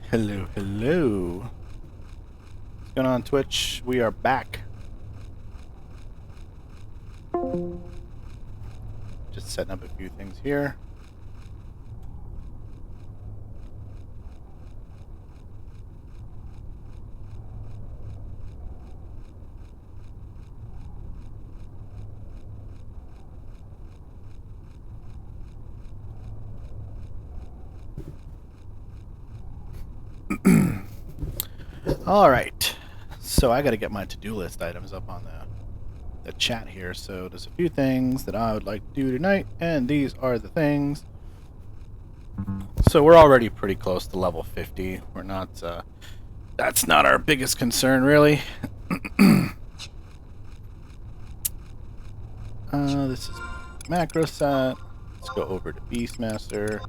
Hello, hello. What's going on, Twitch? We are back. Just setting up a few things here. All right, so I got to get my to-do list items up on the chat here. So there's a few things that I would like to do tonight, and these are the things. So we're already pretty close to level 50. We're not. That's not our biggest concern, really. This is macro set. Let's go over to Beastmaster.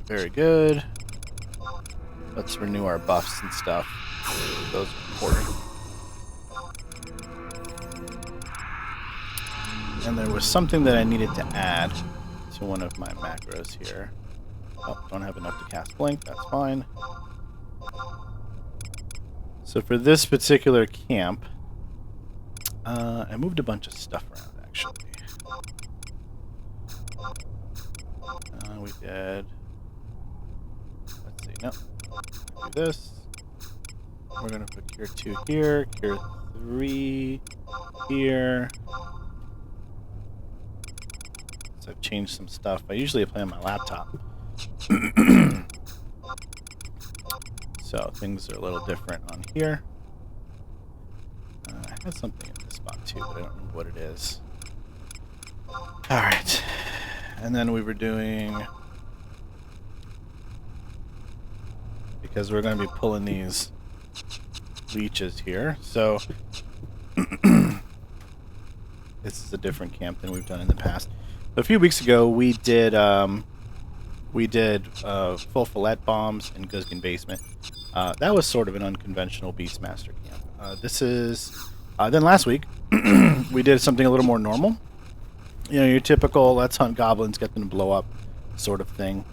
Very good. Let's renew our buffs and stuff. Those are important. And there was something that I needed to add to one of my macros here. Oh, don't have enough to cast Blink. That's fine. So for this particular camp, I moved a bunch of stuff around, actually. We did... Let's see, no. Do this. We're going to put Cure 2 here, Cure 3 here. So I've changed some stuff. I usually play on my laptop. So things are a little different on here. I had something in this spot too, but I don't remember what it is. Alright. And then we were doing... Because we're going to be pulling these leeches here. So this is a different camp than we've done in the past. A few weeks ago, we did full fillet bombs in Guzgan Basement. That was sort of an unconventional Beastmaster camp. This is then last week we did something a little more normal. You know, your typical let's hunt goblins, get them to blow up sort of thing.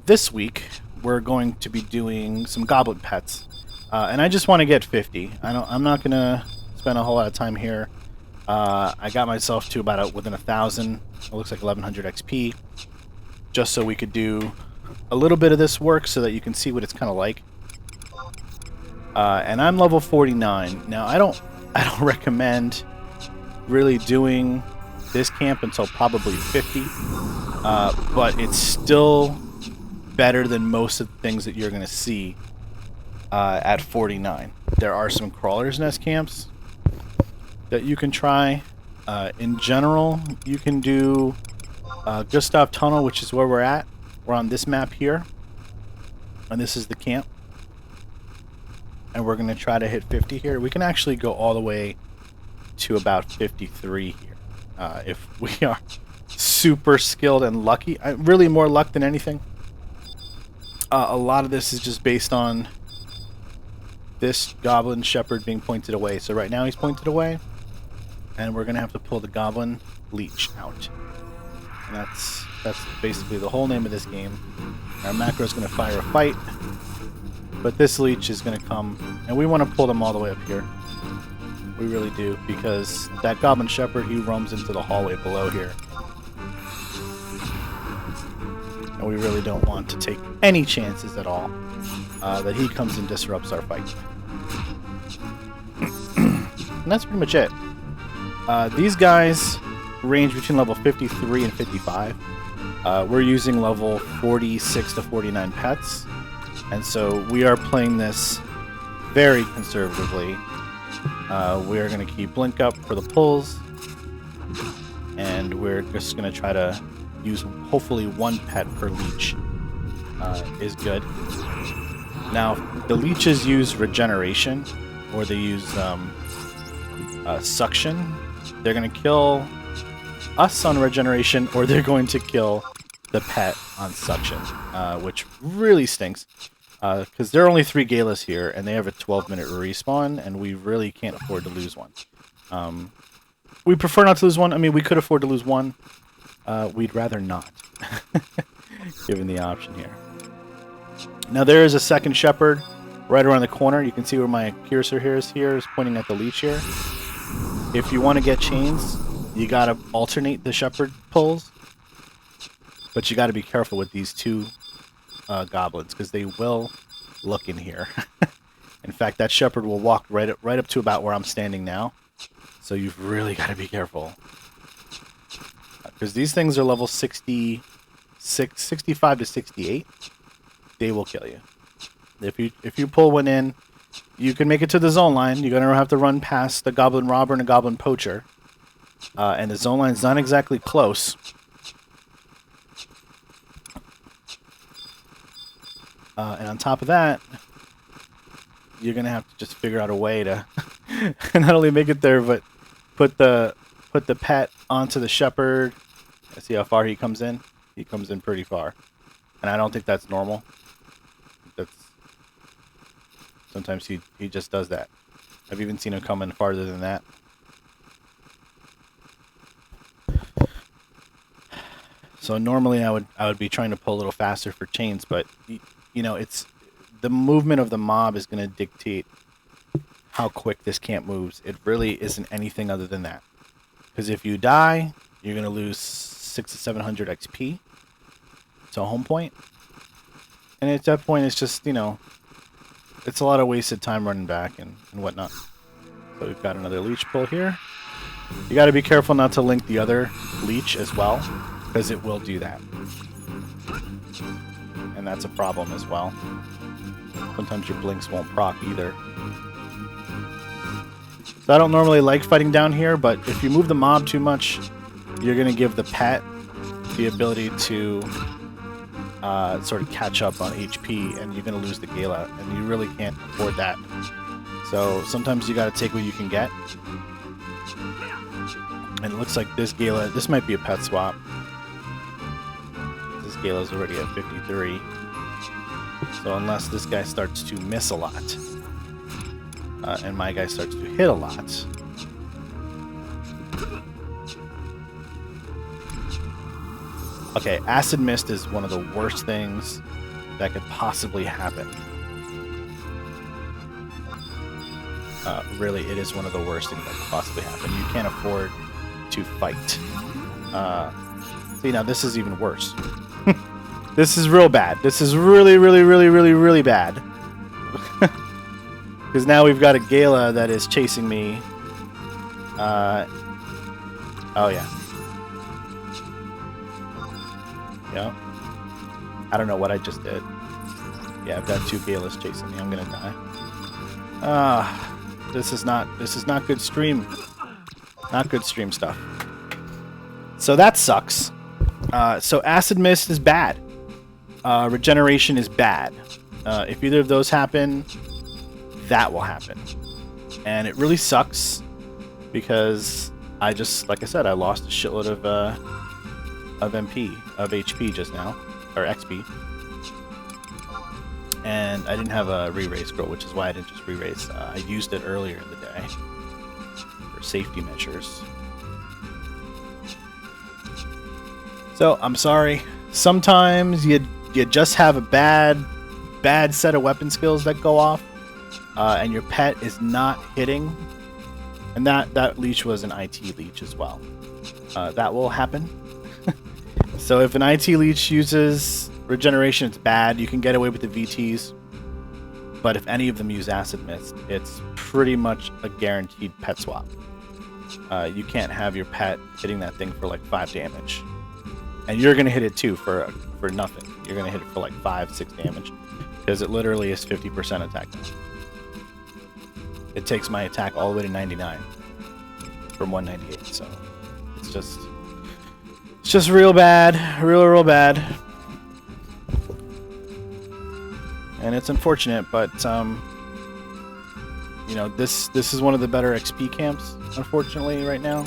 This week we're going to be doing some goblin pets, and I just want to get 50. I'm not gonna spend a whole lot of time here. I got myself to about within 1,000. It looks like 1,100 XP, just so we could do a little bit of this work, so that you can see what it's kind of like. And I'm level 49 now. I don't recommend really doing this camp until probably 50, but it's still better than most of the things that you're going to see at 49. There are some crawler's nest camps that you can try. In general, you can do Gustav Tunnel, which is where we're at. We're on this map here, and this is the camp. And we're going to try to hit 50 here. We can actually go all the way to about 53 here if we are super skilled and lucky. Really more luck than anything. A lot of this is just based on this goblin shepherd being pointed away. So right now he's pointed away, and we're gonna have to pull the goblin leech out. And that's basically the whole name of this game. Our macro is gonna fire a fight, but this leech is gonna come, and we want to pull them all the way up here. We really do, because that goblin shepherd, he roams into the hallway below here. And we really don't want to take any chances at all that he comes and disrupts our fight. And that's pretty much it. These guys range between level 53 and 55. We're using level 46 to 49 pets. And so we are playing this very conservatively. We are going to keep Blink up for the pulls. And we're just going to try to use hopefully one pet per leech is good. Now, the leeches use regeneration, or they use suction. They're going to kill us on regeneration, or they're going to kill the pet on suction, which really stinks. Because there are only 3 Galas here, and they have a 12-minute respawn, and we really can't afford to lose one. We prefer not to lose one. I mean, we could afford to lose one. We'd rather not, given the option here. Now, there is a second Shepherd right around the corner. You can see where my cursor here is pointing at the leech here. If you want to get chains, you got to alternate the Shepherd pulls. But you got to be careful with these 2 goblins, because they will look in here. In fact, that Shepherd will walk right up to about where I'm standing now. So you've really got to be careful. Because these things are level 65 to 68. They will kill you. If you pull one in, you can make it to the zone line. You're going to have to run past the Goblin Robber and a Goblin Poacher. And the zone line's not exactly close. And on top of that, you're going to have to just figure out a way to not only make it there, but put the pet onto the Shepherd. See how far he comes in? He comes in pretty far. And I don't think that's normal. Sometimes he just does that. I've even seen him come in farther than that. So normally I would be trying to pull a little faster for chains, but you know, it's the movement of the mob is going to dictate how quick this camp moves. It really isn't anything other than that. Because if you die, you're going to lose 600 to 700 XP to a home point. And at that point, it's just, you know, it's a lot of wasted time running back and whatnot. So we've got another leech pull here. You got to be careful not to link the other leech as well, because it will do that. And that's a problem as well. Sometimes your blinks won't proc either. So I don't normally like fighting down here, but if you move the mob too much, you're going to give the pet the ability to sort of catch up on HP, and you're going to lose the Gala, and you really can't afford that. So sometimes you got to take what you can get. And it looks like this Gala, this might be a pet swap. This Gala's already at 53. So unless this guy starts to miss a lot, and my guy starts to hit a lot, okay, Acid Mist is one of the worst things that could possibly happen. Really, it is one of the worst things that could possibly happen. You can't afford to fight. See, now this is even worse. This is real bad. This is really, really, really, really, really bad. Because now we've got a Gala that is chasing me. Oh, yeah. Yeah. I don't know what I just did. Yeah, I've got 2 Galas chasing me. I'm gonna die. This is not good stream. Not good stream stuff. So that sucks. So Acid Mist is bad. Regeneration is bad. If either of those happen, that will happen. And it really sucks because I just, like I said, I lost a shitload of HP just now, or XP. And I didn't have a re-raise scroll, which is why I didn't just re-raise. I used it earlier in the day for safety measures. So I'm sorry. Sometimes you just have a bad set of weapon skills that go off, and your pet is not hitting. And that leech was an IT leech as well. That will happen. So if an IT leech uses regeneration, it's bad. You can get away with the VTs. But if any of them use Acid Mist, it's pretty much a guaranteed pet swap. You can't have your pet hitting that thing for like 5 damage. And you're going to hit it too for nothing. You're going to hit it for like 5-6 damage. Because it literally is 50% attack now. It takes my attack all the way to 99 from 198. So it's just real bad. Real bad. And it's unfortunate, but you know, this is one of the better XP camps, unfortunately, right now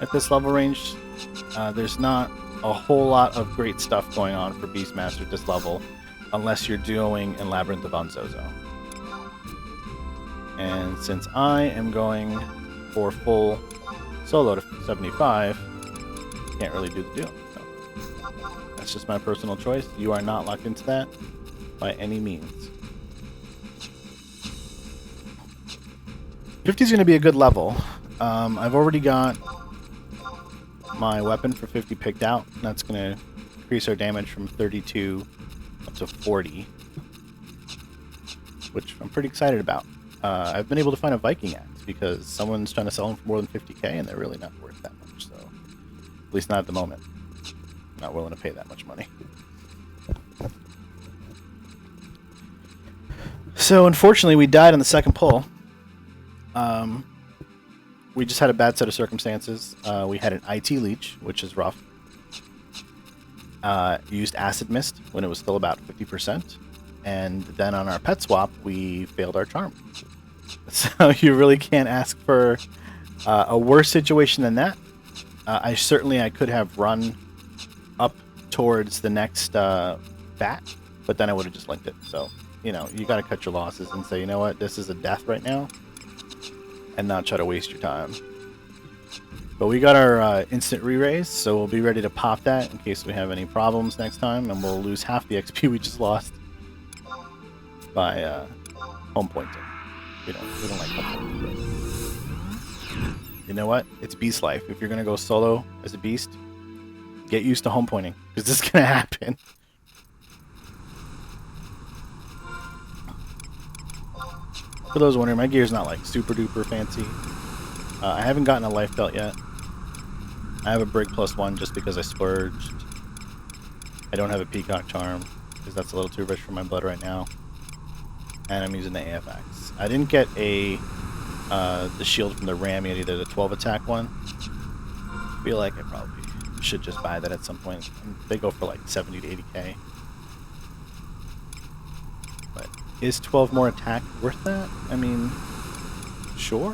at this level range. There's not a whole lot of great stuff going on for Beastmaster at this level. unless you're doing in Labyrinth of Zozo. And since I am going for full solo to 75, can't really do the deal. So that's just my personal choice. You are not locked into that by any means. 50 is going to be a good level. I've already got my weapon for 50 picked out. That's going to increase our damage from 32 up to 40, which I'm pretty excited about. I've been able to find a Viking axe because someone's trying to sell them for more than 50k, and they're really not worth that much. So, at least not at the moment. I'm not willing to pay that much money. So, unfortunately, we died on the second pull. We just had a bad set of circumstances. We had an IT leech, which is rough. Used acid mist when it was still about 50%. And then on our pet swap, we failed our charm. So you really can't ask for a worse situation than that. I could have run up towards the next bat, but then I would have just linked it. So, you know, you got to cut your losses and say, you know what, this is a death right now, and not try to waste your time. But we got our instant re-raise, so we'll be ready to pop that in case we have any problems next time, and we'll lose half the XP we just lost by home pointing. We don't like home pointing. You know what? It's beast life. If you're gonna go solo as a beast, get used to home pointing, because this is gonna happen. For those wondering, my gear's not like super duper fancy. I haven't gotten a life belt yet. I have a Brig +1 just because I splurged. I don't have a Peacock charm because that's a little too rich for my blood right now. And I'm using the AFX. I didn't get the shield from the ram yet either, the 12 attack one. I feel like I probably should just buy that at some point. They go for like 70 to 80k. But is 12 more attack worth that? I mean, sure.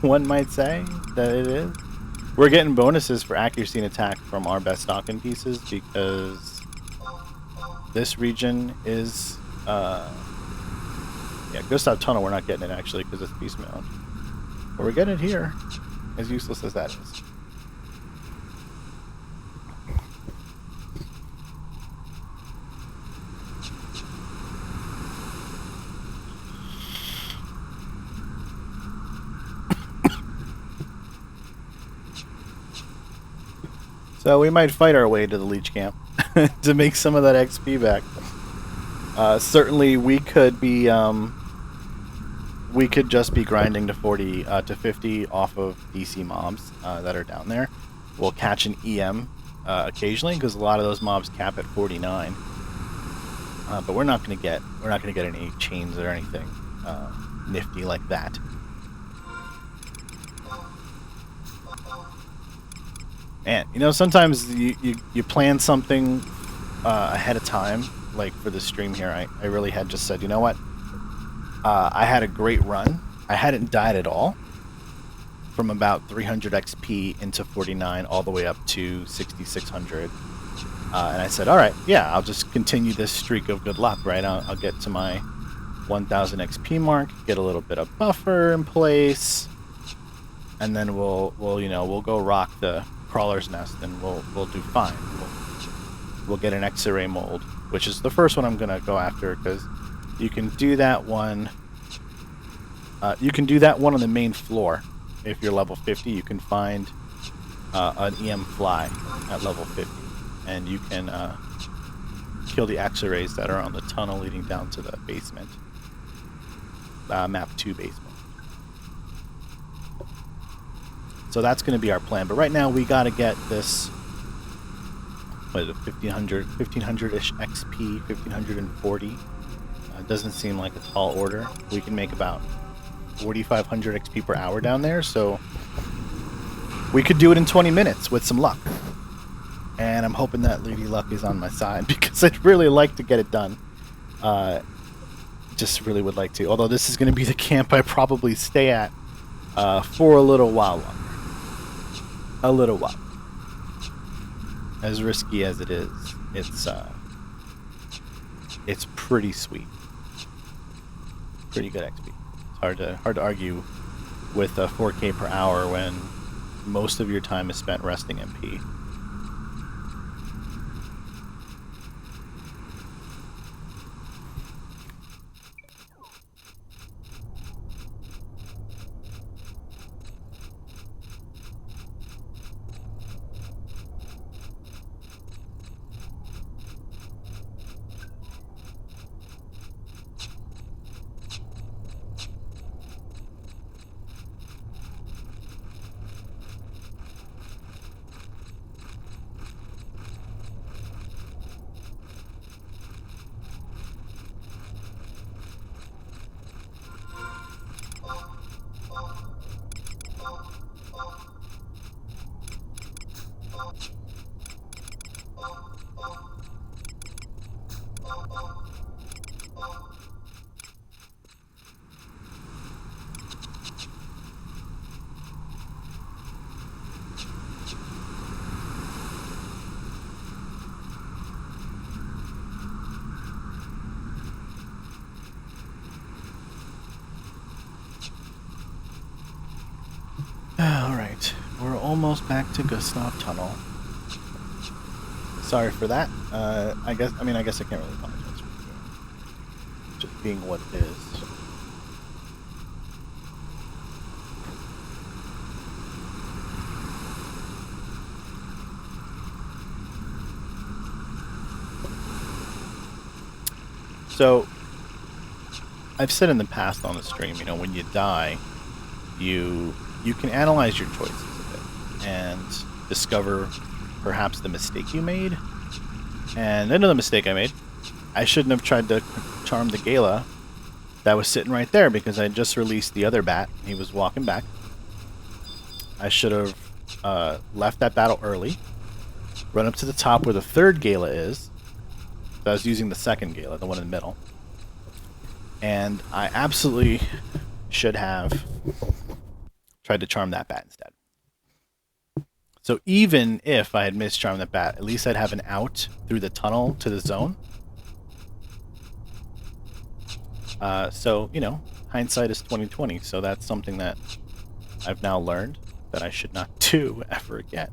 One might say that it is. We're getting bonuses for accuracy and attack from our best stocking pieces because this region is Gustav Tunnel, we're not getting it actually because it's Beast Mound. But we're getting it here, as useless as that is. So we might fight our way to the Leech Camp to make some of that XP back. Certainly, we could just be grinding to 40 to 50 off of DC mobs that are down there. We'll catch an EM occasionally because a lot of those mobs cap at 49. But we're not gonna get any chains or anything nifty like that. And you know, sometimes you plan something ahead of time. Like for the stream here, I really had just said, you know what? I had a great run. I hadn't died at all from about 300 XP into 49 all the way up to 6,600. And I said, all right, yeah, I'll just continue this streak of good luck, right? I'll get to my 1,000 XP mark, get a little bit of buffer in place, and then we'll go rock the Crawler's Nest, and we'll do fine. We'll get an X-ray mold, which is the first one I'm gonna go after because you can do that one. You can do that one on the main floor. If you're level 50, you can find an EM fly at level 50, and you can kill the X-rays that are on the tunnel leading down to the basement, map 2 basement. So that's going to be our plan. But right now we got to get this, what is it, 1500-ish XP, 1540. It doesn't seem like a tall order. We can make about 4,500 XP per hour down there, so we could do it in 20 minutes with some luck. And I'm hoping that Lady Luck is on my side because I'd really like to get it done. Just really would like to. Although this is going to be the camp I probably stay at for a little while longer. A little while. As risky as it is, it's it's pretty sweet. Pretty good XP. It's hard to argue with 4K per hour when most of your time is spent resting MP. Alright, we're almost back to Gustav Tunnel. Sorry for that. I guess I can't really apologize for it. Just being what it is. So, I've said in the past on the stream, you know, when you die, you can analyze your choices a bit and discover perhaps the mistake you made. And I know the mistake I made. I shouldn't have tried to charm the Gala that was sitting right there because I just released the other bat. He was walking back. I should have left that battle early, run up to the top where the third Gala is. So I was using the second Gala, the one in the middle. And I absolutely should have tried to charm that bat instead. So even if I had mischarmed that bat, at least I'd have an out through the tunnel to the zone. So, you know, hindsight is 20/20. So that's something that I've now learned that I should not do ever again.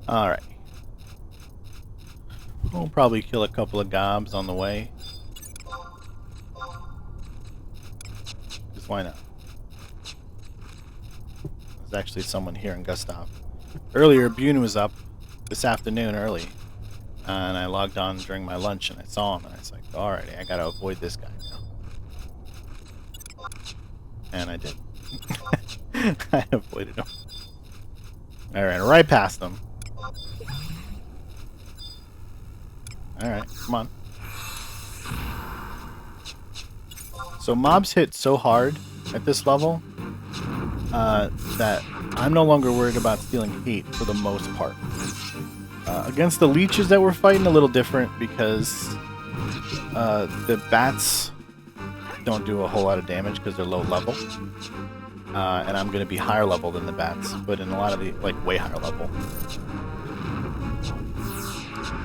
Alright. We'll probably kill a couple of gobs on the way. Because why not? There's actually someone here in Gustav. Earlier, Bune was up this afternoon early. And I logged on during my lunch and I saw him and I was like, alrighty, I gotta avoid this guy now. And I did. I avoided him. Alright, right past him. Alright, come on. So mobs hit so hard at this level that I'm no longer worried about stealing heat for the most part. Against the leeches that we're fighting, a little different because the bats don't do a whole lot of damage because they're low level. And I'm going to be higher level than the bats, but in a lot of the, like, way higher level.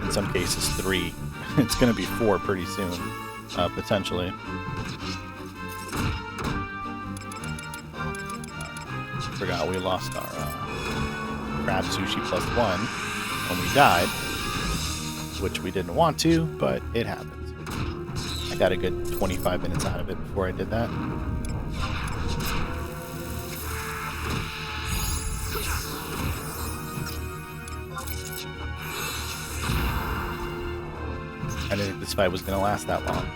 In some cases 3. It's going to be 4 pretty soon, potentially. Forgot we lost our crab sushi +1 when we died, which we didn't want to, but it happens. I got a good 25 minutes out of it before I did that. I didn't think this fight was going to last that long.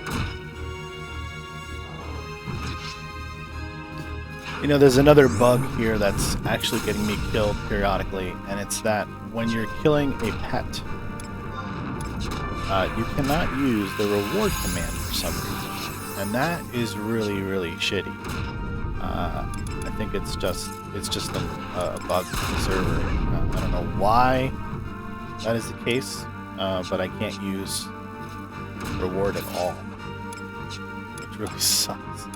You know, there's another bug here that's actually getting me killed periodically, and it's that when you're killing a pet, you cannot use the reward command for some reason, and that is really, really shitty. I think it's just a bug in the server. I don't know why that is the case, but I can't use reward at all, which really sucks.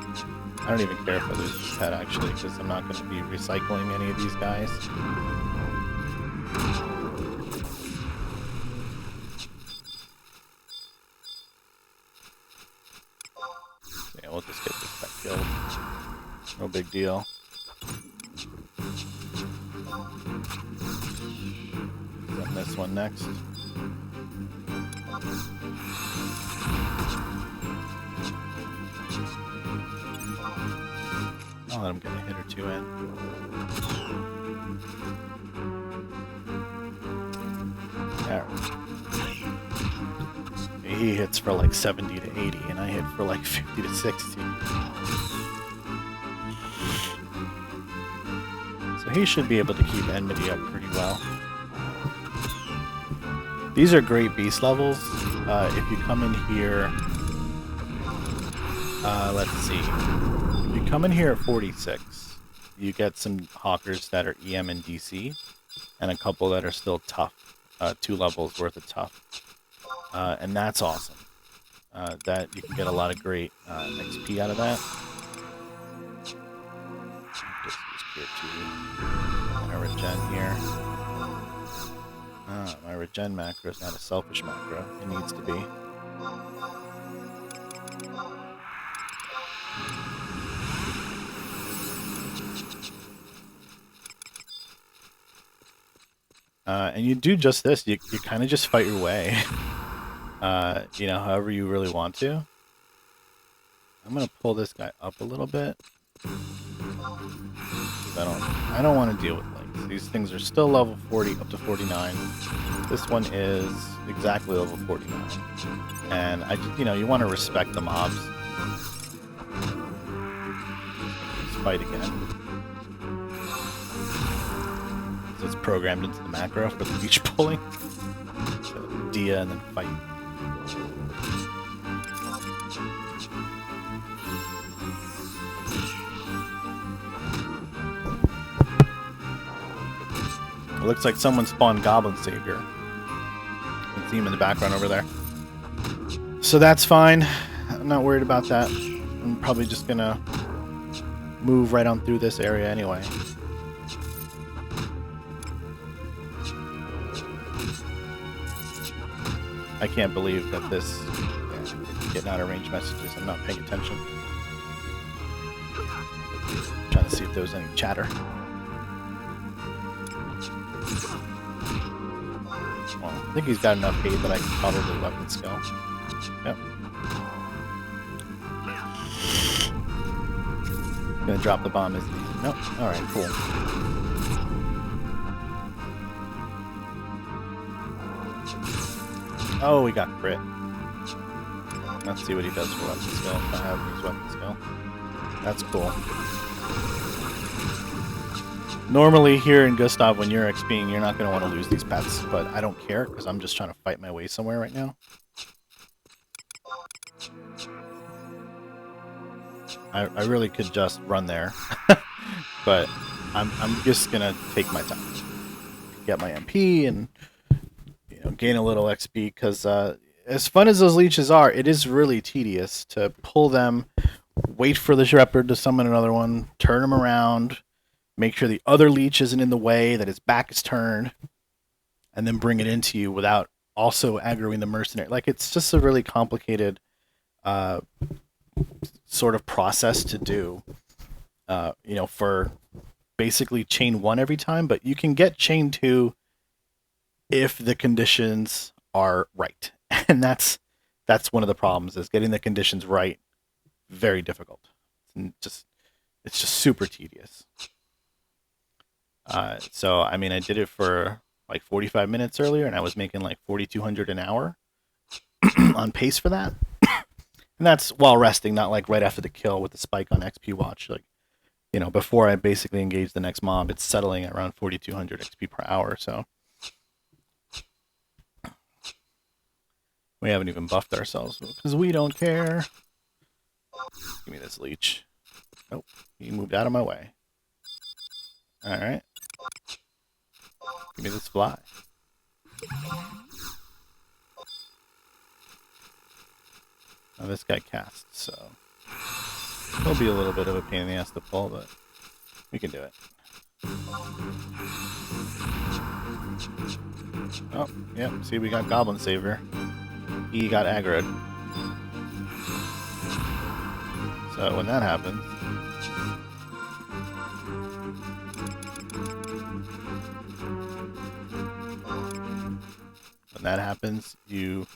I don't even care if I lose this pet, actually, because I'm not going to be recycling any of these guys. Yeah, we'll just get this guy killed. No big deal. Run this one next. I'll let him get a hit or two in. There. He hits for like 70 to 80, and I hit for like 50 to 60. So he should be able to keep enmity up pretty well. These are great beast levels. If you come in here, let's see. If you come in here at 46, you get some hawkers that are EM and DC, and a couple that are still tough. 2 levels worth of tough. And that's awesome. That you can get a lot of great XP out of that. Just use gear 2 and a regen here. My regen macro is not a selfish macro. It needs to be. And you do just this. You kind of just fight your way. You know, however you really want to. I'm gonna pull this guy up a little bit. I don't want to deal with links. These things are still level 40 up to 49. This one is exactly level 49. And I just, you know, you want to respect the mobs. Let's fight again. So it's programmed into the macro for the leech pulling. So Dia and then fight. It looks like someone spawned Goblin Savior. You can see him in the background over there. So that's fine. I'm not worried about that. I'm probably just gonna move right on through this area anyway. I can't believe that this... Yeah, getting out of range messages. I'm not paying attention. I'm trying to see if there was any chatter. Well, I think he's got enough hate that I can probably weapon skill. Yep. Gonna drop the bomb, isn't he? Nope. Alright, cool. Oh, we got crit. Let's see what he does for weapon skill. If I have his weapon skill. That's cool. Normally here in Gustav, when you're XPing, you're not going to want to lose these pets, but I don't care because I'm just trying to fight my way somewhere right now. I really could just run there, but I'm just going to take my time. Get my MP and gain a little XP because as fun as those leeches are, it is really tedious to pull them, wait for the shepherd to summon another one, turn him around, make sure the other leech isn't in the way, that his back is turned, and then bring it into you without also aggroing the mercenary. Like, it's just a really complicated sort of process to do, for basically chain 1 every time, but you can get chain 2 if the conditions are right. And that's one of the problems, is getting the conditions right. Very difficult. It's just super tedious. So, I mean, I did it for like 45 minutes earlier, and I was making like 4,200 an hour on pace for that. And that's while resting, not like right after the kill with the spike on XP watch. Like, before I basically engage the next mob, it's settling at around 4,200 XP per hour. So we haven't even buffed ourselves because we don't care. Give me this leech. Nope, he moved out of my way. All right. Give me this fly. Now this guy casts, so it'll be a little bit of a pain in the ass to pull, but we can do it. Oh, yep. See, we got Goblin Savior. He got aggroed. So when that happens, you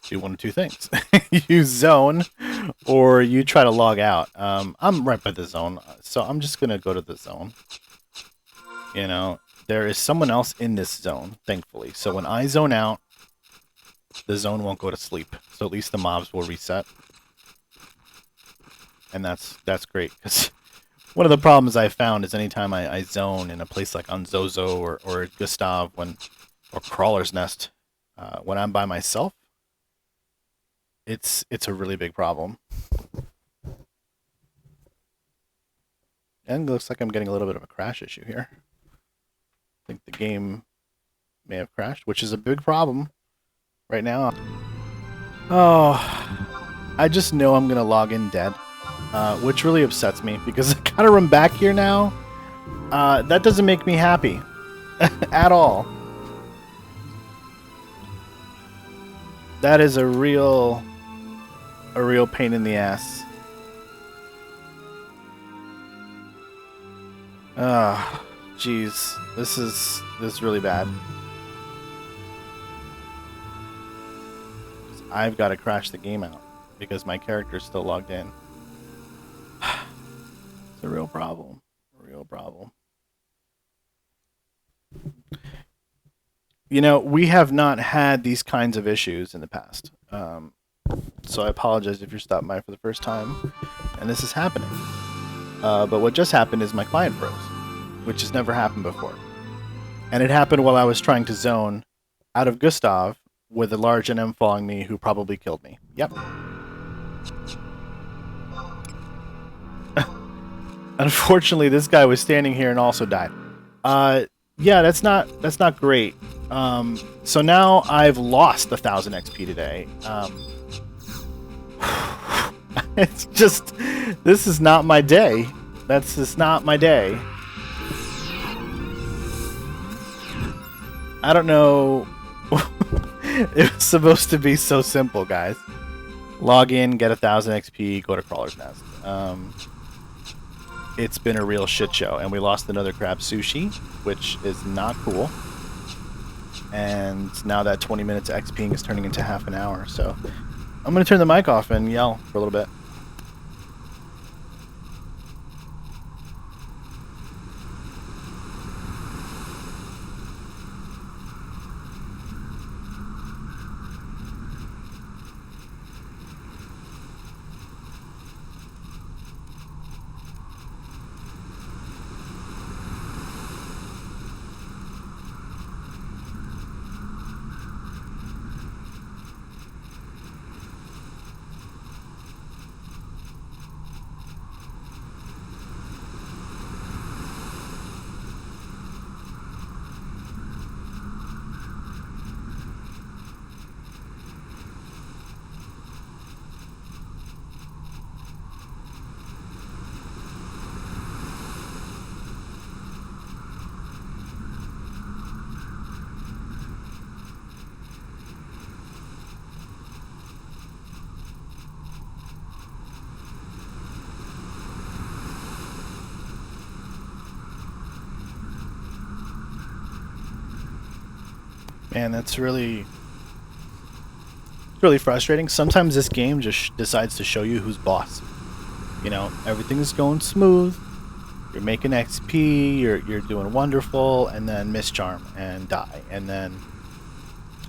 do one of two things. You zone, or you try to log out. I'm right by the zone, so I'm just going to go to the zone. You know, there is someone else in this zone, thankfully. So when I zone out, the zone won't go to sleep. So at least the mobs will reset. And that's great, because one of the problems I found is anytime I zone in a place like on Zozo or Gustav or Crawler's Nest, when I'm by myself, it's a really big problem. And it looks like I'm getting a little bit of a crash issue here. I think the game may have crashed, which is a big problem right now. Oh, I just know I'm going to log in dead, which really upsets me because I gotta run back here now. That doesn't make me happy at all. That is a real pain in the ass. Jeez, this is really bad. I've got to crash the game out because my character's still logged in. It's a real problem. A real problem. You know, we have not had these kinds of issues in the past. So I apologize if you're stopping by for the first time and this is happening. But what just happened is my client froze, which has never happened before. And it happened while I was trying to zone out of Gustav with a large NM following me who probably killed me. Yep. Unfortunately, this guy was standing here and also died. Yeah, that's not great. So now I've lost 1,000 XP today. It's just, this is not my day. That's just not my day. I don't know. It was supposed to be so simple, guys. Log in, get 1,000 XP, go to Crawler's Nest. It's been a real shit show, and we lost another crab sushi, which is not cool. And now that 20 minutes of XPing is turning into half an hour, so I'm going to turn the mic off and yell for a little bit. Man, that's really frustrating. Sometimes this game just decides to show you who's boss. You know, everything's going smooth. You're making XP. You're doing wonderful, and then mischarm and die, and then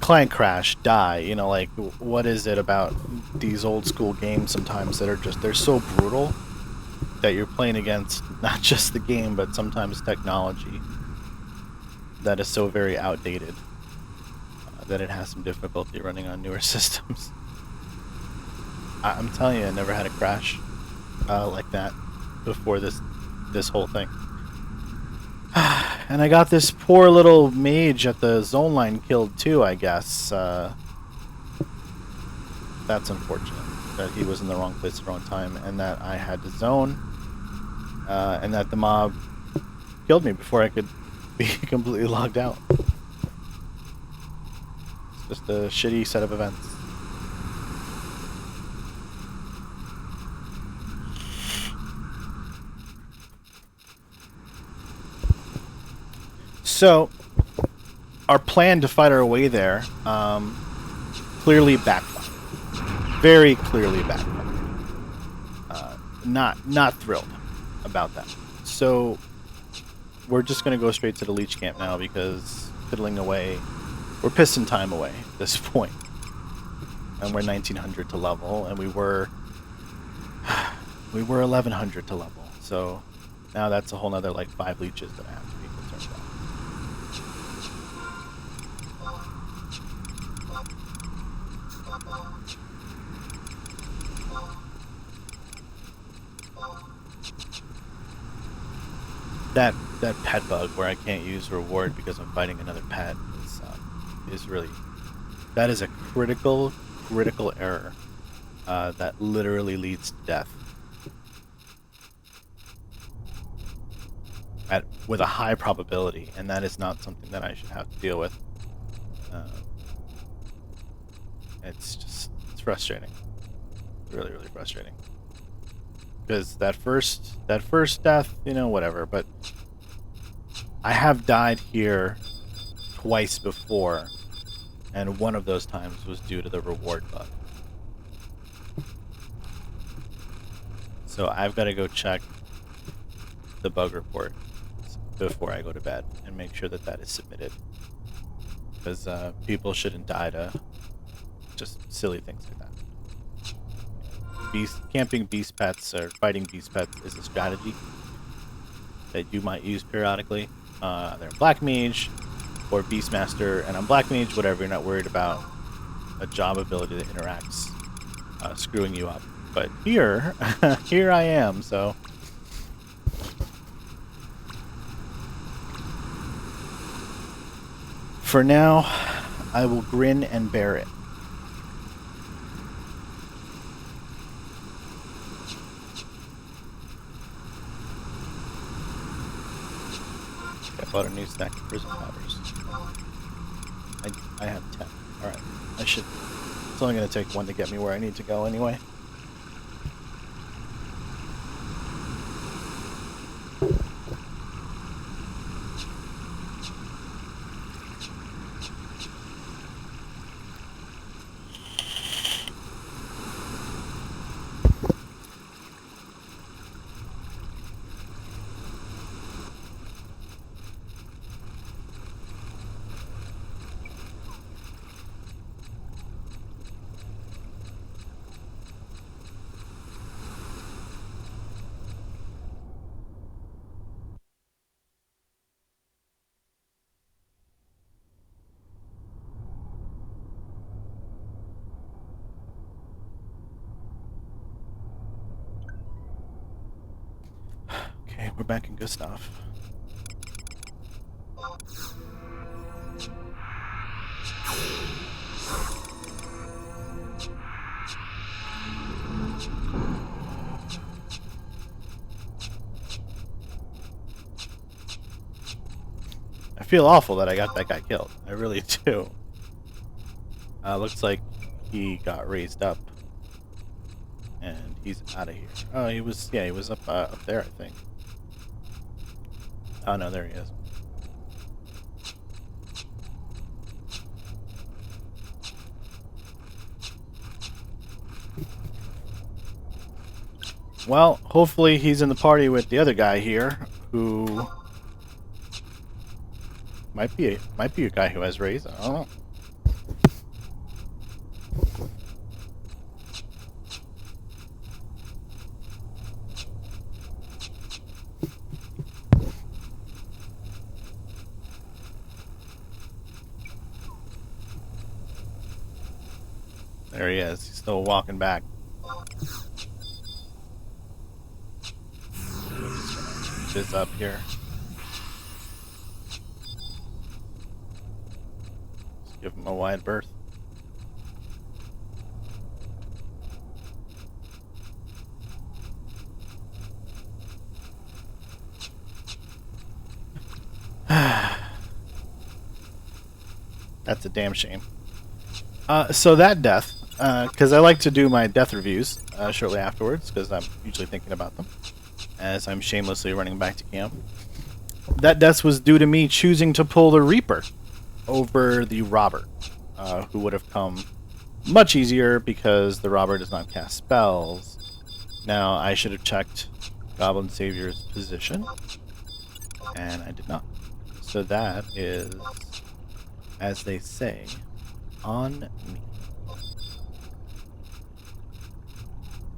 client crash, die. You know, like what is it about these old school games sometimes that are just, they're so brutal that you're playing against not just the game but sometimes technology that is so very outdated. That it has some difficulty running on newer systems. I'm telling you, I never had a crash like that before this whole thing. And I got this poor little mage at the zone line killed too, I guess. That's unfortunate that he was in the wrong place at the wrong time, and that I had to zone, and that the mob killed me before I could be completely logged out. Just a shitty set of events. So, our plan to fight our way there clearly backfired. Very clearly backfired. Not thrilled about that. So, we're just going to go straight to the leech camp now because fiddling away, we're pissing time away at this point. And we're 1900 to level, and we were 1100 to level. So now that's a whole nother like 5 leeches that I have to be concerned about. That pet bug where I can't use reward because I'm fighting another pet is really, that is a critical error that literally leads to death with a high probability, and that is not something that I should have to deal with. It's frustrating, really frustrating, because that first death, whatever, but I have died here twice before, and one of those times was due to the reward bug. So I've got to go check the bug report before I go to bed and make sure that that is submitted, because people shouldn't die to just silly things like that. Camping beast pets or fighting beast pets is a strategy that you might use periodically. They're Black Mage or Beastmaster, and on Black Mage, whatever, you're not worried about a job ability that interacts screwing you up. But here, here I am, so... For now, I will grin and bear it. I bought a new stack of prison powders. I have 10. Alright, I should... It's only going to take one to get me where I need to go anyway. Okay, we're back in Gustav. I feel awful that I got that guy killed. I really do. Looks like he got raised up. And he's out of here. Oh, he was up there, I think. Oh no, there he is. Well, hopefully he's in the party with the other guy here, who might be a guy who has raised. I don't know. There he is. He's still walking back. This up here. Just give him a wide berth. That's a damn shame. So that death, because I like to do my death reviews shortly afterwards, because I'm usually thinking about them as I'm shamelessly running back to camp. that death was due to me choosing to pull the Reaper over the Robber, who would have come much easier because the Robber does not cast spells. Now, I should have checked Goblin Savior's position, and I did not. So that is, as they say, on me.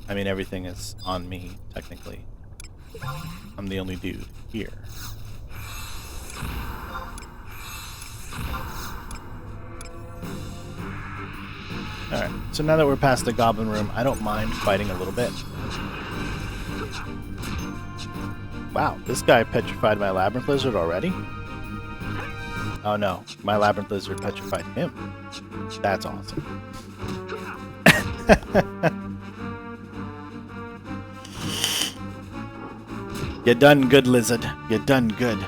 I mean, everything is on me, technically. I'm the only dude here. Alright, so now that we're past the Goblin Room, I don't mind fighting a little bit. Wow, this guy petrified my Labyrinth Lizard already? Oh no, my Labyrinth Lizard petrified him. That's awesome. You done good, Lizard. You done good.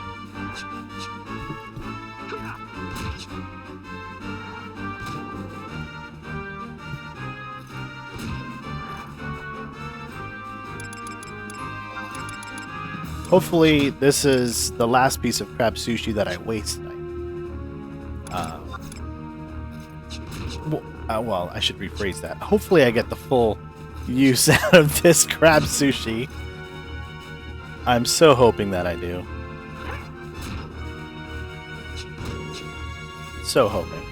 Hopefully, this is the last piece of crab sushi that I waste tonight. Well, I should rephrase that. Hopefully, I get the full use out of this crab sushi. I'm so hoping that I do. So hoping.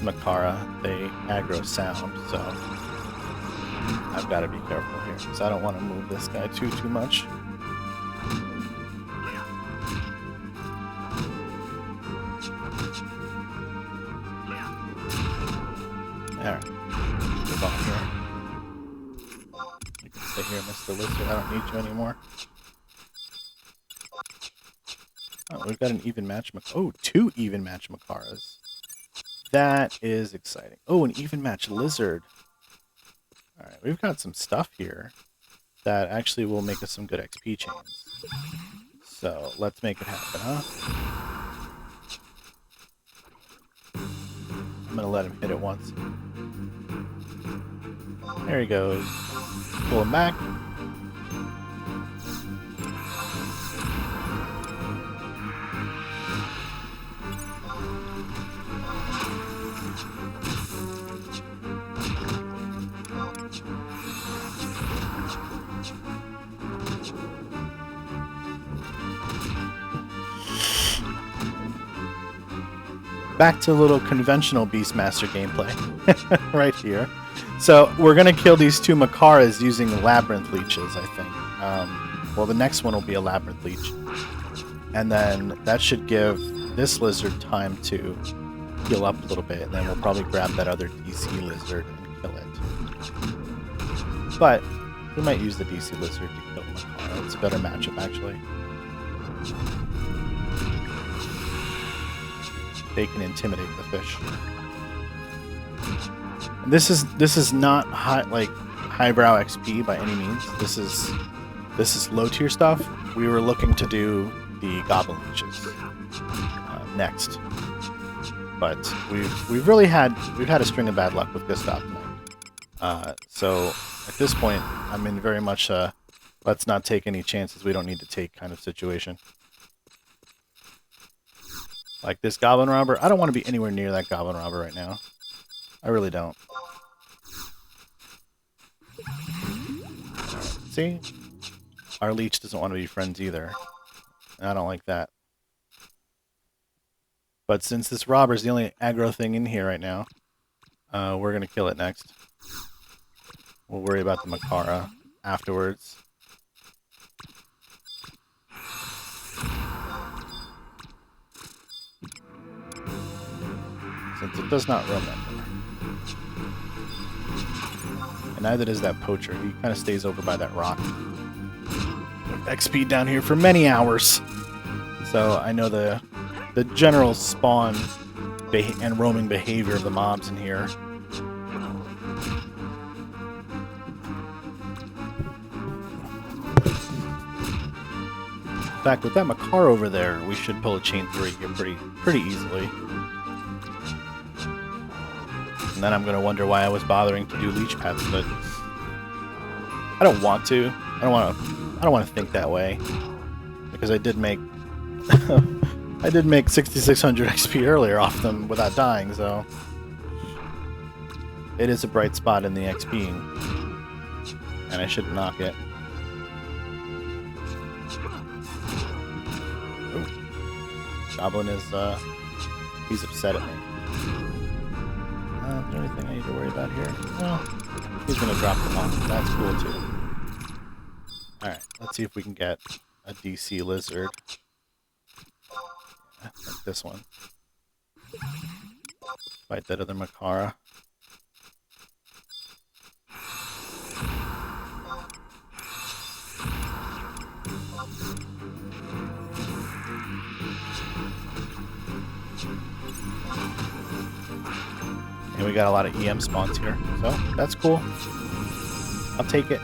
Makara, they aggro sound, so I've got to be careful here, because I don't want to move this guy too much. Alright. Move on here. You can stay here, Mr. Lizard. I don't need you anymore. Oh, we've got an even match. Oh, 2 even match Makaras. That is exciting. Oh, an even match Lizard. Alright, we've got some stuff here that actually will make us some good XP chains. So, let's make it happen, huh? I'm gonna let him hit it once. There he goes. Pull him back. Back to a little conventional Beastmaster gameplay right here. So we're going to kill these 2 Makaras using Labyrinth Leeches, I think. Well, the next one will be a Labyrinth Leech. And then that should give this lizard time to heal up a little bit, and then we'll probably grab that other DC lizard and kill it. But we might use the DC lizard to kill Makara. It's a better matchup, actually. They can intimidate the fish. And this is not highbrow XP by any means. This is low tier stuff. We were looking to do the Goblin Leeches next, but we've had a string of bad luck with Gustav tonight. So at this point, I'm in very much let's not take any chances we don't need to take kind of situation. Like this Goblin Robber, I don't want to be anywhere near that Goblin Robber right now. I really don't. See? Our leech doesn't want to be friends either. I don't like that. But since this robber's the only aggro thing in here right now, we're going to kill it next. We'll worry about the Makara afterwards. Since it does not remember. And neither does that poacher. He kind of stays over by that rock. XP down here for many hours. So I know the general spawn and roaming behavior of the mobs in here. In fact, with that Makar over there, we should pull a chain 3 here pretty easily. And then I'm going to wonder why I was bothering to do leech paths, but I don't want to. I don't want to think that way. because I did make I did make 6,600 XP earlier off them without dying, so it is a bright spot in the XP, and I shouldn't knock it. Ooh. Goblin is he's upset at me. Is there anything I need to worry about here? No. He's gonna drop them off. That's cool too. Alright, let's see if we can get a DC lizard. Yeah, like this one. Fight that other Makara. And we got a lot of EM spawns here, so that's cool. I'll take it.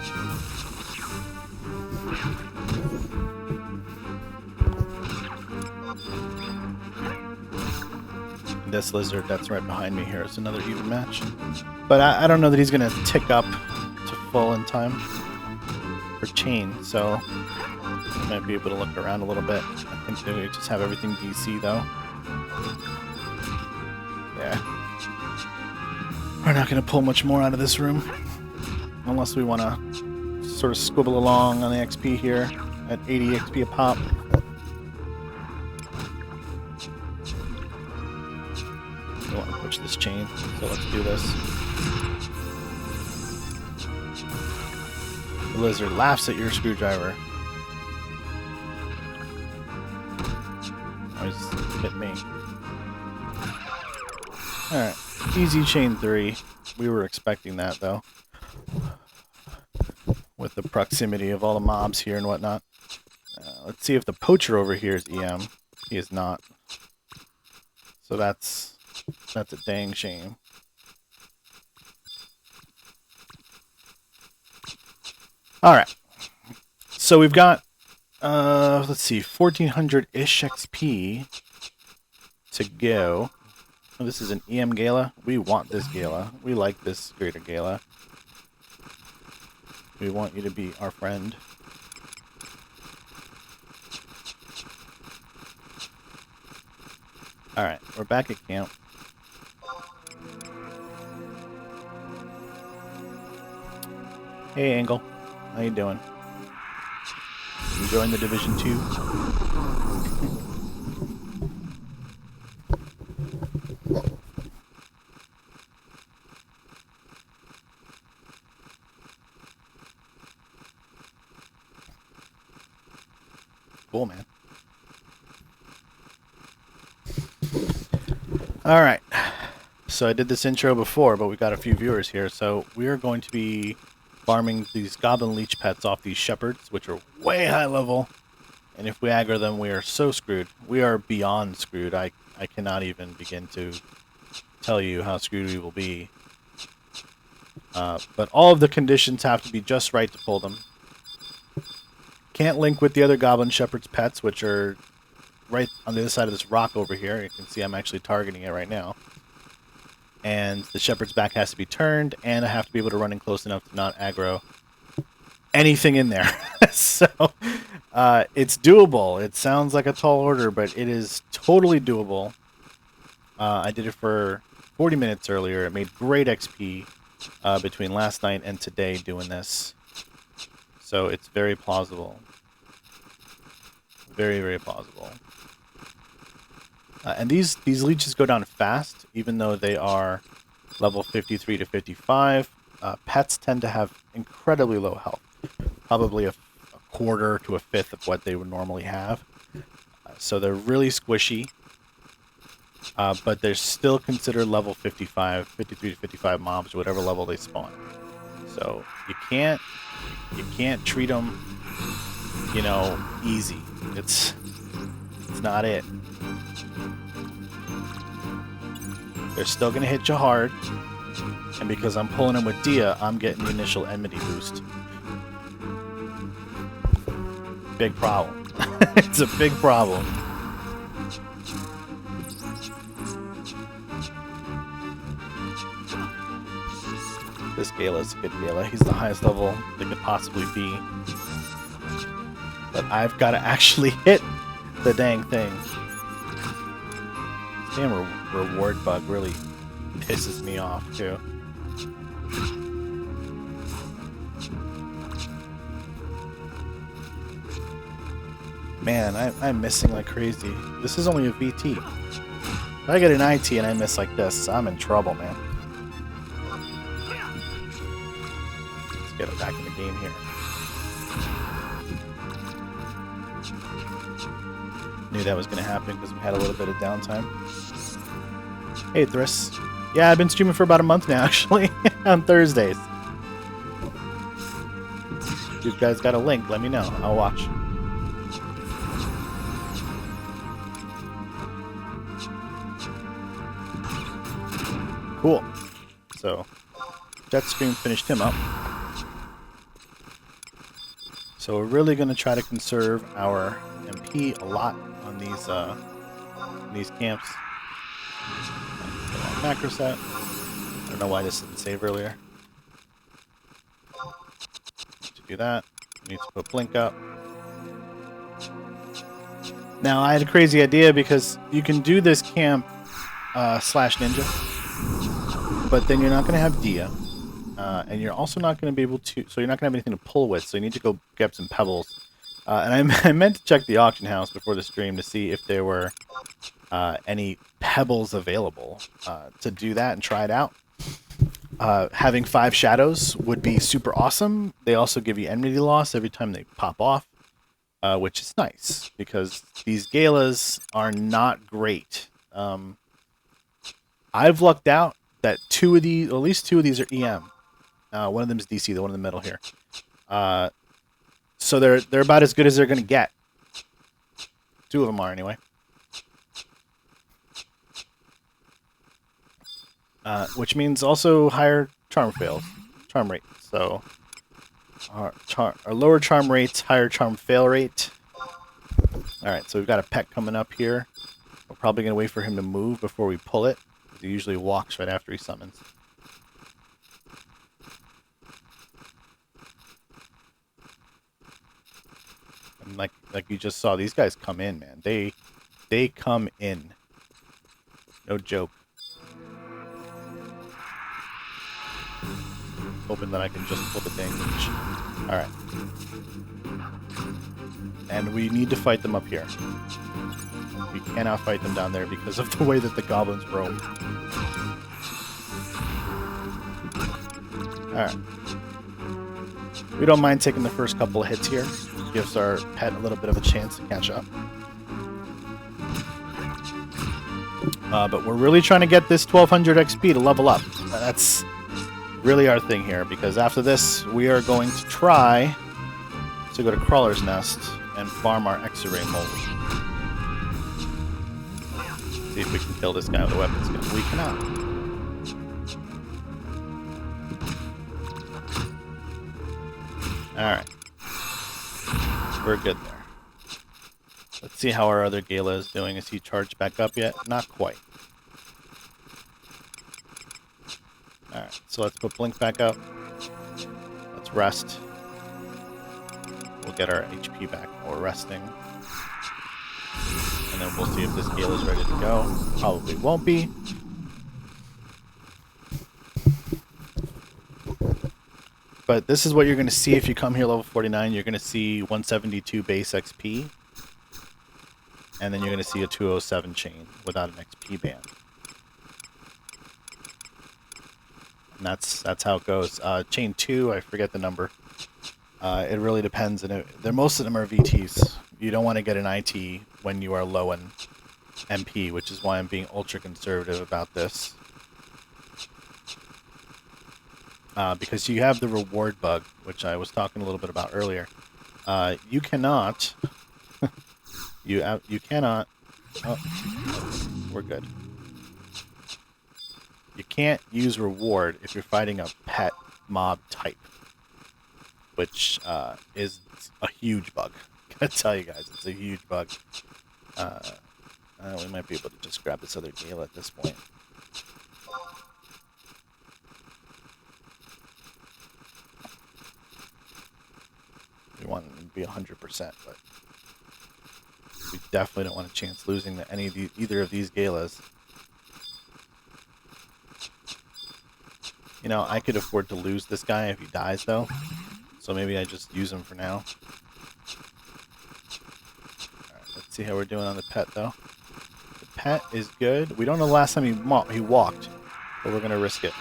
This lizard that's right behind me here is another even match. But I don't know that he's going to tick up to full in time for chain, so I might be able to look around a little bit. I think they just have everything DC though. Yeah. We're not going to pull much more out of this room, unless we want to sort of squibble along on the XP here at 80 XP a pop. I want to push this chain, so let's do this. The lizard laughs at your screwdriver. Oh, he's hit me. Alright. Easy chain 3. We were expecting that, though. With the proximity of all the mobs here and whatnot. Let's see if the poacher over here is EM. He is not. So that's a dang shame. Alright. So we've got, let's see, 1,400-ish XP to go. Oh, this is an EM Gala. We want this Gala. We like this greater Gala. We want you to be our friend. Alright, we're back at camp. Hey, Angle. How you doing? Enjoying the Division 2? Cool, man. Alright. So I did this intro before, but we got a few viewers here. So we are going to be farming these goblin leech pets off these shepherds, which are way high level. And if we aggro them, we are so screwed. We are beyond screwed. I cannot even begin to tell you how screwed we will be. But all of the conditions have to be just right to pull them. Can't link with the other goblin shepherd's pets, which are right on the other side of this rock over here. You can see I'm actually targeting it right now. And the shepherd's back has to be turned, and I have to be able to run in close enough to not aggro anything in there. So it's doable. It sounds like a tall order, but it is totally doable. I did it for 40 minutes earlier. It made great XP between last night and today doing this. So it's very plausible. Very, very plausible. And these leeches go down fast, even though they are level 53 to 55. Pets tend to have incredibly low health. Probably a quarter to a fifth of what they would normally have. So they're really squishy. But they're still considered level 55, 53 to 55 mobs, whatever level they spawn. So you can't treat them, you know, easy. It's not it. They're still going to hit you hard. And because I'm pulling them with Dia, I'm getting the initial enmity boost. Big problem. It's a big problem. This Gala is a good Gala. He's the highest level they could possibly be. But I've got to actually hit the dang thing. This damn reward bug really pisses me off, too. Man, I'm missing like crazy. This is only a VT. If I get an IT and I miss like this, I'm in trouble, man. Let's get it back in the game here. Knew that was going to happen because we had a little bit of downtime. Hey, Thris. Yeah, I've been streaming for about a month now, actually, on Thursdays. If you guys got a link, let me know. I'll watch. Cool. So, Jet Scream finished him up. So we're really going to try to conserve our MP a lot on these camps. Macro set. I don't know why this didn't save earlier. To do that, we need to put Blink up. Now I had a crazy idea because you can do this camp slash ninja, but then you're not going to have Dia. And you're also not going to be able to, so you're not going to have anything to pull with, so you need to go get some pebbles. And I meant to check the auction house before the stream to see if there were any pebbles available to do that and try it out. Having 5 shadows would be super awesome. They also give you enmity loss every time they pop off, which is nice because these galas are not great. I've lucked out that 2 of these, or at least 2 of these are EM. One of them is DC, the one in the middle here. So they're about as good as they're going to get. 2 of them are, anyway. Which means also higher charm rate. So our lower charm rates, higher charm fail rate. Alright, so we've got a pet coming up here. We're probably going to wait for him to move before we pull it. He usually walks right after he summons. And like you just saw, these guys come in, man. They come in. No joke. Hoping that I can just pull the dang leech. Alright. And we need to fight them up here. We cannot fight them down there because of the way that the goblins roam. Alright. We don't mind taking the first couple of hits here. Gives our pet a little bit of a chance to catch up. But we're really trying to get this 1200 XP to level up. That's really our thing here, because after this, we are going to try to go to Crawler's Nest and farm our X-Ray mold. See if we can kill this guy with a weapon skill. We cannot. Alright. We're good there. Let's see how our other Gala is doing. Is he charged back up yet? Not quite. Alright, so let's put Blink back up. Let's rest. We'll get our HP back while we're resting. And then we'll see if this Gale is ready to go. Probably won't be. But this is what you're going to see if you come here level 49. You're going to see 172 base XP. And then you're going to see a 207 chain without an XP band. And that's how it goes. Chain 2, I forget the number. It really depends. And most of them are VTs. You don't want to get an IT when you are low in MP, which is why I'm being ultra conservative about this. Because you have the reward bug, which I was talking a little bit about earlier. You cannot... you cannot... Oh, we're good. You can't use reward if you're fighting a pet mob type. Which is a huge bug. Gotta tell you guys, it's a huge bug. We might be able to just grab this other Gale at this point. We want him to be 100%, but we definitely don't want a chance losing to either of these Galas. You know, I could afford to lose this guy if he dies, though. So maybe I just use him for now. Alright, let's see how we're doing on the pet, though. The pet is good. We don't know the last time he walked, but we're going to risk it.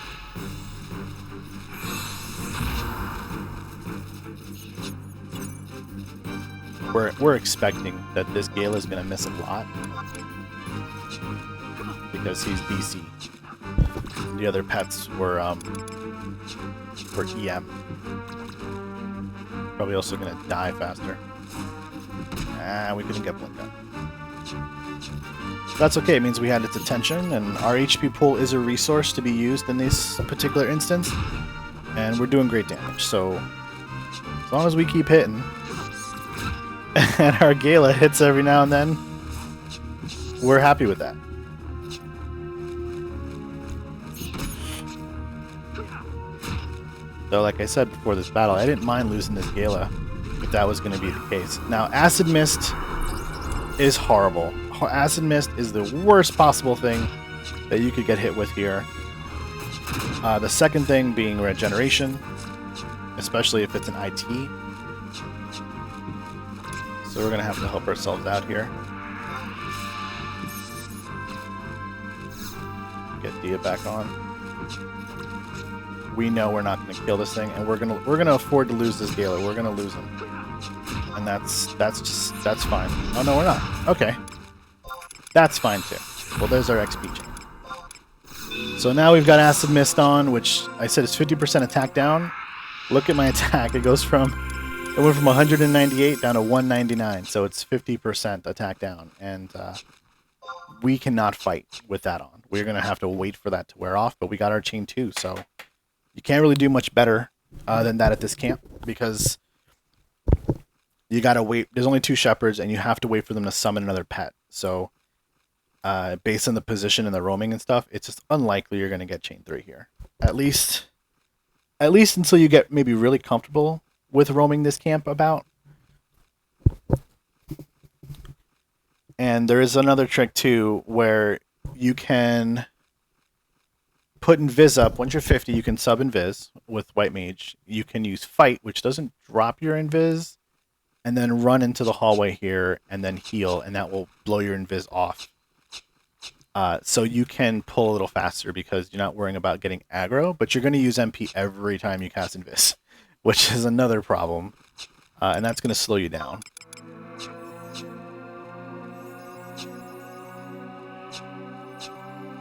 We're expecting that this Gala is going to miss a lot because he's DC. The other pets were EM. Probably also going to die faster. Ah, we couldn't get Blink up. That's okay. It means we had its attention, and our HP pool is a resource to be used in this particular instance, and we're doing great damage. So as long as we keep hitting, and our Gala hits every now and then, we're happy with that. So like I said before this battle, I didn't mind losing this Gala if that was going to be the case. Now, Acid Mist is horrible. Acid Mist is the worst possible thing that you could get hit with here. The second thing being Regeneration, especially if it's an IT. So we're going to have to help ourselves out here. Get Dia back on. We know we're not going to kill this thing, and we're gonna afford to lose this Gala. We're gonna lose him, and that's fine. Oh no, we're not. Okay, that's fine too. Well, there's our XP chain. So now we've got Acid Mist on, which I said is 50% attack down. Look at my attack. It went from 198 down to 199, so it's 50% attack down, and we cannot fight with that on. We're gonna have to wait for that to wear off, but we got our chain too, so. You can't really do much better than that at this camp because you gotta wait. There's only 2 shepherds, and you have to wait for them to summon another pet. So, based on the position and the roaming and stuff, it's just unlikely you're gonna get chain 3 here. At least until you get maybe really comfortable with roaming this camp about. And there is another trick too, where you can put Invis up. Once you're 50, you can sub Invis with White Mage. You can use Fight, which doesn't drop your Invis, and then run into the hallway here and then heal, and that will blow your Invis off. So you can pull a little faster because you're not worrying about getting aggro, but you're going to use MP every time you cast Invis, which is another problem, and that's going to slow you down.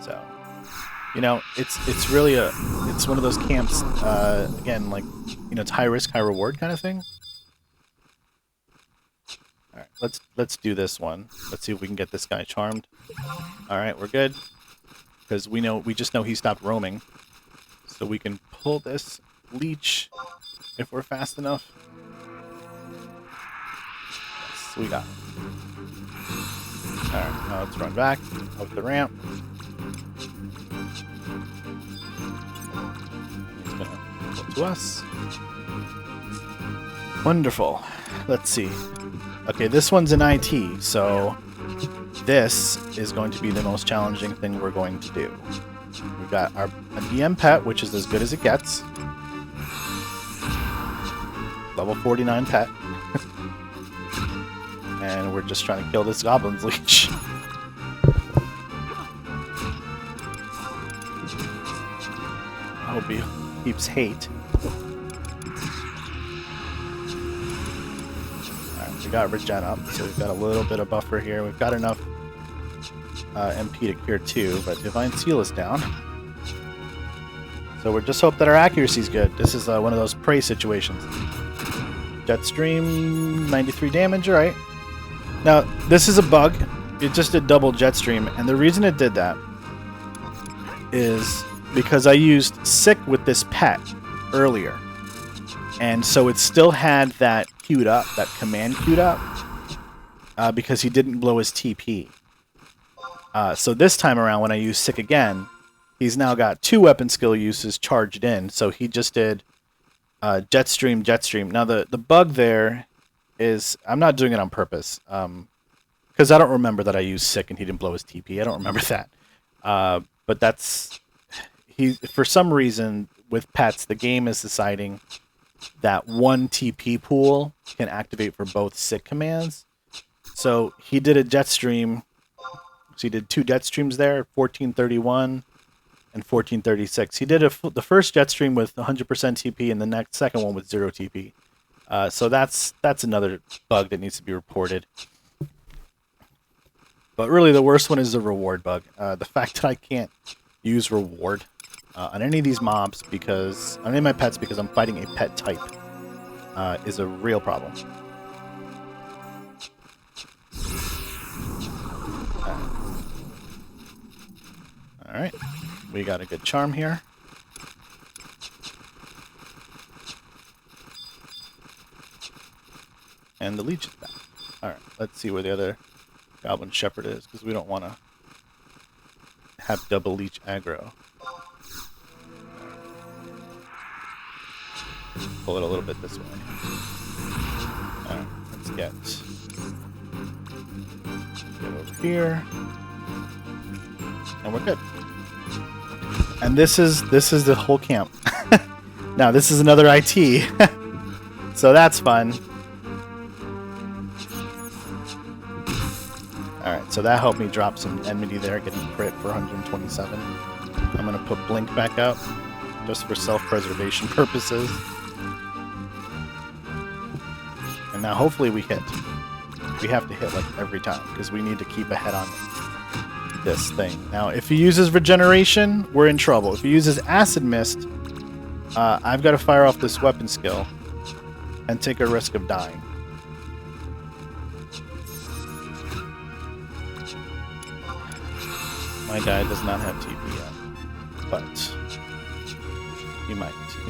So, you know, it's really it's one of those camps, again, like, you know, it's high risk, high reward kind of thing. All right, let's do this one. Let's see if we can get this guy charmed. All right, we're good because we just know he stopped roaming, so we can pull this leech if we're fast enough. Yes, we got it. All right, now let's run back up the ramp. He's gonna go to us. Wonderful. Let's see. Okay, this one's an IT, so this is going to be the most challenging thing we're going to do. We've got an EM pet, which is as good as it gets. Level 49 pet. And we're just trying to kill this Goblin's Leech. I hope he keeps hate. Alright, we got Regen up, so we've got a little bit of buffer here. We've got enough MP to clear 2, but Divine Seal is down. So we're just hope that our accuracy is good. This is one of those prey situations. Jetstream, 93 damage, alright. Now, this is a bug. It just did double Jetstream, and the reason it did that is because I used Sick with this pet earlier. And so it still had that queued up, that command queued up, because he didn't blow his TP. So this time around, when I use Sick again, he's now got 2 weapon skill uses charged in, so he just did Jetstream, Jetstream. Now, the bug there is I'm not doing it on purpose. Because I don't remember that I used sick and he didn't blow his TP. I don't remember that. But that's for some reason with pets, the game is deciding that one TP pool can activate for both sick commands. So he did a jet stream. So he did 2 jet streams there, 1431 and 1436. He did the first jet stream with 100% TP and the second one with 0 TP. So that's another bug that needs to be reported. But really, the worst one is the reward bug. The fact that I can't use reward on any of these mobs on any of my pets because I'm fighting a pet type is a real problem. Alright, we got a good charm here. And the leech is back. Alright, let's see where the other Goblin Shepherd is, because we don't want to have double leech aggro. Pull it a little bit this way. Alright, let's get over here. And we're good. And this is the whole camp. Now this is another IT. So that's fun. Alright, so that helped me drop some enmity there, getting crit for 127. I'm going to put Blink back up, just for self-preservation purposes. And now hopefully we hit. We have to hit like every time, because we need to keep ahead on this thing. Now, if he uses Regeneration, we're in trouble. If he uses Acid Mist, I've got to fire off this weapon skill and take a risk of dying. My guy does not have TP yet, but he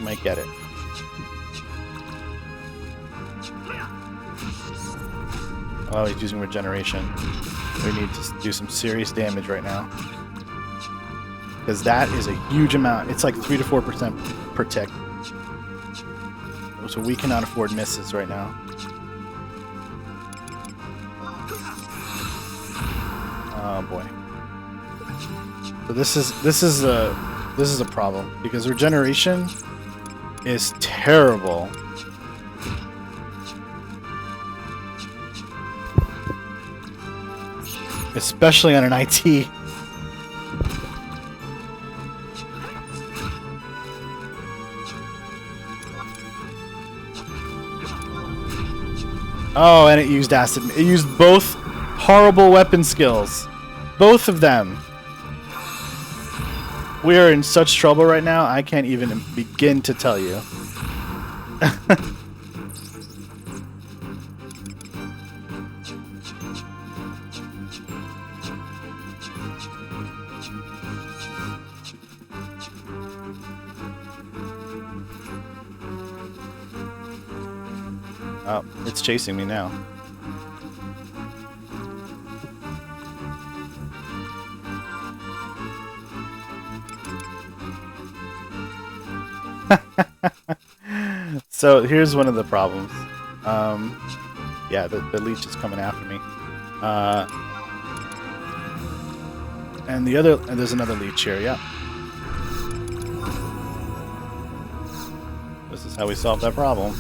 might get it. Oh, he's using Regeneration. We need to do some serious damage right now, because that is a huge amount. It's like 3 to 4% per tick. So we cannot afford misses right now. Oh boy. So this is a problem, because Regeneration is terrible. Especially on an IT. Oh, and it used acid. It used both horrible weapon skills. Both of them. We are in such trouble right now, I can't even begin to tell you. Oh, it's chasing me now. So here's one of the problems. Yeah, the leech is coming after me. And there's another leech here, yeah. This is how we solve that problem.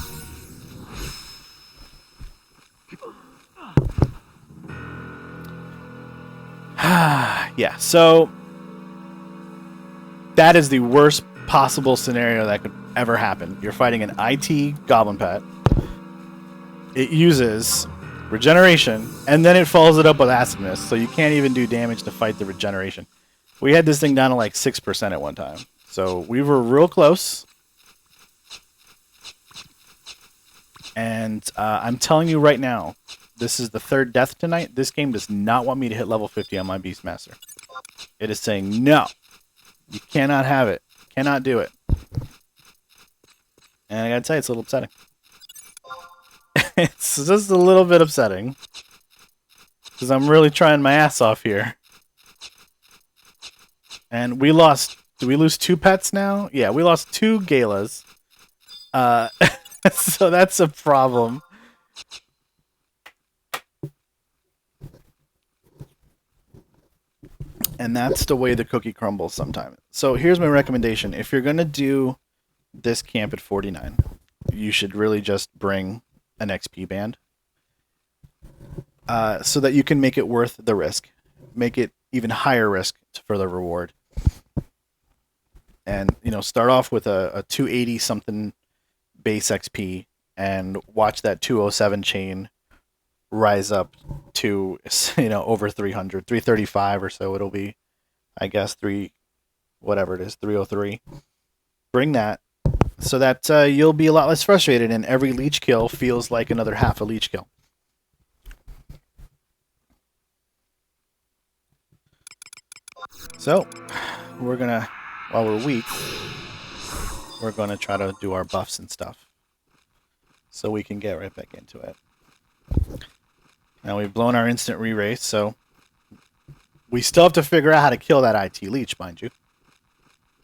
Yeah, so that is the worst possible scenario that could ever happen. You're fighting an IT Goblin Pet. It uses Regeneration, and then it follows it up with Acid Mist, so you can't even do damage to fight the Regeneration. We had this thing down to like 6% at one time, so we were real close. And I'm telling you right now, this is the third death tonight. This game does not want me to hit level 50 on my Beastmaster. It is saying, no, you cannot have it. Cannot do it. And I gotta tell you, it's a little upsetting. It's just a little bit upsetting, because I'm really trying my ass off here. And we lost... Did we lose 2 pets now? Yeah, we lost 2 Galas. So that's a problem. And that's the way the cookie crumbles sometimes. So here's my recommendation. If you're going to do this camp at 49, you should really just bring an XP band so that you can make it worth the risk. Make it even higher risk for the reward. And, you know, start off with a 280 something base XP and watch that 207 chain rise up to, you know, over 300, 335 or so. It'll be, I guess, whatever it is, 303. Bring that so that you'll be a lot less frustrated, and every leech kill feels like another half a leech kill. So, we're gonna, while we're weak, we're gonna try to do our buffs and stuff so we can get right back into it. Now we've blown our instant re-race, so we still have to figure out how to kill that IT leech, mind you.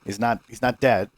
He's not dead.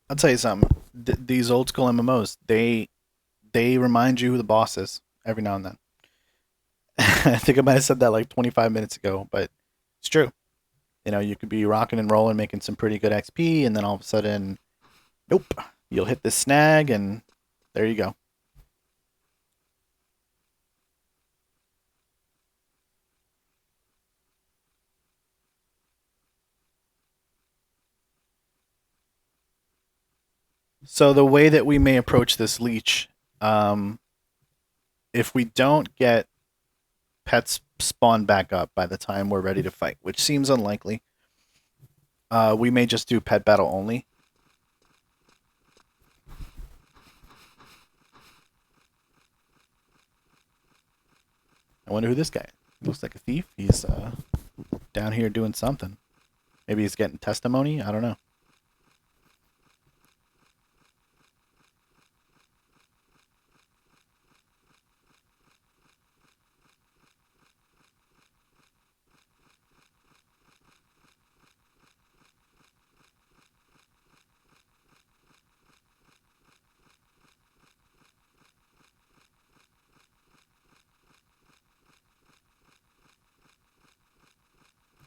I'll tell you something. These old school MMOs, they remind you who the boss is every now and then. I think I might have said that like 25 minutes ago, but it's true. You know, you could be rocking and rolling, making some pretty good XP, and then all of a sudden, nope, you'll hit this snag, and there you go. So the way that we may approach this leech, if we don't get pets spawn back up by the time we're ready to fight, which seems unlikely, we may just do pet battle only. I wonder who this guy is. Looks like a thief. He's down here doing something. Maybe he's getting testimony? I don't know.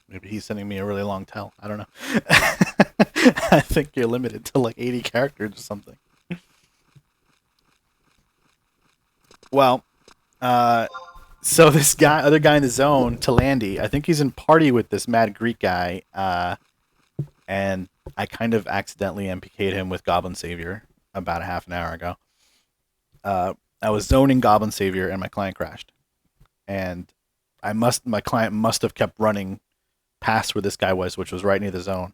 Maybe he's sending me a really long tell. I don't know. I think you're limited to like 80 characters or something. Well, so this other guy in the zone, Talandi, I think he's in party with this mad Greek guy, and I kind of accidentally MPK'd him with Goblin Savior about a half an hour ago. I was zoning Goblin Savior and my client crashed, and my client must have kept running past where this guy was, which was right near the zone,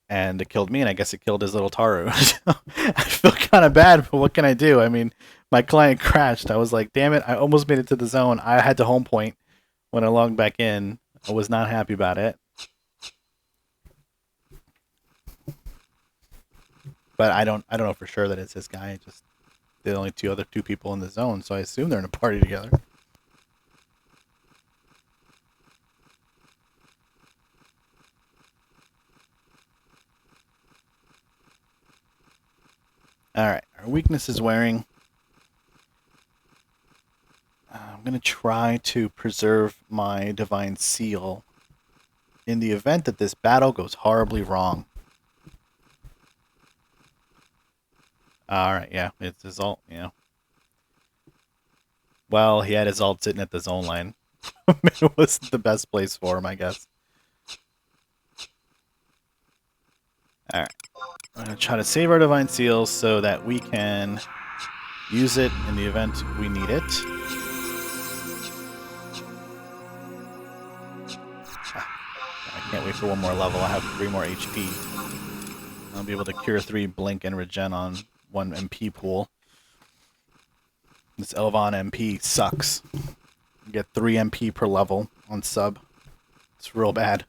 and it killed me, and I guess it killed his little Taru. I feel kind of bad, but what can I do? I mean, my client crashed. I was like, damn it, I almost made it to the zone. I had to home point when I logged back in. I was not happy about it. But I don't know for sure that it's this guy. Just the only two people in the zone, so I assume they're in a party together. Alright, our weakness is wearing. I'm going to try to preserve my Divine Seal in the event that this battle goes horribly wrong. Alright, yeah, it's his ult, you know. Well, he had his ult sitting at the zone line. It wasn't the best place for him, I guess. Alright. I'm going to try to save our Divine Seal so that we can use it in the event we need it. I can't wait for one more level. I have 3 more HP. I'll be able to cure 3, blink, and regen on 1 MP pool. This Lv.50 sucks. You get 3 MP per level on sub. It's real bad.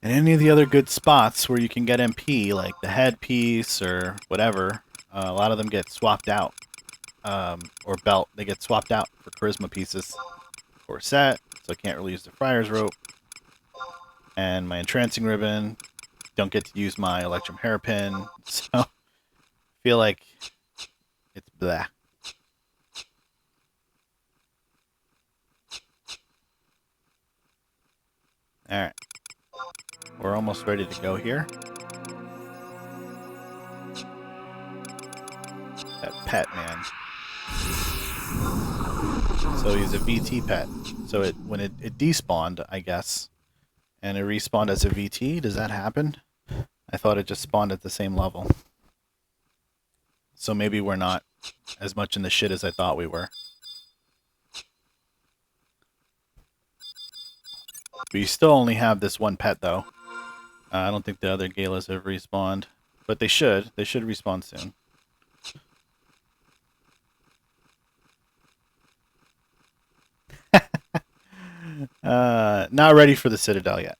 And any of the other good spots where you can get MP, like the headpiece or whatever, a lot of them get swapped out. Or belt, they get swapped out for charisma pieces. Corset, so I can't really use the friar's rope. And my entrancing ribbon, don't get to use my electrum hairpin. So, I feel like it's blah. Alright. We're almost ready to go here. That pet, man. So he's a VT pet. So when it despawned, I guess, and it respawned as a VT, does that happen? I thought it just spawned at the same level. So maybe we're not as much in the shit as I thought we were. We still only have this one pet, though. I don't think the other Galas have respawned. But they should. They should respawn soon. Not ready for the Citadel yet.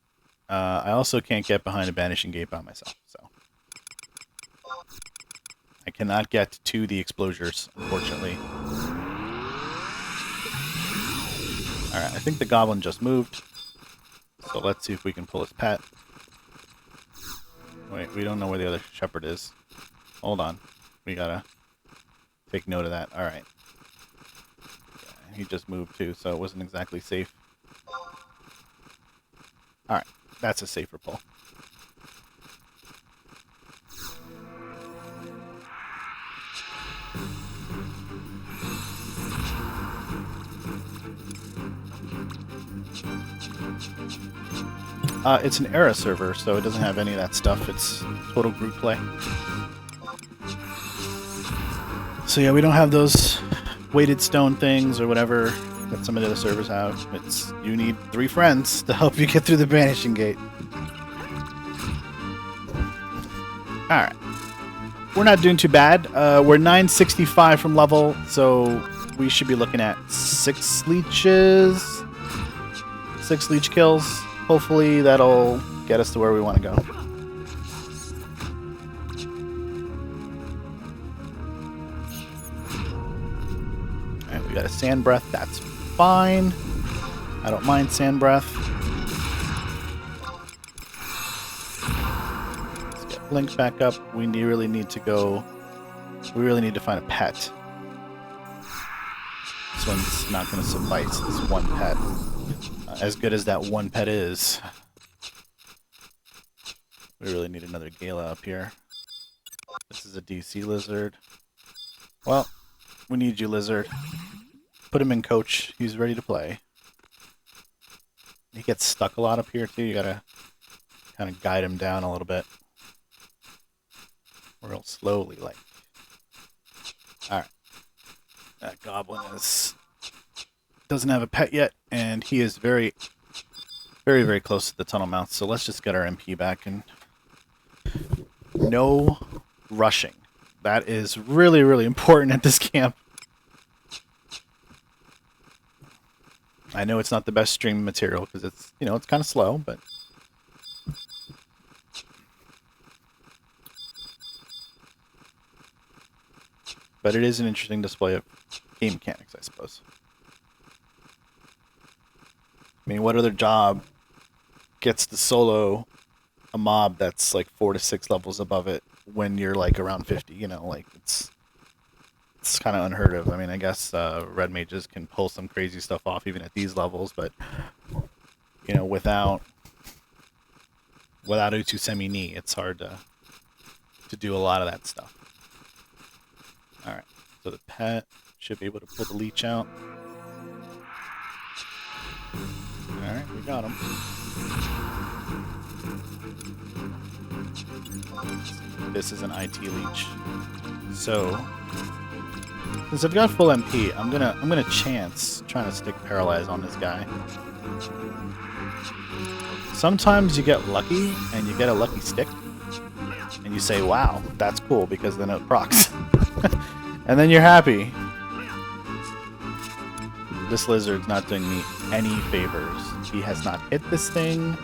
I also can't get behind a banishing gate by myself, so I cannot get to the explosures, unfortunately. Alright, I think the goblin just moved. So let's see if we can pull his pet. Wait, we don't know where the other shepherd is. Hold on. We gotta take note of that. Alright. Yeah, he just moved too, so it wasn't exactly safe. Alright, that's a safer pull. It's an era server, so it doesn't have any of that stuff. It's total group play. So yeah, we don't have those weighted stone things or whatever that some of the other servers have. It's you need 3 friends to help you get through the banishing gate. Alright. We're not doing too bad. We're 965 from level, so we should be looking at 6 leeches. 6 leech kills. Hopefully that'll get us to where we want to go. Alright, we got a sand breath. That's fine. I don't mind sand breath. Let's get Blink back up. We really need to go... We really need to find a pet. This one's not going to suffice. This one pet. As good as that one pet is. We really need another Gala up here. This is a DC lizard. Well, we need you, lizard. Put him in coach. He's ready to play. He gets stuck a lot up here, too. You gotta kind of guide him down a little bit. Real slowly, like. Alright. That goblin doesn't have a pet yet, and he is very, very, very close to the tunnel mouth. So let's just get our MP back and no rushing. That is really, really important at this camp. I know it's not the best stream material because it's, you know, it's kind of slow, but it is an interesting display of game mechanics, I suppose. I mean, what other job gets to solo a mob that's like 4 to 6 levels above it when you're like around 50? You know, like it's kind of unheard of. I mean, I guess red mages can pull some crazy stuff off even at these levels, but you know, without Utu Semi Ni, it's hard to do a lot of that stuff. All right, so the pet should be able to pull the leech out. Alright, we got him. This is an IT leech. So, since I've got full MP, I'm gonna chance trying to stick paralyze on this guy. Sometimes you get lucky and you get a lucky stick. And you say, wow, that's cool, because then it procs. And then you're happy. This lizard's not doing me any favors. He has not hit this thing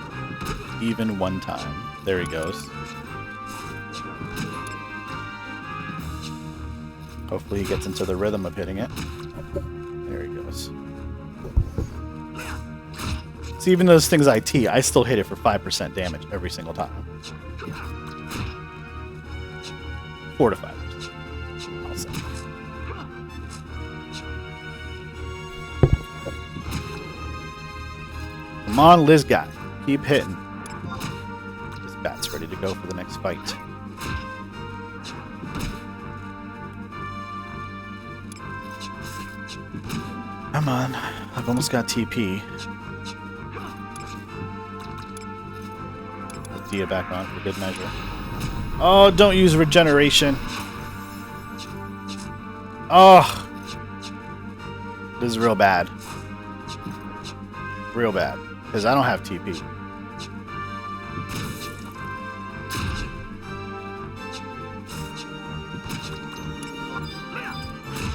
even one time. There he goes. Hopefully he gets into the rhythm of hitting it. There he goes. See, even though this thing's IT, I still hit it for 5% damage every single time. 4 to 5%. I'll say. Come on, Liz guy. Keep hitting. This bat's ready to go for the next fight. Come on. I've almost got TP. Put Dia back on for good measure. Oh, don't use regeneration. Oh. This is real bad. Real bad. Because I don't have TP.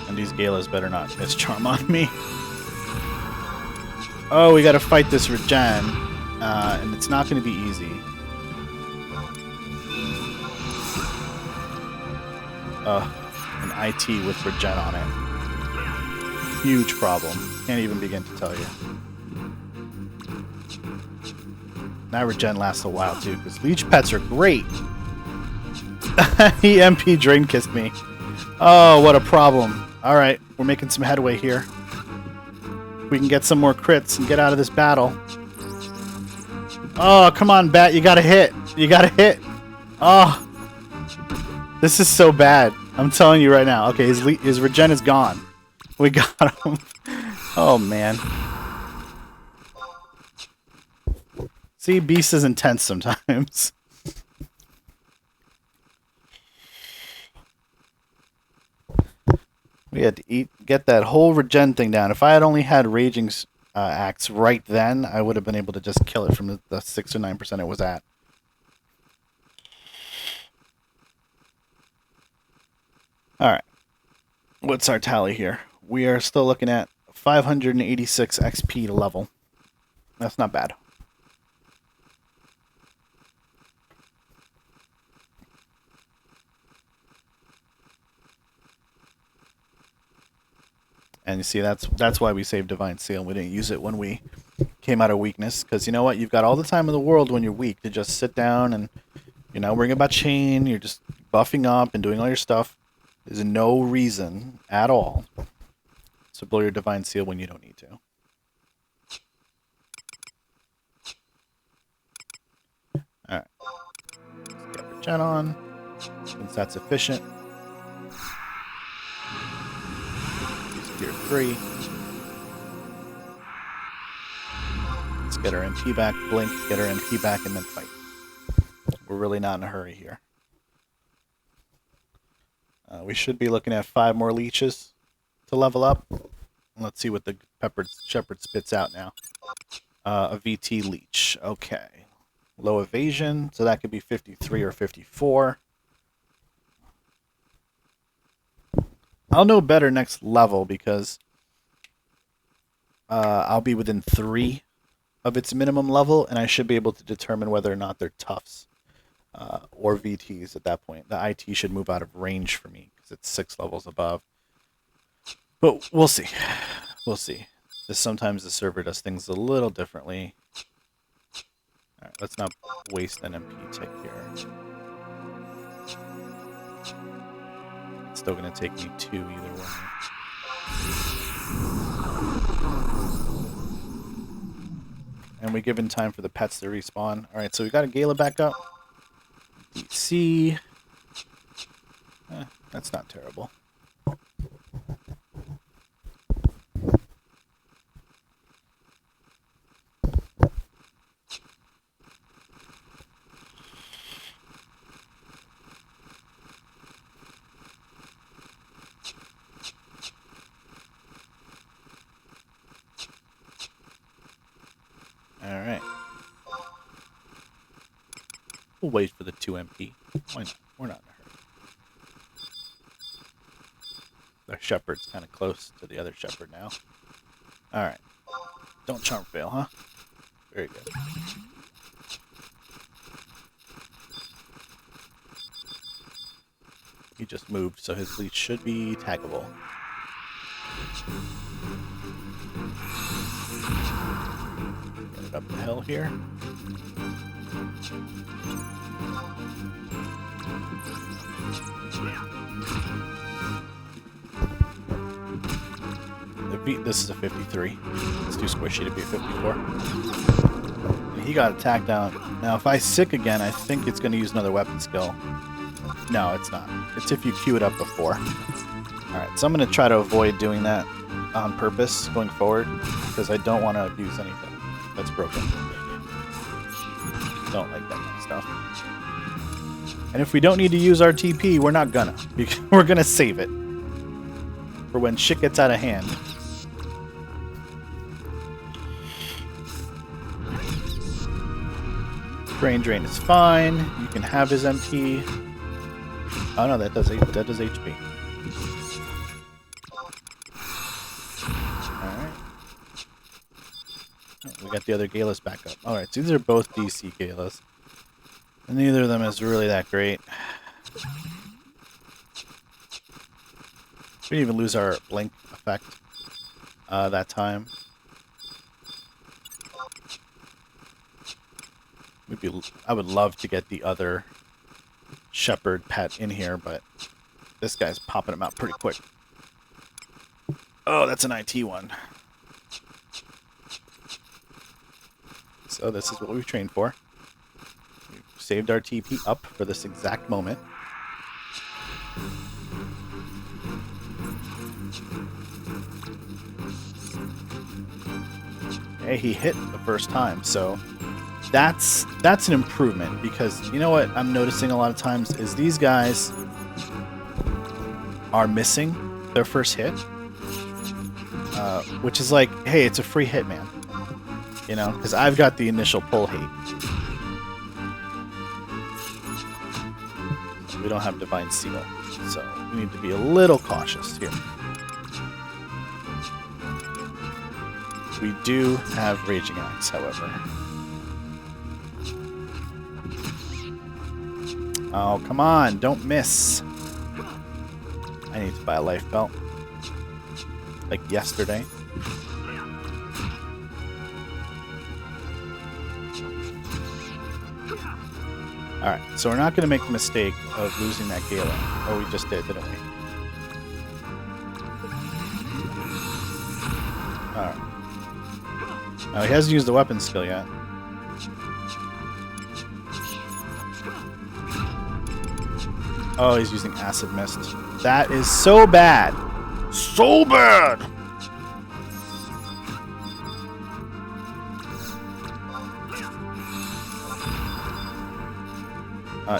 And these Galas better not miss charm on me. Oh, we gotta fight this regen. And it's not gonna be easy. An IT with regen on it. Huge problem. Can't even begin to tell you. That regen lasts a while too, because leech pets are great. He MP drain kissed me. Oh, what a problem. Alright, we're making some headway here. We can get some more crits and get out of this battle. Oh, come on, Bat, you gotta hit. You gotta hit. Oh. This is so bad. I'm telling you right now. Okay, his regen is gone. We got him. Oh, man. See, Beast is intense sometimes. We had to get that whole regen thing down. If I had only had Raging Axe right then, I would have been able to just kill it from the 6 or 9% it was at. Alright. What's our tally here? We are still looking at 586 XP to level. That's not bad. And you see, that's why we saved Divine Seal. We didn't use it when we came out of weakness. Because you know what? You've got all the time in the world when you're weak to just sit down and you're not worrying about chain. You're just buffing up and doing all your stuff. There's no reason at all to blow your Divine Seal when you don't need to. Alright. Let's get regen on, since that's efficient. Gear 3. Let's get our MP back, blink, get our MP back, and then fight. We're really not in a hurry here. We should be looking at 5 more leeches to level up. Let's see what the Shepherd spits out now. A VT leech. Okay. Low evasion, so that could be 53 or 54. I'll know better next level because I'll be within 3 of its minimum level, and I should be able to determine whether or not they're toughs or VTs at that point. The IT should move out of range for me because it's 6 levels above. But we'll see. We'll see. Sometimes the server does things a little differently. Alright, let's not waste an MP tick here. It's still going to take me 2 either way. And we give in time for the pets to respawn. Alright, so we got a Gala back up. DC. That's not terrible. Alright. We'll wait for the 2 MP. Why not? We're not in a hurry. Our shepherd's kind of close to the other shepherd now. Alright. Don't charm fail, huh? Very good. He just moved, so his leech should be taggable. Get it up the hill here. This is a 53. It's too squishy to be a 54. And he got attacked down. Now, if I sick again, I think it's going to use another weapon skill. No, it's not. It's if you queue it up before. Alright, so I'm going to try to avoid doing that on purpose going forward, because I don't want to abuse anything that's broken. Don't like that kind of stuff. And if we don't need to use our TP, we're not gonna. We're gonna save it for when shit gets out of hand. Brain drain is fine. You can have his MP. Oh no, that does HP. Alright. Oh, we got the other Galas back up. Alright, so these are both DC Galas. And neither of them is really that great. We didn't even lose our blink effect that time. I would love to get the other shepherd pet in here, but this guy's popping him out pretty quick. Oh, that's an IT one. So this is what we've trained for. We've saved our TP up for this exact moment. Hey, he hit the first time, so that's an improvement, because you know what I'm noticing a lot of times is these guys are missing their first hit, which is like, hey, it's a free hit, man. You know, because I've got the initial pull hate. We don't have Divine Seal, so we need to be a little cautious here. We do have Raging Axe, however. Oh, come on, don't miss. I need to buy a life belt. Like yesterday. Alright, so we're not going to make the mistake of losing that Gala. Oh, we just did, didn't we? Alright. Oh, he hasn't used the weapon skill yet. Oh, he's using Acid Mist. That is so bad! So bad!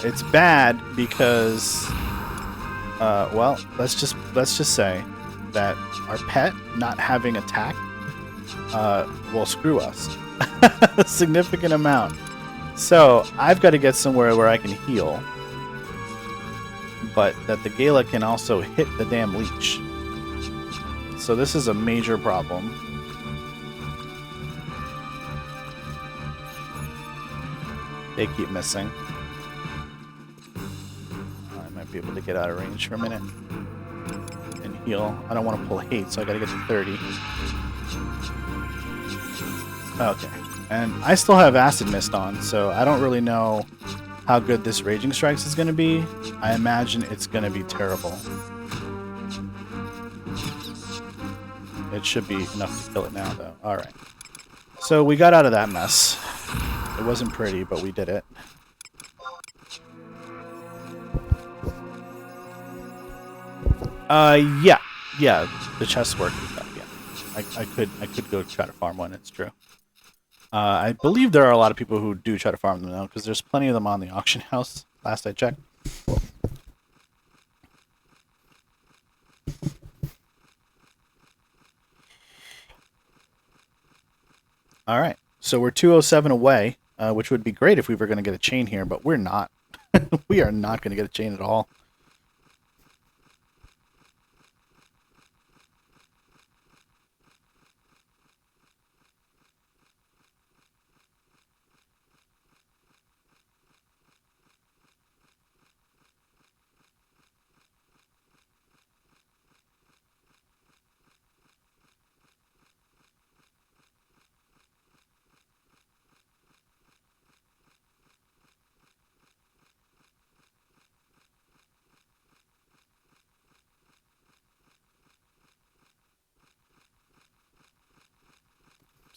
It's bad because, well, let's just say that our pet not having attack will screw us a significant amount. So I've got to get somewhere where I can heal, but that the Gala can also hit the damn leech. So this is a major problem. They keep missing. I might be able to get out of range for a minute and heal. I don't want to pull hate, so I gotta get to 30. Okay. And I still have Acid Mist on, so I don't really know how good this Raging Strikes is going to be. I imagine it's going to be terrible. It should be enough to kill it now, though. Alright. So we got out of that mess. It wasn't pretty, but we did it. Yeah. Yeah, the chests work and stuff, yeah. I could go try to farm one, it's true. I believe there are a lot of people who do try to farm them now, because there's plenty of them on the auction house, last I checked. Alright, so we're 207 away which would be great if we were going to get a chain here, but we're not. We are not going to get a chain at all.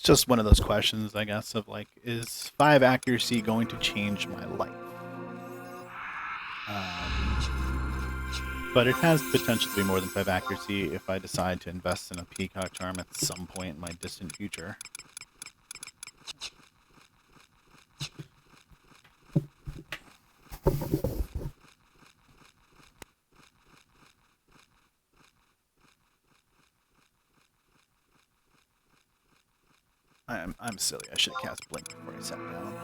Just one of those questions, I guess, of like, is 5 accuracy going to change my life? But it has potential to be more than 5 accuracy if I decide to invest in a Peacock Charm at some point in my distant future. I'm silly. I should have cast Blink before I sat down.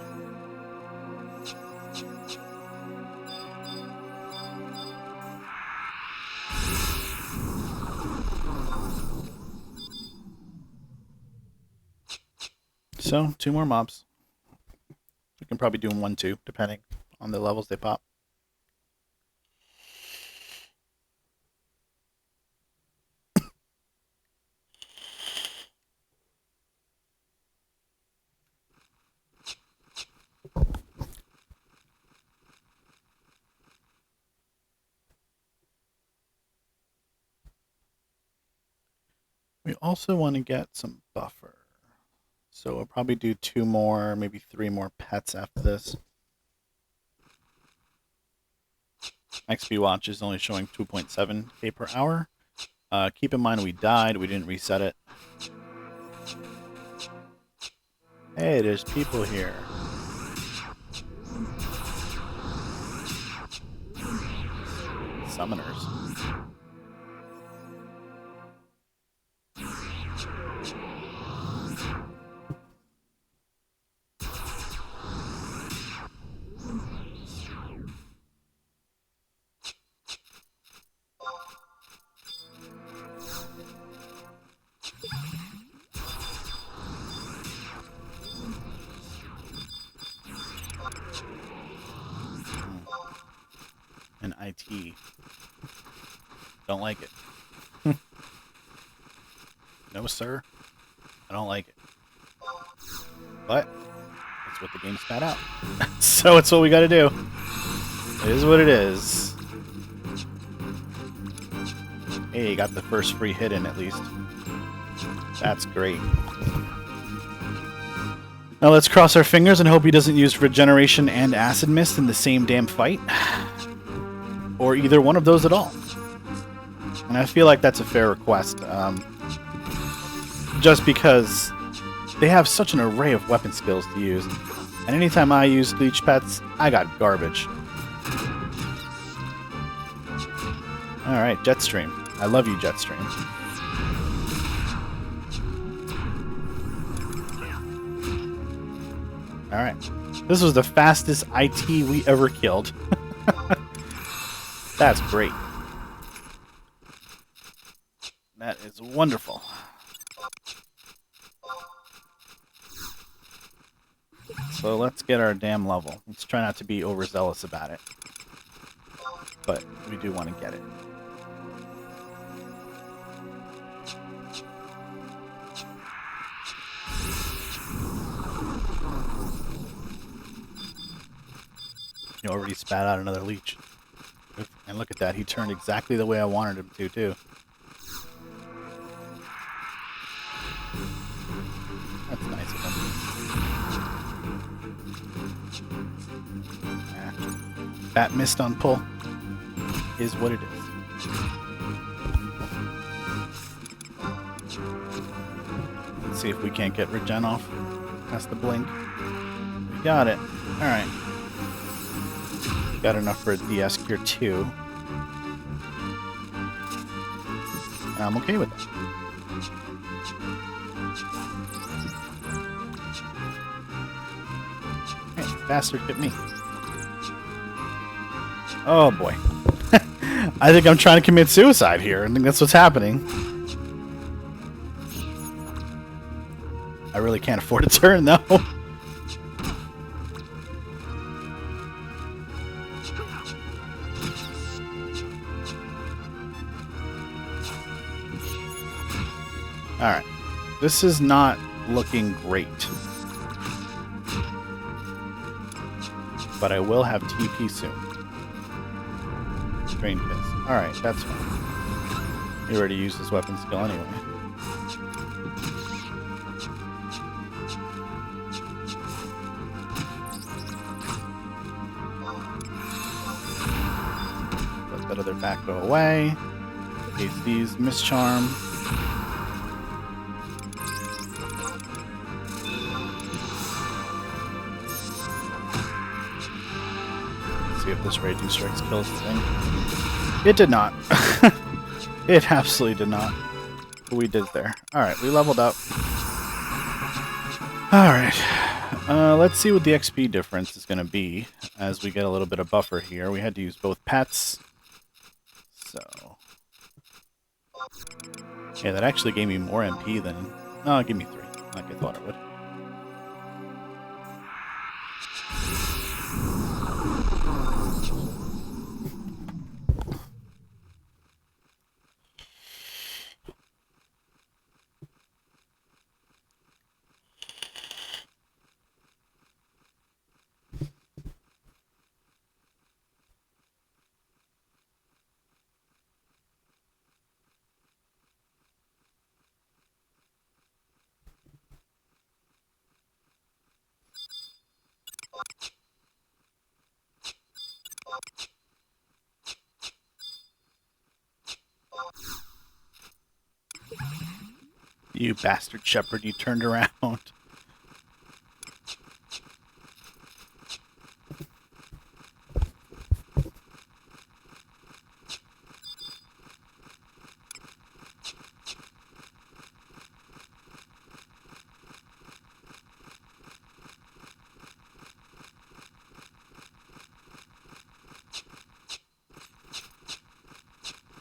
So, 2 more mobs. We can probably do them 1, 2, depending on the levels they pop. We also want to get some buffer. So we'll probably do 2 more, maybe 3 more pets after this. XP watch is only showing 2.7k per hour. Keep in mind we died, we didn't reset it. Hey, there's people here. Summoners. And IT. Don't like it. No, sir. I don't like it. But that's what the game spat out. So it's what we gotta do. It is what it is. Hey, got the first free hit in at least. That's great. Now let's cross our fingers and hope he doesn't use Regeneration and Acid Mist in the same damn fight. Or either one of those at all. And I feel like that's a fair request. Just because they have such an array of weapon skills to use. And anytime I use Leech Pets, I got garbage. Alright, Jetstream. I love you, Jetstream. Alright. This was the fastest IT we ever killed. That's great. That is wonderful. So let's get our damn level. Let's try not to be overzealous about it. But we do want to get it. He already spat out another leech. And look at that, he turned exactly the way I wanted him to, too. That's nice of him. Bat missed on pull is what it is. Let's see if we can't get regen off. That's the blink. We got it. Alright. Got enough for a DS Cure 2. I'm okay with that. bastard hit me. Oh boy. I think I'm trying to commit suicide here. I think that's what's happening. I really can't afford a turn though. Alright. This is not looking great. But I will have TP soon. Drain Kiss. Alright, that's fine. He already used his weapon skill anyway. Let that other back go away. AC's Mischarm. See if this Raging Strikes kills the thing. It did not. It absolutely did not. But we did there. Alright, we leveled up. Alright. Let's see what the XP difference is going to be as we get a little bit of buffer here. We had to use both pets. So... yeah, that actually gave me more MP than... no, it gave me 3, like I thought it would. You bastard shepherd, you turned around.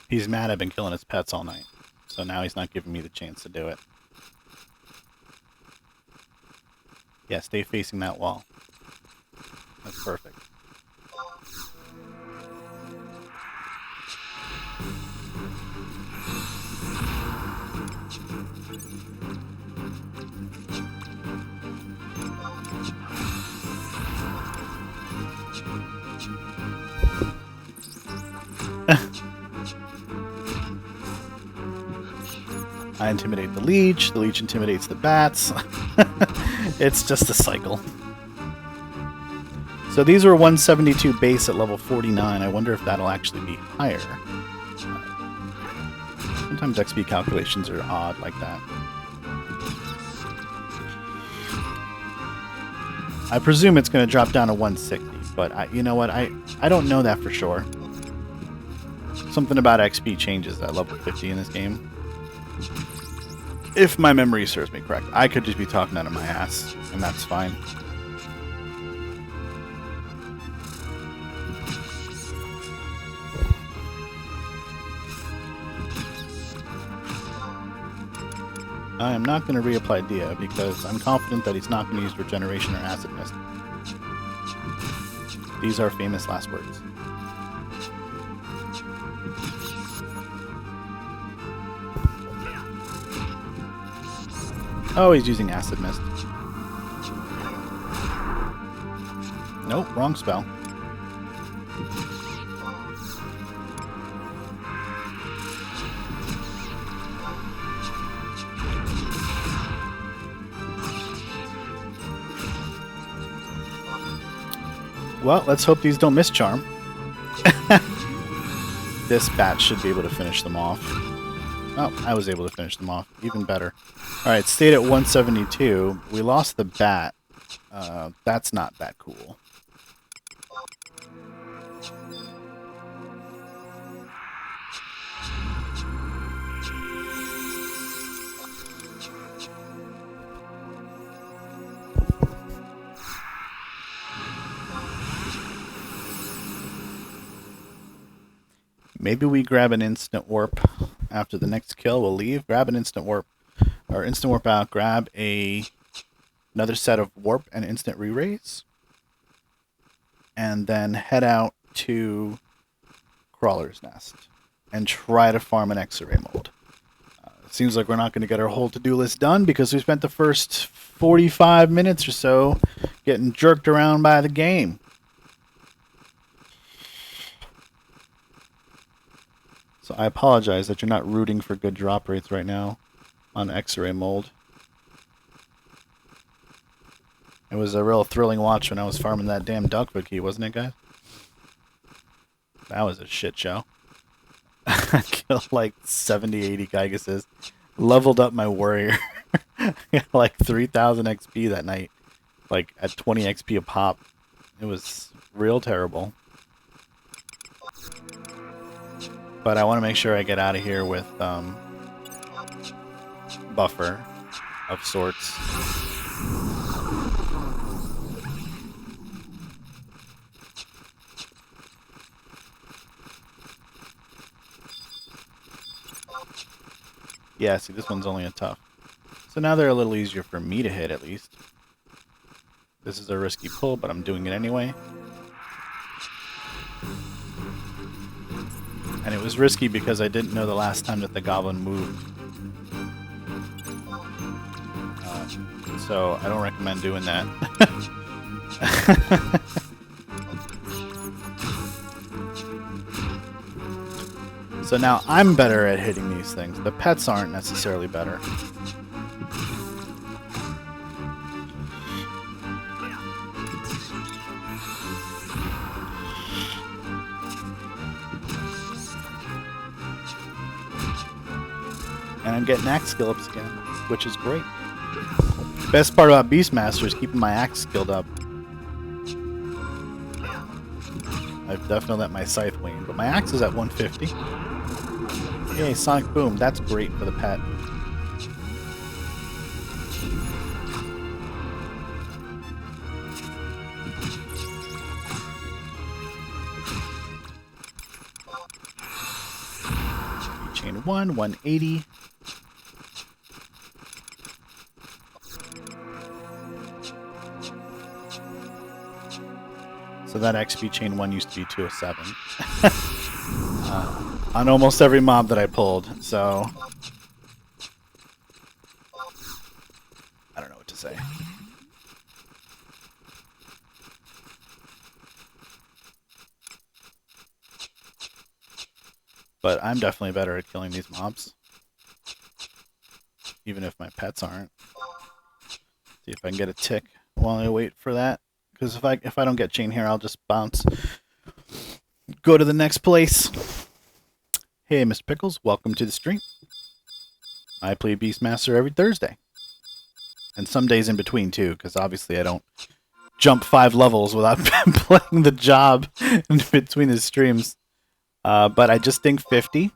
He's mad I've been killing his pets all night, so now he's not giving me the chance to do it. Yeah, stay facing that wall. That's perfect. I intimidate the leech intimidates the bats. It's just a cycle. So these were 172 base at level 49. I wonder if that'll actually be higher. Sometimes XP calculations are odd like that. I presume it's going to drop down to 160, but you know what? I don't know that for sure. Something about XP changes at level 50 in this game. If my memory serves me correct. I could just be talking out of my ass, and that's fine. I am not going to reapply Dia because I'm confident that he's not going to use Regeneration or Acid Mist. These are famous last words. Oh, he's using Acid Mist. Nope, wrong spell. Well, let's hope these don't miss Charm. This bat should be able to finish them off. Oh, I was able to finish them off. Even better. Alright, stayed at 172. We lost the bat. That's not that cool. Maybe we grab an instant warp after the next kill. We'll leave, grab an instant warp, or instant warp out, grab another set of warp and instant re-raise, and then head out to Crawler's Nest and try to farm an X-ray mold. Seems like we're not going to get our whole to-do list done because we spent the first 45 minutes or so getting jerked around by the game. So I apologize that you're not rooting for good drop rates right now on X-ray mold. It was a real thrilling watch when I was farming that damn duckfoot key, wasn't it, guys? That was a shit show. I killed like 70, 80 Gygases. Leveled up my warrior. Like 3,000 XP that night. Like at 20 XP a pop. It was real terrible. But I want to make sure I get out of here with buffer of sorts. Yeah, see, this one's only a tough. So now they're a little easier for me to hit, at least. This is a risky pull, but I'm doing it anyway. And it was risky because I didn't know the last time that the goblin moved. So I don't recommend doing that. So now I'm better at hitting these things. The pets aren't necessarily better. And I'm getting axe skill ups again, which is great. Best part about Beastmaster is keeping my axe skilled up. I've definitely let my scythe wane, but my axe is at 150. Yay, Sonic Boom. That's great for the pet. Chain 1, 180. So that XP chain 1 used to be 207. On almost every mob that I pulled, so I don't know what to say. But I'm definitely better at killing these mobs, even if my pets aren't. See if I can get a tick while I wait for that. Because if I don't get chain here, I'll just bounce. Go to the next place. Hey, Mr. Pickles, welcome to the stream. I play Beastmaster every Thursday. And some days in between, too, because obviously I don't jump 5 levels without playing the job in between the streams. But I just think 50,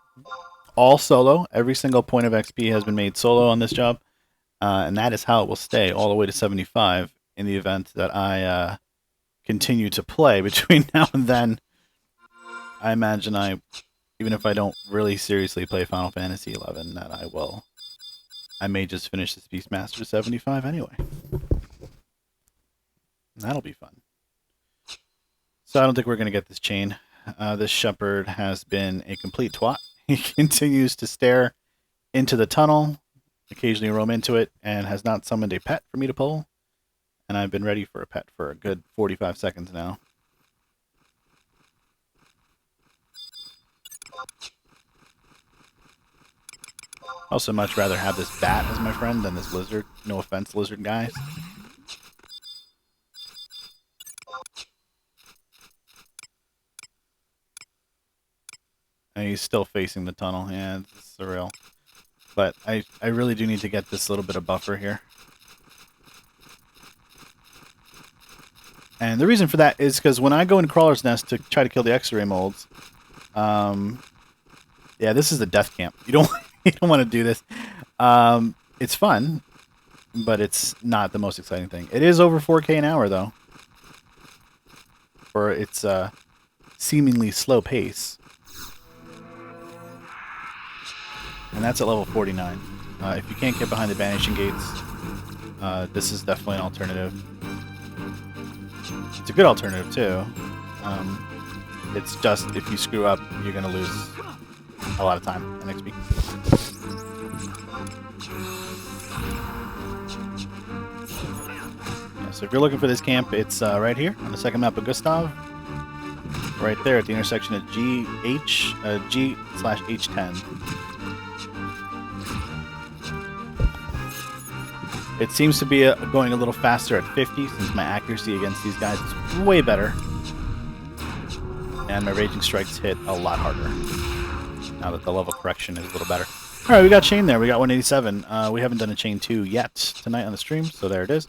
all solo. Every single point of XP has been made solo on this job. And that is how it will stay all the way to 75 in the event that I continue to play between now and then. I imagine even if I don't really seriously play Final Fantasy XI, that I may just finish this Beastmaster 75 anyway. That'll be fun. So I don't think we're going to get this chain. This shepherd has been a complete twat. He continues to stare into the tunnel, occasionally roam into it, and has not summoned a pet for me to pull. And I've been ready for a pet for a good 45 seconds now. Also much rather have this bat as my friend than this lizard. No offense, lizard guys. And he's still facing the tunnel. Yeah, it's surreal. But I really do need to get this little bit of buffer here. And the reason for that is because when I go into Crawler's Nest to try to kill the X-ray molds, yeah, this is the death camp. You don't want to do this. It's fun, but it's not the most exciting thing. It is over 4K an hour, though, for its seemingly slow pace. and that's at level 49. If you can't get behind the banishing gates, this is definitely an alternative. It's a good alternative too. It's just if you screw up, you're going to lose a lot of time and XP. Yeah, so if you're looking for this camp, it's right here on the second map of Gustav. Right there at the intersection of G/H10. It seems to be going a little faster at 50 since my accuracy against these guys is way better. And my Raging Strikes hit a lot harder now that the level correction is a little better. Alright, we got chain there. We got 187. We haven't done a chain 2 yet tonight on the stream, so there it is.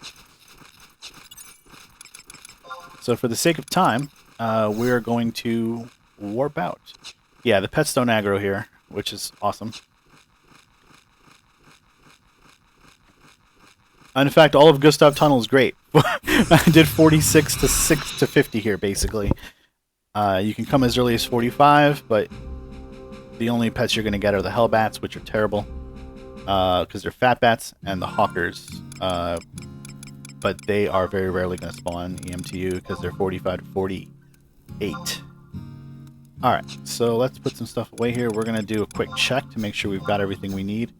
So for the sake of time, we're going to warp out. Yeah, the pets don't aggro here, which is awesome. In fact, all of Gustav Tunnel is great. I did 46 to 6 to 50 here, basically. You can come as early as 45, but the only pets you're going to get are the Hellbats, which are terrible, because they're fat bats, and the Hawkers. But they are very rarely going to spawn EMTU because they're 45 to 48. Alright, so let's put some stuff away here. We're going to do a quick check to make sure we've got everything we need.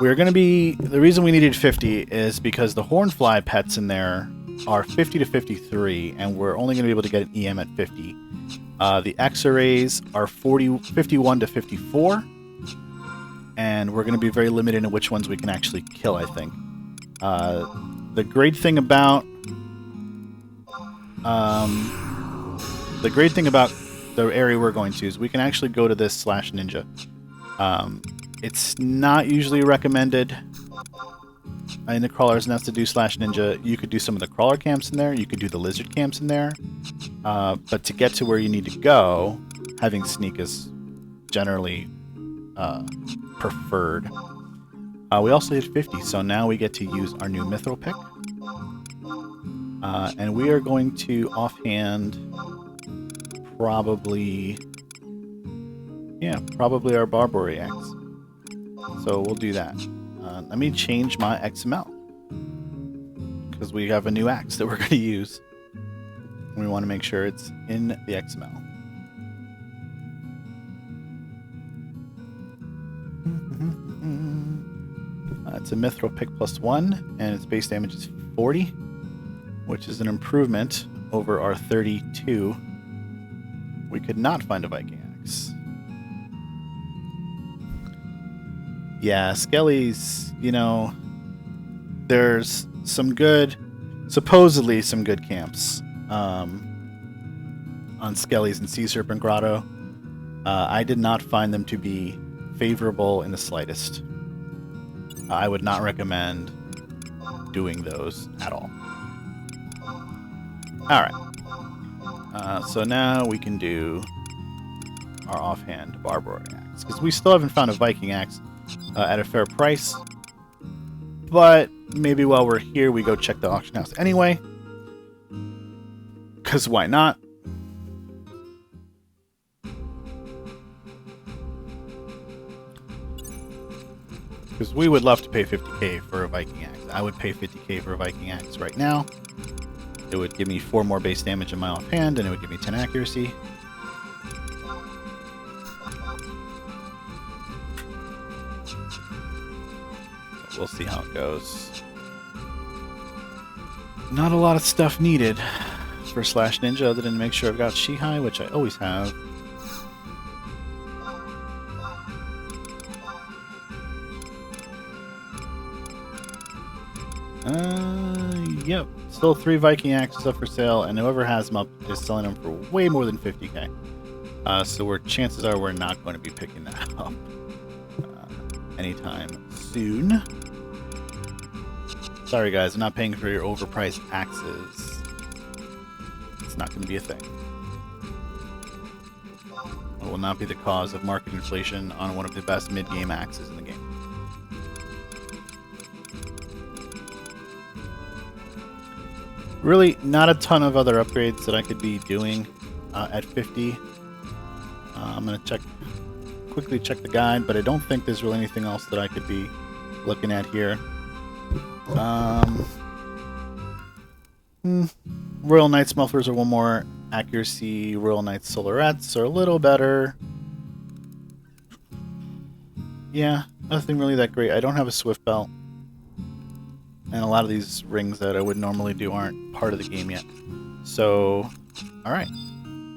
We're going to be... The reason we needed 50 is because the Hornfly pets in there are 50 to 53, and we're only going to be able to get an EM at 50. The X-Arrays are 51 to 54, and we're going to be very limited in which ones we can actually kill, I think. The great thing about... the area we're going to is we can actually go to this /ninja. It's not usually recommended in the Crawler's Nest to do /ninja. You could do some of the crawler camps in there. You could do the lizard camps in there. But to get to where you need to go, having sneak is generally preferred. We also hit 50, so now we get to use our new Mithril pick. And we are going to offhand probably our Barbary axe. So we'll do that. Let me change my XML, because we have a new axe that we're going to use. We want to make sure it's in the XML. It's a Mithril pick +1, and its base damage is 40, which is an improvement over our 32. We could not find a Viking axe. Yeah, Skelly's, you know, there's some good, supposedly some good camps on Skelly's and Sea Serpent Grotto. I did not find them to be favorable in the slightest. I would not recommend doing those at all. Alright. So now we can do our offhand Barbary axe, because we still haven't found a Viking axe at a fair price. But maybe while we're here, we go check the auction house anyway. Because why not? Because we would love to pay 50k for a Viking axe. I would pay 50k for a Viking axe right now. It would give me 4 more base damage in my offhand, and it would give me 10 accuracy. We'll see how it goes. Not a lot of stuff needed for /ninja other than to make sure I've got Shihai, which I always have. Yep. Still 3 Viking axes up for sale, and whoever has them up is selling them for way more than 50k. So chances are we're not going to be picking that up anytime soon. Sorry guys, I'm not paying for your overpriced axes. It's not going to be a thing. It will not be the cause of market inflation on one of the best mid-game axes in the game. Really, not a ton of other upgrades that I could be doing at 50. I'm going to check quickly check the guide, but I don't think there's really anything else that I could be looking at here. Royal Knights mufflers are one more accuracy. Royal Knights Solarettes are a little better. Yeah, nothing really that great. I don't have a Swift Belt. And a lot of these rings that I would normally do aren't part of the game yet. So, alright.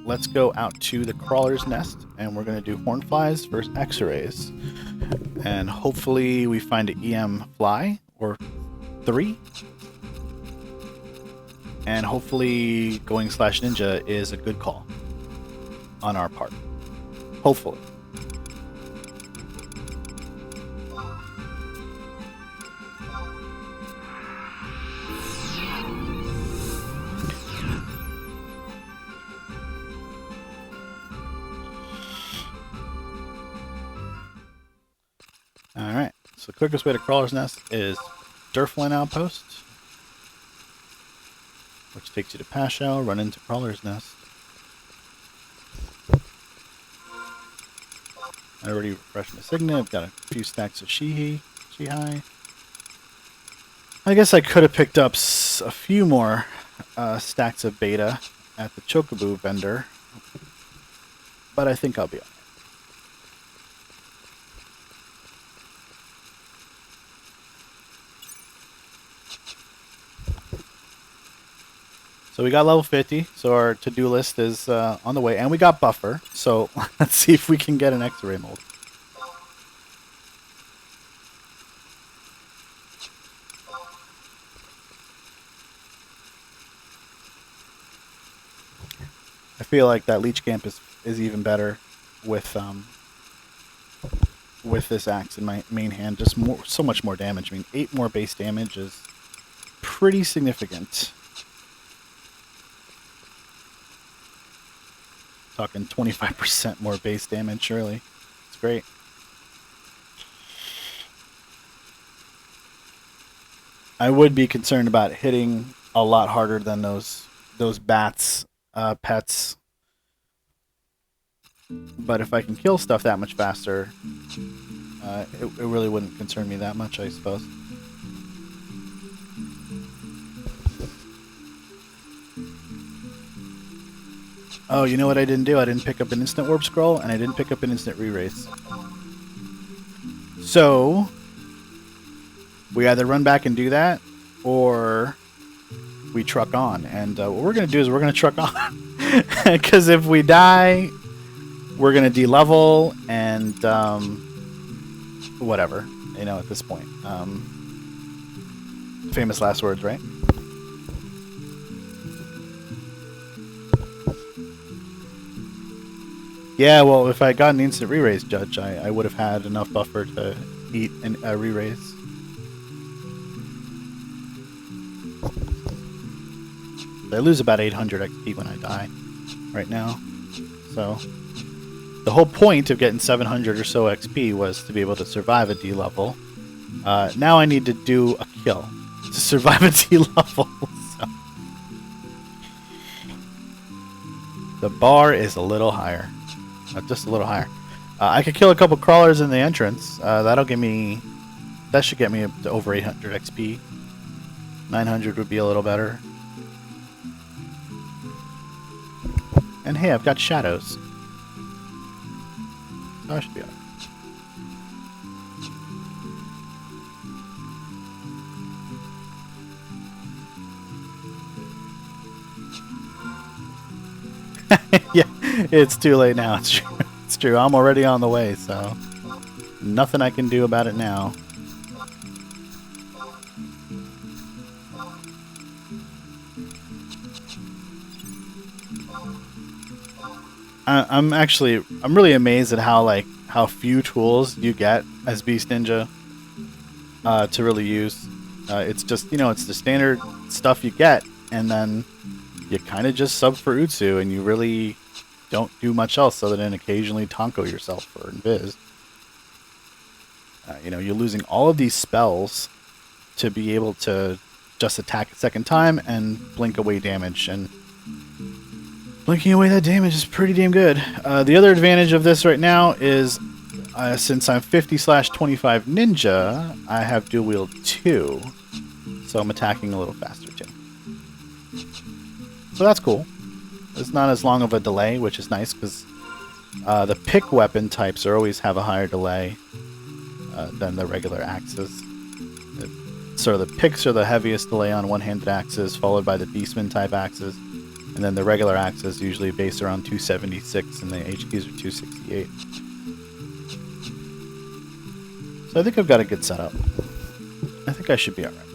Let's go out to the Crawler's Nest, and we're going to do Hornflies versus X-Rays. And hopefully we find an EM fly, or 3. And hopefully going /ninja is a good call on our part. Hopefully. Alright, so the quickest way to Crawler's Nest is Durflin Outpost, which takes you to Pashow, run into Crawler's Nest. I already refreshed my Signet. I've got a few stacks of Shihai. I guess I could have picked up a few more stacks of Beta at the Chocobo vendor, but I think I'll be alright. So we got level 50, so our to-do list is on the way, and we got buffer, so let's see if we can get an X-ray mold. I feel like that Leech Camp is even better with this axe in my main hand. Just so much more damage. I mean, 8 more base damage is pretty significant. Talking 25% more base damage, surely. It's great. I would be concerned about hitting a lot harder than those bats pets. But if I can kill stuff that much faster, it really wouldn't concern me that much, I suppose. Oh, you know what I didn't do? I didn't pick up an instant warp scroll, and I didn't pick up an instant re-race. So, we either run back and do that, or we truck on. And what we're going to do is we're going to truck on. Because if we die, we're going to de-level, and whatever, you know, at this point. Famous last words, right? Yeah, well, if I had gotten the instant re-raise, Judge, I would have had enough buffer to eat a re-raise. I lose about 800 XP when I die right now. So, the whole point of getting 700 or so XP was to be able to survive a D-level. Now I need to do a kill to survive a D-level. So. The bar is a little higher. Just a little higher. I could kill a couple crawlers in the entrance. That'll give me... That should get me up to over 800 XP. 900 would be a little better. And hey, I've got shadows. So I should be alright. Yeah, it's too late now. It's true. It's true. I'm already on the way, so nothing I can do about it now. I'm really amazed at how few tools you get as Beast Ninja to really use. It's just, it's the standard stuff you get, and then you kind of just sub for Utsu, and you really don't do much else other than occasionally Tonko yourself for Invis. You're losing all of these spells to be able to just attack a second time and blink away damage, and blinking away that damage is pretty damn good. The other advantage of this right now is since I'm 50/25 ninja, I have dual wield 2, so I'm attacking a little faster too. So that's cool. It's not as long of a delay, which is nice because the pick weapon types always have a higher delay than the regular axes. So the picks are the heaviest delay on one-handed axes, followed by the beastman type axes, and then the regular axes usually based around 276, and the HQs are 268. So I think I've got a good setup. I think I should be alright.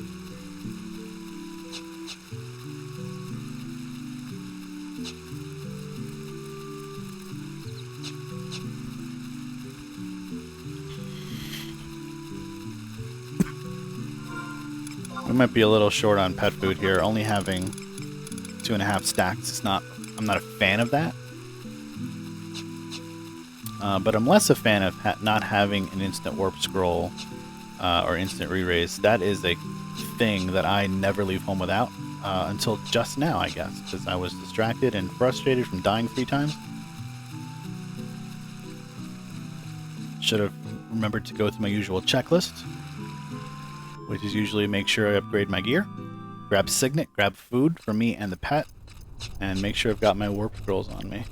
We might be a little short on pet food here. Only having 2.5 stacks is not... I'm not a fan of that. But I'm less a fan of not having an instant warp scroll or instant re-raise. That is a thing that I never leave home without until just now, I guess, because I was distracted and frustrated from dying 3 times. Should have remembered to go through my usual checklist, which is usually make sure I upgrade my gear, grab Signet, grab food for me and the pet, and make sure I've got my warp scrolls on me.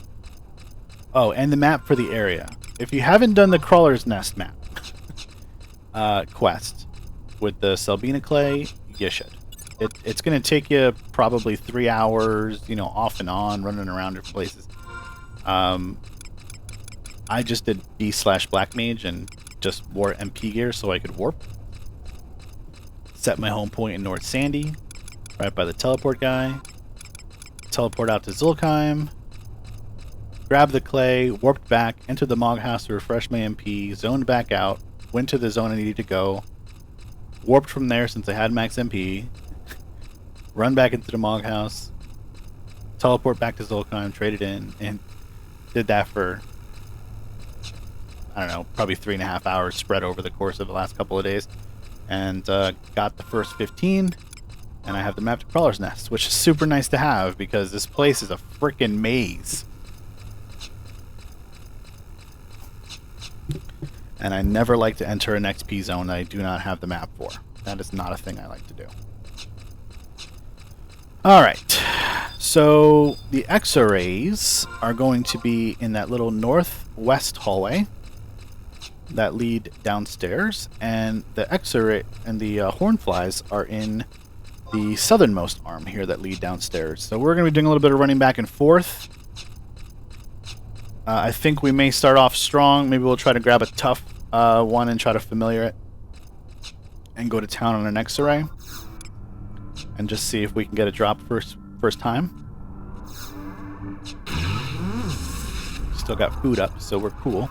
Oh, and the map for the area. If you haven't done the Crawler's Nest map quest with the Selbina clay, you should. It's going to take you probably 3 hours, you know, off and on, running around different places. I just did B/Black Mage and just wore MP gear so I could warp. Set my home point in North Sandy, right by the teleport guy. Teleport out to Zulkheim. Grabbed the clay, warped back, entered the Mog House to refresh my MP, zoned back out, went to the zone I needed to go, warped from there since I had max MP, run back into the Mog House, teleport back to Zulkheim, traded in, and did that for, I don't know, probably 3.5 hours spread over the course of the last couple of days. And got the first 15, and I have the map to Crawler's Nest, which is super nice to have because this place is a freaking maze. And I never like to enter an XP zone that I do not have the map for. That is not a thing I like to do. Alright, so the X-rays are going to be in that little northwest hallway that lead downstairs, and the X-ray and the Hornflies are in the southernmost arm here that lead downstairs. So we're going to be doing a little bit of running back and forth. I think we may start off strong. Maybe we'll try to grab a tough one and try to familiar it and go to town on an X-ray and just see if we can get a drop first time. Still got food up, so we're cool.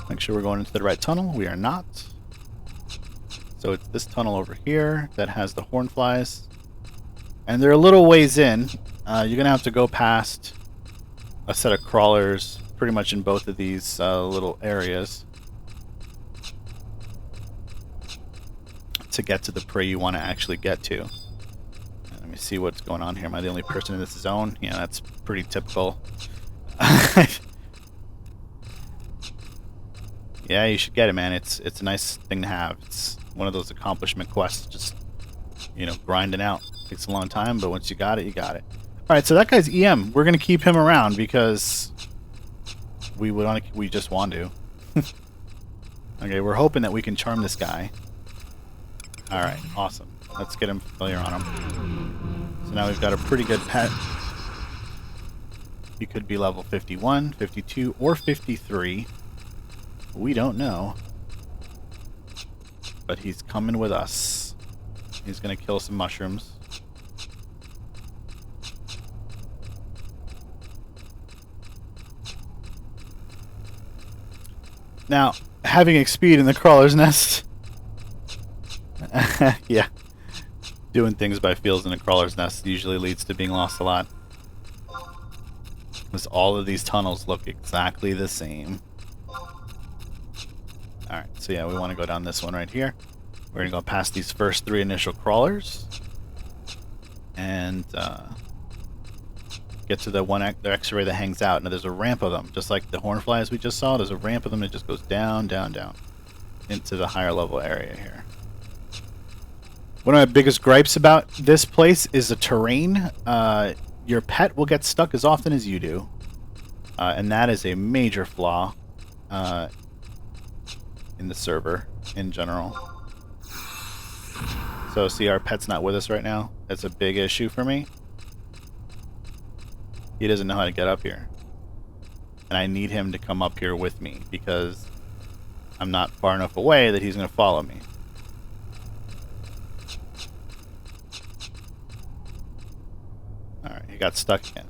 Make sure we're going into the right tunnel. We are not. So it's this tunnel over here that has the Hornflies. And they're a little ways in. You're going to have to go past a set of crawlers pretty much in both of these little areas to get to the prey you want to actually get to. Let me see what's going on here. Am I the only person in this zone? Yeah, that's pretty typical. Yeah, you should get it, man. It's a nice thing to have. It's one of those accomplishment quests, just, you know, grinding out. Takes a long time, but once you got it, you got it. Alright, so that guy's EM. We're going to keep him around because we just want to. Okay, we're hoping that we can charm this guy. Alright, awesome. Let's get him familiar on him. So now we've got a pretty good pet. He could be level 51, 52, or 53. We don't know. But he's coming with us. He's going to kill some mushrooms. Now, having XP'd in the Crawler's Nest... yeah. Doing things by feels in a Crawler's Nest usually leads to being lost a lot. Because all of these tunnels look exactly the same. Alright, so yeah, we want to go down this one right here. We're going to go past these first 3 initial crawlers. And get to the the X-ray that hangs out. Now there's a ramp of them, just like the hornflies we just saw. There's a ramp of them that just goes down, down, down into the higher level area here. One of my biggest gripes about this place is the terrain. Your pet will get stuck as often as you do, and that is a major flaw in the server in general. So see, our pet's not with us right now. That's a big issue for me. He doesn't know how to get up here. And I need him to come up here with me because I'm not far enough away that he's going to follow me. Alright, he got stuck again.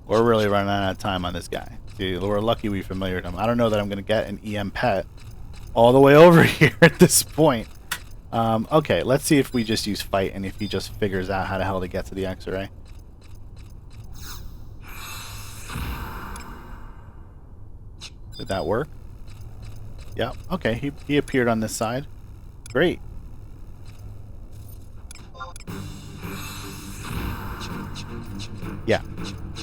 We're really running out of time on this guy. See, we're lucky we familiared him. I don't know that I'm going to get an EM pet all the way over here at this point. Okay, let's see if we just use fight and if he just figures out how the hell to get to the X-ray. Did that work? Yeah, okay, he appeared on this side. Great. Yeah,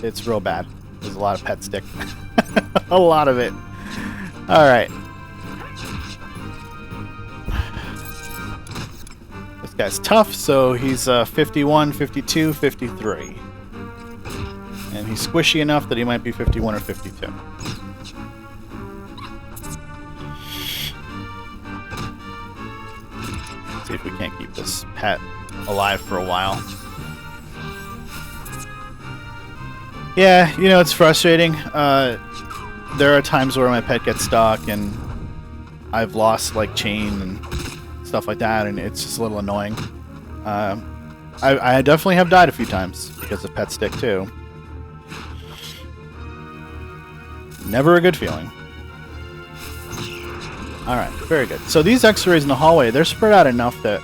it's real bad. There's a lot of pet stick. A lot of it. Alright. This guy's tough, so he's 51, 52, 53. And he's squishy enough that he might be 51 or 52. See if we can't keep this pet alive for a while. Yeah, you know, it's frustrating. There are times where my pet gets stuck and I've lost like chain and stuff like that, and it's just a little annoying. I definitely have died a few times because of pet stick too. Never a good feeling. Alright, very good. So these X-rays in the hallway, they're spread out enough that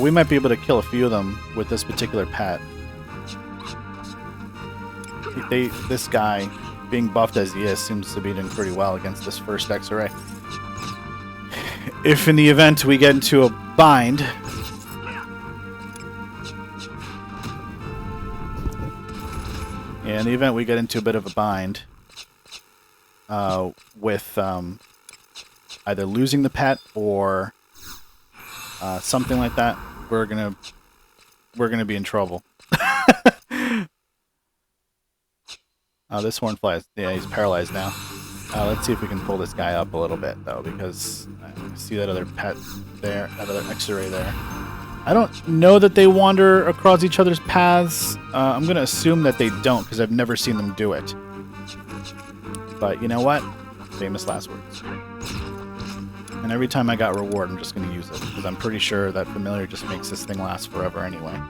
we might be able to kill a few of them with this particular pet. This guy, being buffed as he is, seems to be doing pretty well against this first X-ray. If in the event we get into a bind, in the event we get into a bit of a bind with either losing the pet or something like that, we're gonna be in trouble. Oh, this hornfly is, yeah, he's paralyzed now. Let's see if we can pull this guy up a little bit, though, because I see that other pet there, that other X-ray there. I don't know that they wander across each other's paths. I'm going to assume that they don't, because I've never seen them do it. But you know what? Famous last words. And every time I got reward, I'm just going to use it, because I'm pretty sure that familiar just makes this thing last forever anyway.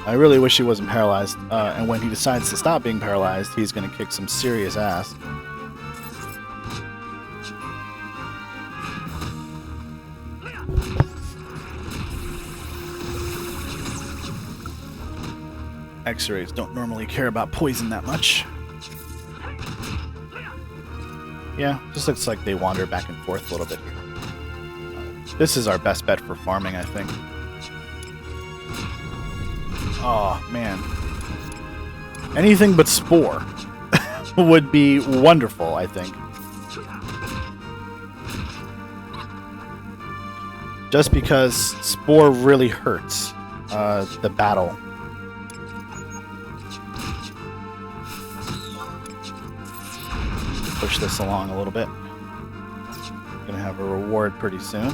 I really wish he wasn't paralyzed, and when he decides to stop being paralyzed, he's going to kick some serious ass. X-rays don't normally care about poison that much. Yeah, just looks like they wander back and forth a little bit here. This is our best bet for farming, I think. Oh, man. Anything but Spore would be wonderful, I think. Just because Spore really hurts the battle. Push this along a little bit. Gonna have a reward pretty soon.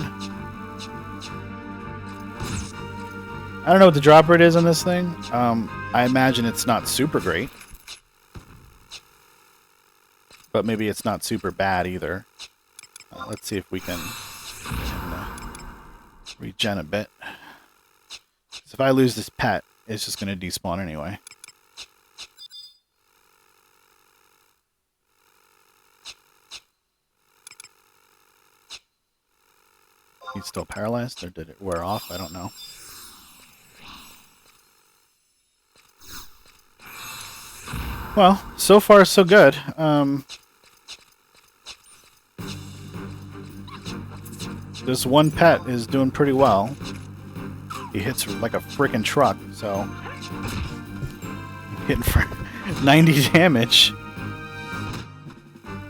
I don't know what the drop rate is on this thing. I imagine it's not super great. But maybe it's not super bad either. Let's see if we can regen a bit. So if I lose this pet, it's just going to despawn anyway. He's still paralyzed, or did it wear off? I don't know. Well, so far so good. This one pet is doing pretty well. He hits like a freaking truck, so I'm hitting for 90 damage.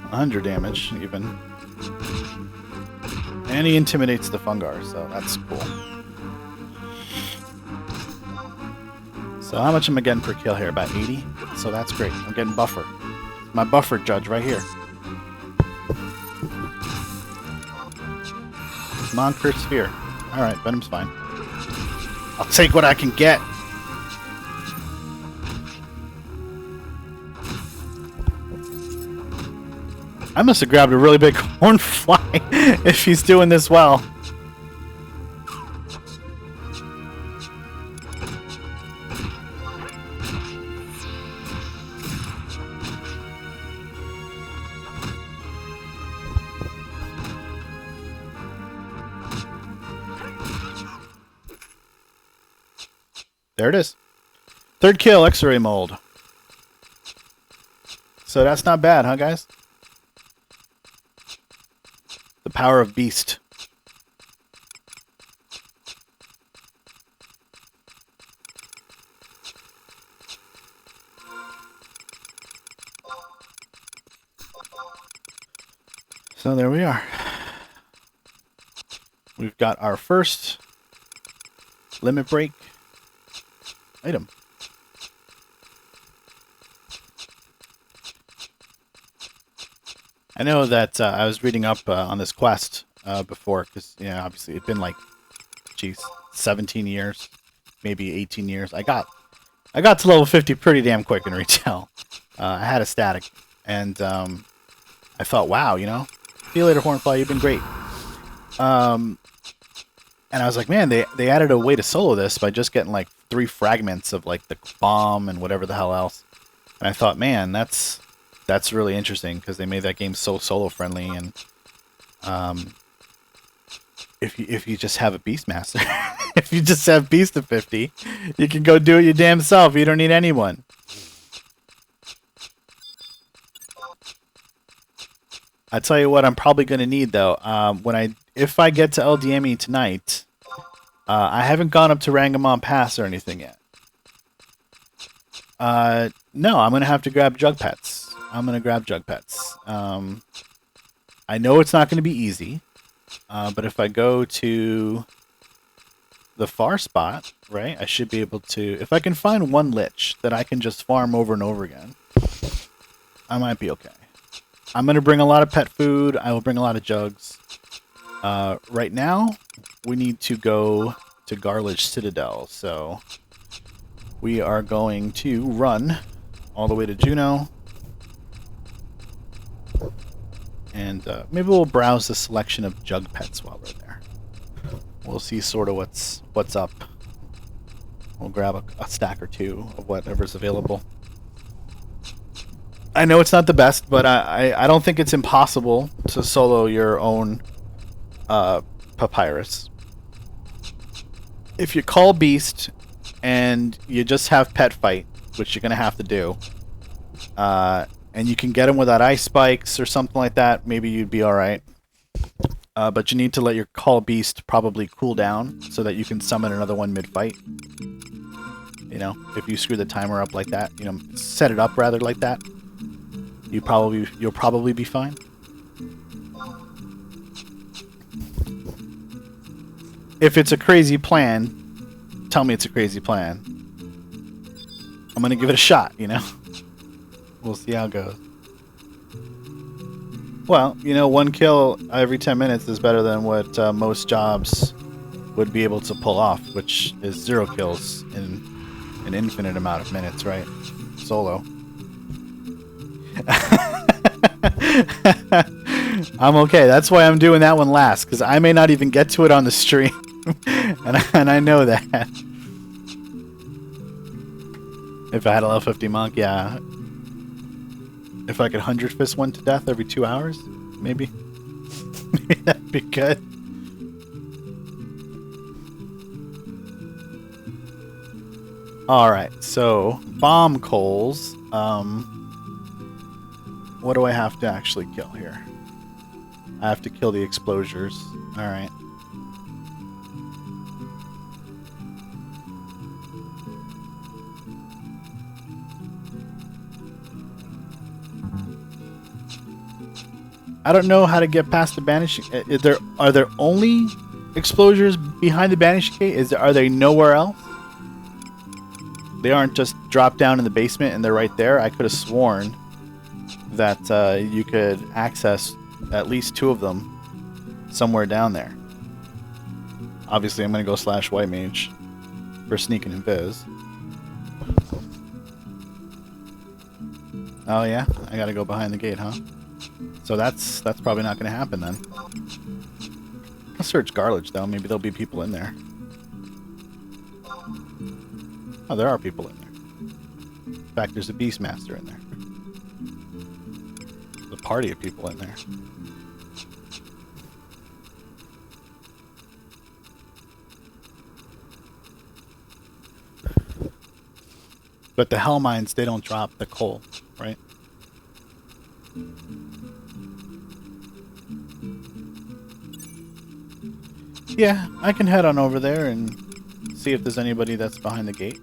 100 damage, even. And he intimidates the Fungar, so that's cool. So how much am I getting per kill here? About 80? So that's great. I'm getting buffer. My buffer judge right here. Come on, Curse Sphere. Alright, Venom's fine. I'll take what I can get. I must have grabbed a really big Hornfly if he's doing this well. There it is. Third kill, X-ray mold. So that's not bad, huh, guys? The power of Beast. So there we are. We've got our first limit break item. I know that I was reading up on this quest before, because obviously it'd been like, geez, 17 years, maybe 18 years. I got to level 50 pretty damn quick in retail. I had a static, and I thought, wow, see you later, Hornfly, you've been great. And I was like, man, they added a way to solo this by just getting like 3 fragments of like the bomb and whatever the hell else. And I thought, man, that's really interesting, because they made that game so solo friendly. And if you just have a Beastmaster, if you just have Lv.50, you can go do it your damn self. You don't need anyone. I tell you what, I'm probably going to need though. If I get to LDME tonight, I haven't gone up to Rangamon Pass or anything yet. No, I'm going to have to grab Jug Pets. I'm going to grab Jug Pets. I know it's not going to be easy, but if I go to the far spot, right, I should be able to... If I can find one Lich that I can just farm over and over again, I might be okay. I'm going to bring a lot of pet food. I will bring a lot of jugs. Right now, we need to go to Garledge Citadel, so we are going to run all the way to Juno, and maybe we'll browse the selection of jug pets while we're there. We'll see sort of what's up. We'll grab a stack or two of whatever's available. I know it's not the best, but I don't think it's impossible to solo your own Papyrus. If you call Beast and you just have Pet Fight, which you're going to have to do, and you can get him without ice spikes or something like that, maybe you'd be alright. But you need to let your call Beast probably cool down so that you can summon another one mid-fight. If you screw the timer up like that, set it up rather like that, you'll probably be fine. If it's a crazy plan, tell me it's a crazy plan. I'm gonna give it a shot, We'll see how it goes. Well, 1 kill every 10 minutes is better than what most jobs would be able to pull off, which is 0 kills in an infinite amount of minutes, right? Solo. I'm okay. That's why I'm doing that one last, because I may not even get to it on the stream. and I know that. If I had a level 50 monk, yeah. If I could 100 fist one to death every 2 hours, maybe. Maybe that'd be good. Alright, so bomb coals. What do I have to actually kill here? I have to kill the explosures. Alright. I don't know how to get past the banishing. Are there only explosures behind the banishing gate? Are they nowhere else? They aren't just dropped down in the basement and they're right there. I could have sworn that you could access at least 2 of them somewhere down there. Obviously, I'm going to go / white mage for sneak and invis. Oh yeah, I got to go behind the gate, huh? So that's probably not going to happen then. I'll search Garlage though. Maybe there'll be people in there. Oh, there are people in there. In fact, there's a Beastmaster in there. There's a party of people in there. But the Hell Mines, they don't drop the coal, right? Yeah, I can head on over there and see if there's anybody that's behind the gate.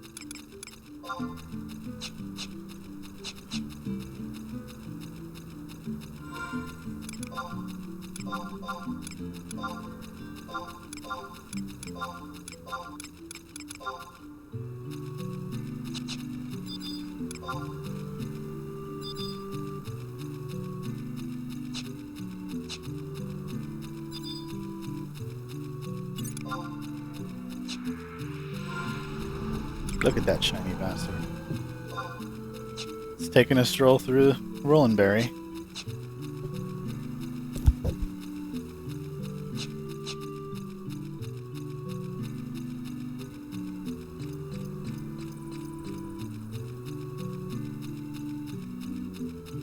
Look at that shiny bastard. It's taking a stroll through Rollenberry.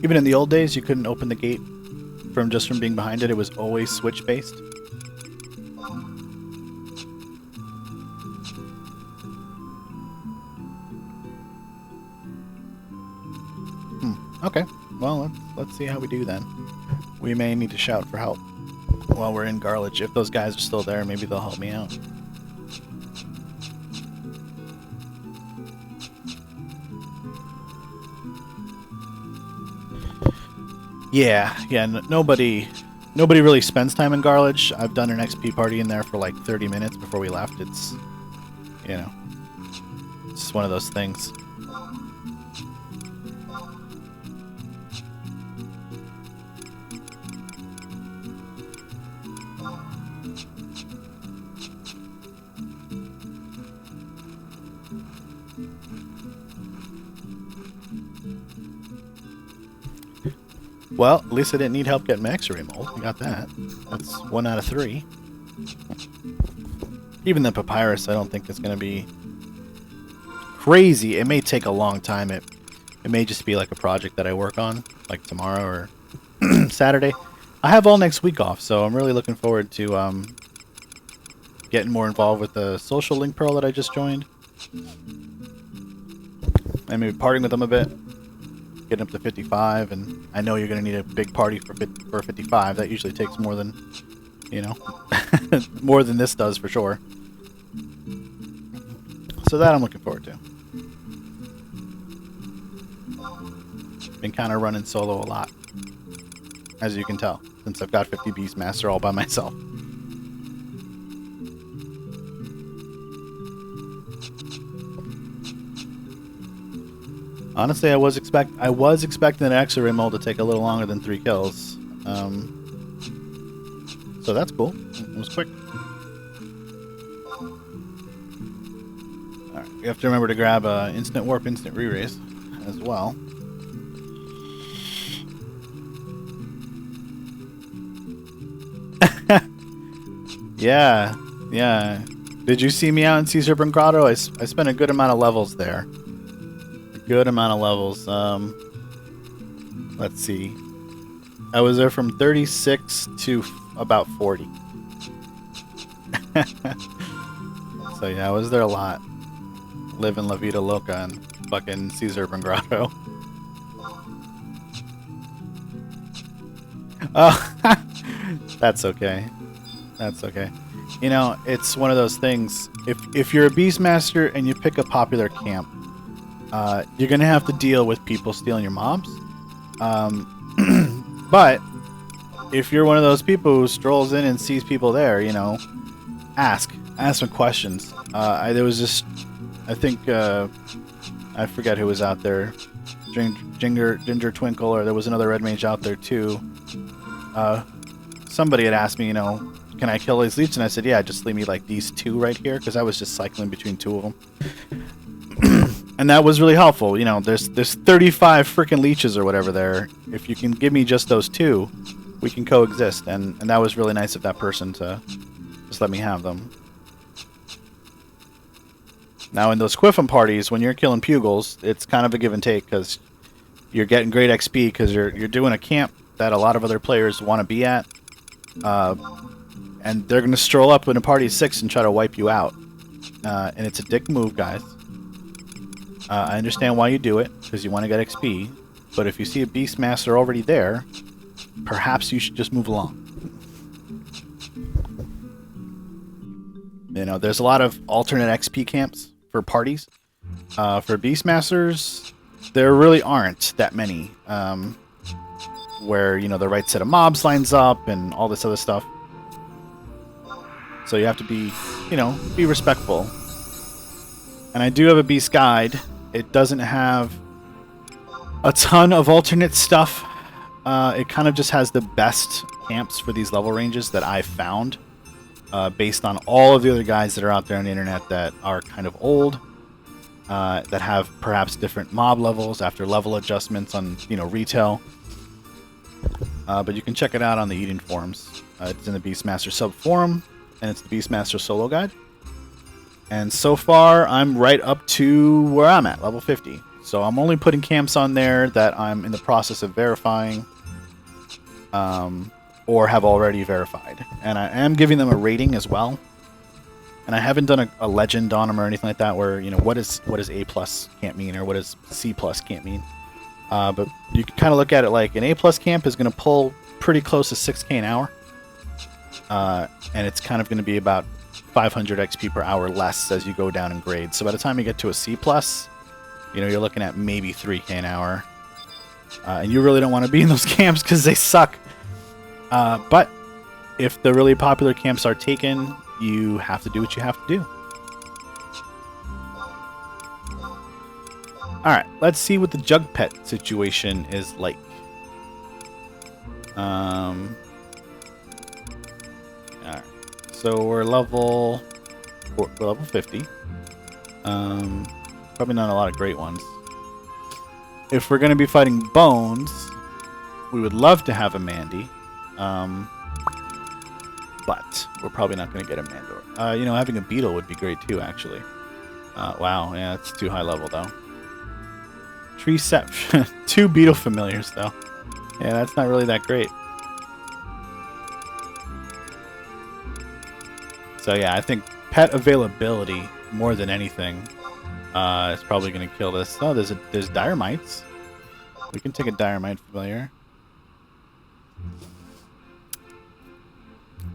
Even in the old days, you couldn't open the gate from being behind it. It was always switch based. Okay, well, let's see how we do then. We may need to shout for help while we're in Garlage. If those guys are still there, maybe they'll help me out. Yeah, nobody really spends time in Garlage. I've done an XP party in there for like 30 minutes before we left. It's, you know, it's just one of those things. Well, at least I didn't need help getting my X-ray mold. We got that. That's 1 out of 3. Even the papyrus, I don't think is going to be crazy. It may take a long time. It may just be like a project that I work on, like tomorrow or Saturday. I have all next week off, so I'm really looking forward to getting more involved with the social link pearl that I just joined. And maybe partying with them a bit. Getting up to 55, and I know you're going to need a big party for 55. That usually takes more than, you know, more than this does for sure. So that I'm looking forward to. Been kind of running solo a lot, as you can tell, since I've got 50 Beastmaster all by myself. Honestly, I was expecting an X-ray mold to take a little longer than 3 kills. So that's cool. It was quick. Alright, you have to remember to grab instant warp, instant re-raise as well. Yeah. Did you see me out in Sea Serpent Grotto? I spent a good amount of levels there. Good amount of levels. Let's see. I was there from 36 to about 40. So yeah, I was there a lot. Living La Vida Loca in fucking Sea Serpent Grotto. Oh, that's okay. That's okay. You know, it's one of those things. If you're a Beastmaster and you pick a popular camp, you're going to have to deal with people stealing your mobs. But if you're one of those people who strolls in and sees people there, you know, ask some questions. There was just, I think, I forget who was out there, Ginger Twinkle, or there was another red mage out there too. Somebody had asked me, you know, can I kill these leeches? And I said, yeah, just leave me like these two right here, because I was just cycling between two of them. And that was really helpful. You know, there's 35 freaking leeches or whatever there. If you can give me just those two, we can coexist. And that was really nice of that person to just let me have them. Now, in those Quiffin parties, when you're killing Pugils, it's kind of a give and take, because you're getting great XP, because you're doing a camp that a lot of other players want to be at. And they're going to stroll up in a party of 6 and try to wipe you out. And it's a dick move, guys. I understand why you do it, because you want to get XP. But if you see a Beastmaster already there, perhaps you should just move along. You know, there's a lot of alternate XP camps for parties. For Beastmasters, there really aren't that many. Where, you know, the right set of mobs lines up and all this other stuff. So you have to be, you know, be respectful. And I do have a Beast Guide. It doesn't have a ton of alternate stuff. It kind of just has the best camps for these level ranges that I've found. Based on all of the other guides that are out there on the internet that are kind of old. That have perhaps different mob levels after level adjustments on, you know, retail. But you can check it out on the Eden forums. It's in the Beastmaster sub forum, and it's the Beastmaster solo guide. And so far, I'm right up to where I'm at, level 50. So I'm only putting camps on there that I'm in the process of verifying, or have already verified. And I am giving them a rating as well. And I haven't done a legend on them or anything like that, where, you know, what does A plus can't mean, or what does C plus can't mean. But you can kind of look at it like an A plus camp is going to pull pretty close to 6k an hour. And it's kind of going to be about 500 XP per hour less as you go down in grade. So by the time you get to a C plus, you know, you're looking at maybe 3k an hour. And you really don't want to be in those camps because they suck. But if the really popular camps are taken, you have to do what you have to do. Alright, let's see what the Jug Pet situation is like. Alright, so we're level 50. Probably not a lot of great ones. If we're going to be fighting Bones, we would love to have a Mandy. But we're probably not going to get a Mandor. You know, having a Beetle would be great too, actually. Wow, yeah, it's too high level though. Tree set 2 Beetle familiars though. Yeah, that's not really that great. So yeah, I think pet availability more than anything is probably going to kill this. Oh, there's Diremites. We can take a Diremite familiar.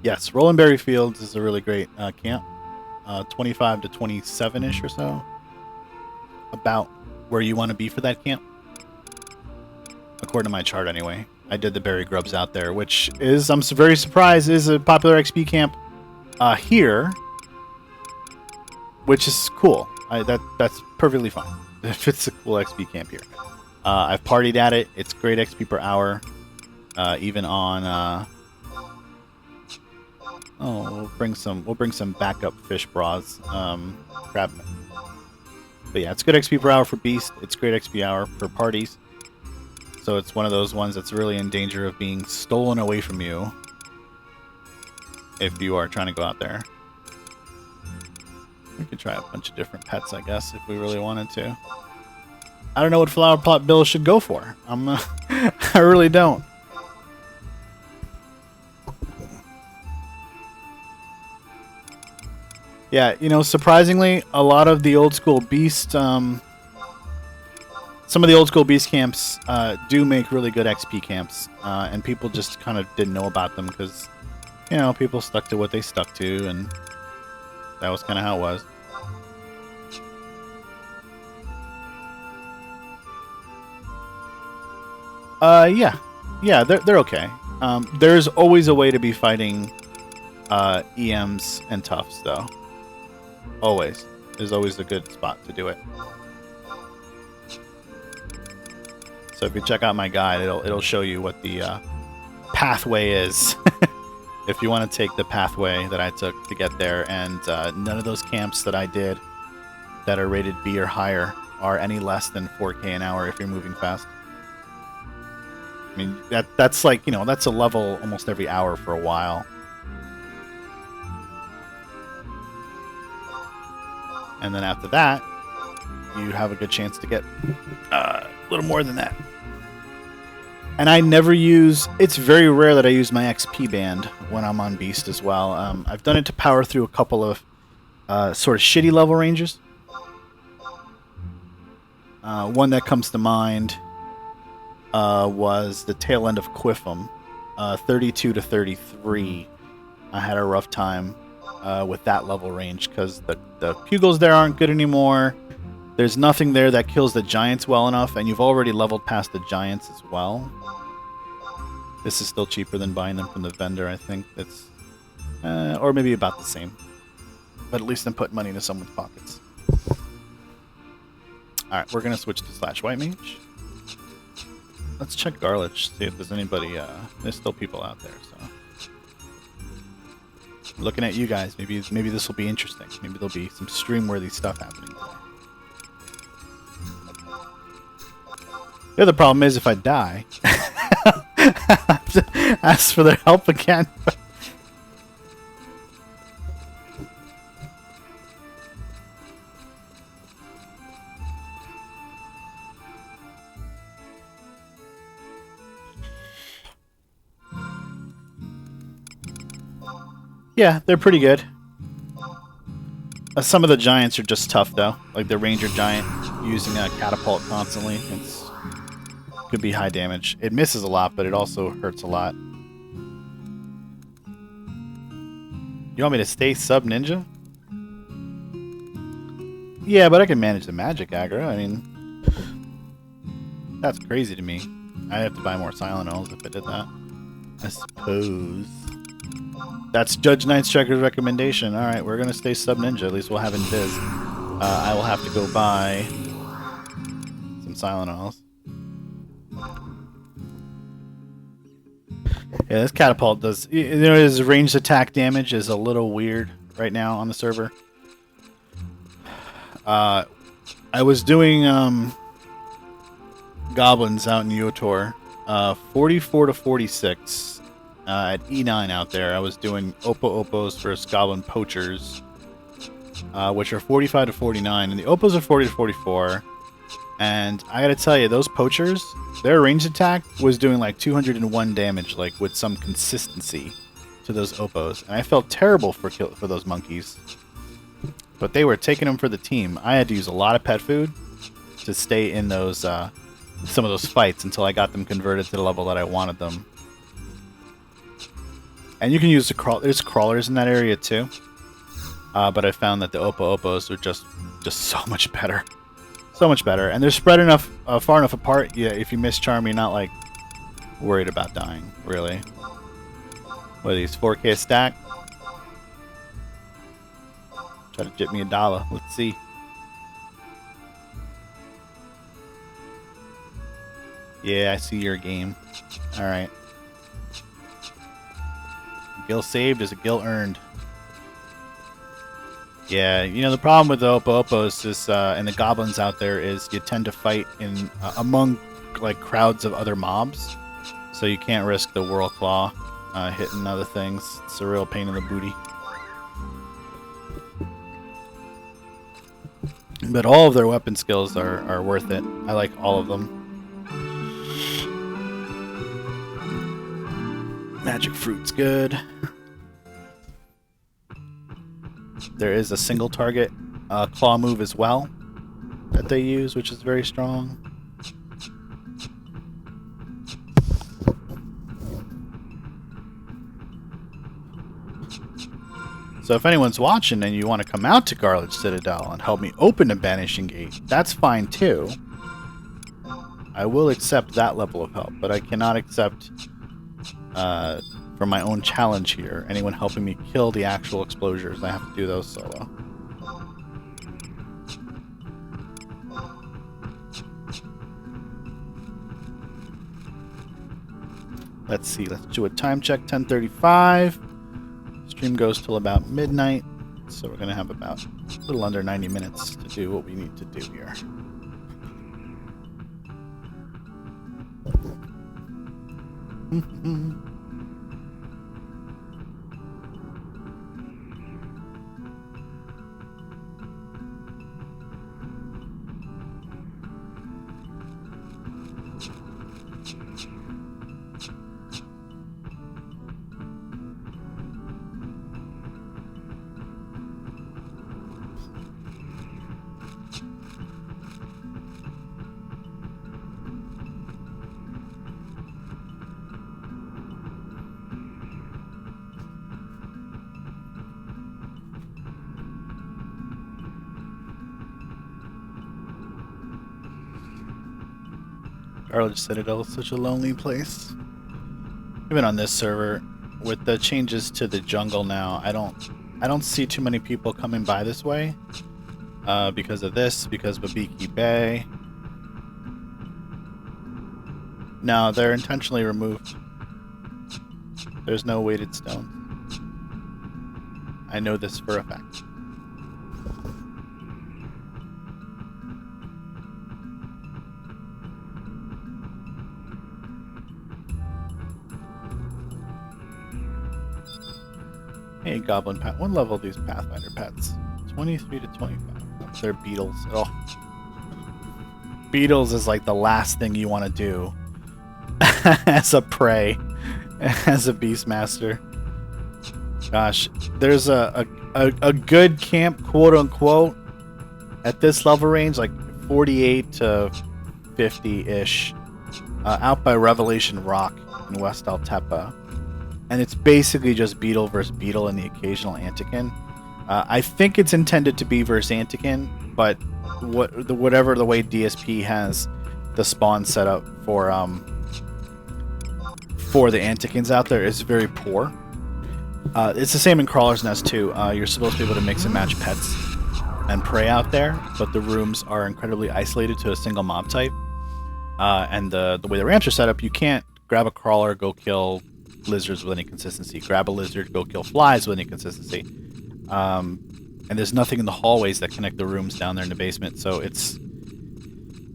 Yes, Rollenberry Fields is a really great camp. 25 to 27-ish or so. About where you want to be for that camp. According to my chart anyway. I did the berry grubs out there, which is, I'm very surprised, is a popular XP camp here. Which is cool. That's perfectly fine. If it's a cool XP camp here. I've partied at it. It's great XP per hour. Even on... we'll bring some backup fish bras. Crab. But yeah, it's good XP per hour for Beast. It's great XP hour for parties. So it's one of those ones that's really in danger of being stolen away from you if you are trying to go out there. We could try a bunch of different pets, I guess, if we really wanted to. I don't know what Flower Pot Bill should go for. I really don't. Yeah, you know, surprisingly, a lot of the old school Beast, some of the old school Beast camps do make really good XP camps, and people just kind of didn't know about them because, you know, people stuck to what they stuck to, and that was kind of how it was. Yeah, they're okay. There's always a way to be fighting EMs and toughs, though. Always. There's always a good spot to do it. So if you check out my guide, it'll show you what the pathway is. If you want to take the pathway that I took to get there, and none of those camps that I did that are rated B or higher are any less than 4K an hour if you're moving fast. I mean, that's like, you know, that's a level almost every hour for a while. And then after that, you have a good chance to get a little more than that. And I never use... It's very rare that I use my XP band when I'm on Beast as well. I've done it to power through a couple of sort of shitty level ranges. One that comes to mind was the tail end of Quiffum, 32 to 33. I had a rough time with that level range because the Pugils there aren't good anymore. There's nothing there that kills the Giants well enough, and you've already leveled past the Giants as well. This is still cheaper than buying them from the vendor, I think. It's or maybe about the same. But at least I'm putting money into someone's pockets. Alright, we're going to switch to / White Mage. Let's check Garlich, see if there's anybody... there's still people out there, so... Looking at you guys, maybe this will be interesting. Maybe there'll be some stream-worthy stuff happening today. The other problem is if I die, I have to ask for their help again. Yeah, they're pretty good. Some of the giants are just tough, though. Like the Ranger Giant using a catapult constantly. It's could be high damage. It misses a lot, but it also hurts a lot. You want me to stay sub ninja? Yeah, but I can manage the magic aggro. I mean, that's crazy to me. I'd have to buy more Silent Elves if I did that. I suppose. That's Judge Knight Striker's recommendation. Alright, we're going to stay sub ninja. At least we'll have Invis. I will have to go buy some Silent Elves. Yeah, this catapult does... You know, his ranged attack damage is a little weird right now on the server. I was doing goblins out in Yotor. 44 to 46 at E9 out there. I was doing Opos versus Goblin Poachers, which are 45 to 49, and the Opos are 40 to 44. And I gotta tell you, those Poachers, their ranged attack was doing like 201 damage, like with some consistency to those Opos. And I felt terrible for those monkeys. But they were taking them for the team. I had to use a lot of pet food to stay in those some of those fights until I got them converted to the level that I wanted them. And you can use there's crawlers in that area too. But I found that the Opos are just so much better. So much better. And they're spread enough far enough apart, yeah, if you miss Charm, you're not like worried about dying, really. What are these, 4K a stack? Try to jip me $1. Let's see. Yeah, I see your game. Alright. Gil saved is a gil earned. Yeah, you know, the problem with the Opos is, and the goblins out there is you tend to fight in among like crowds of other mobs. So you can't risk the Whirl Claw hitting other things. It's a real pain in the booty. But all of their weapon skills are worth it. I like all of them. Magic Fruit's good. There is a single target claw move as well that they use, which is very strong. So if anyone's watching and you want to come out to Garlich Citadel and help me open the Banishing Gate, that's fine too. I will accept that level of help, but I cannot accept for my own challenge here. Anyone helping me kill the actual exploders, I have to do those solo. Let's see, let's do a time check, 10:35. Stream goes till about midnight, so we're going to have about a little under 90 minutes to do what we need to do here. Arledge Citadel is such a lonely place. Even on this server, with the changes to the jungle now, I don't see too many people coming by this way. Because of this, because of Babiki Bay. No, they're intentionally removed. There's no weighted stones. I know this for a fact. Hey, Goblin Pet. One level of these Pathfinder pets. 23 to 25. They're beetles. Oh. Beetles is like the last thing you want to do as a prey, as a Beastmaster. Gosh, there's a good camp, quote unquote, at this level range, like 48 to 50-ish, out by Revelation Rock in West Altepa. And it's basically just beetle versus beetle and the occasional Antikin. I think it's intended to be versus Antikin, but whatever the way DSP has the spawn set up for the Antikins out there is very poor. It's the same in Crawler's Nest too. You're supposed to be able to mix and match pets and prey out there, but the rooms are incredibly isolated to a single mob type. And the way the ranch are set up, you can't grab a crawler, go kill lizards with any consistency. Grab a lizard, go kill flies with any consistency. And there's nothing in the hallways that connect the rooms down there in the basement, so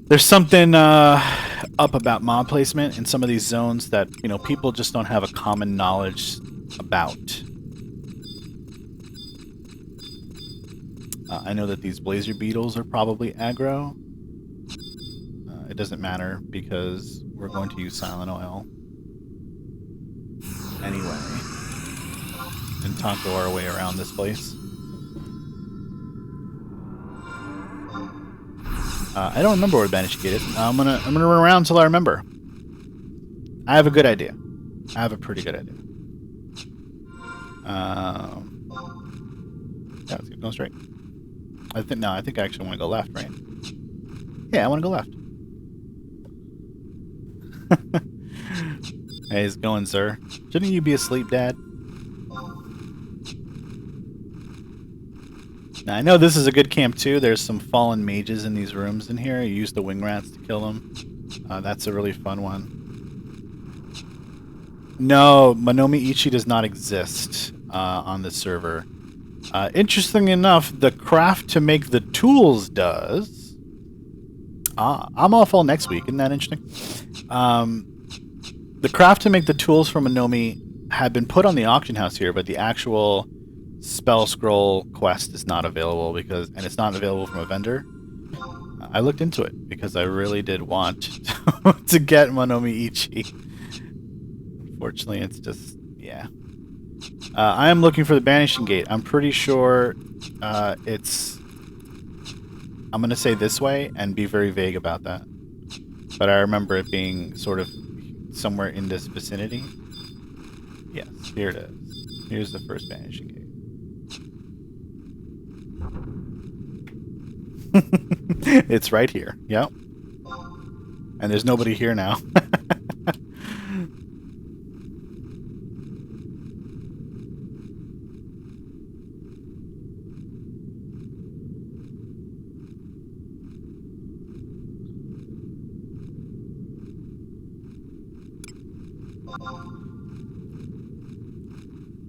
there's something up about mob placement in some of these zones that, you know, people just don't have a common knowledge about. I know that these blazer beetles are probably aggro. It doesn't matter because we're going to use silent oil anyway and Tonko our way around this place. I don't remember where the Banished Gate is. I'm gonna run around until I remember. I have a good idea. I have a pretty good idea. Yeah, let's keep going straight. I think I actually want to go left, right? Yeah, I want to go left. Hey, how's it going, sir? Shouldn't you be asleep, Dad? Now, I know this is a good camp, too. There's some fallen mages in these rooms in here. You use the wing rats to kill them. That's a really fun one. No, Monomi Ichi does not exist on this server. Interesting enough, the craft to make the tools does. I'm all fall next week. Isn't that interesting? The craft to make the tools from Monomi had been put on the auction house here, but the actual spell scroll quest is not available and it's not available from a vendor. I looked into it because I really did want to get Monomi Ichi. Unfortunately, it's just, yeah. I am looking for the Banishing Gate. I'm pretty sure it's... I'm going to say this way and be very vague about that. But I remember it being sort of somewhere in this vicinity. Yes, here it is. Here's the first Banishing Gate. It's right here. Yep. And there's nobody here now.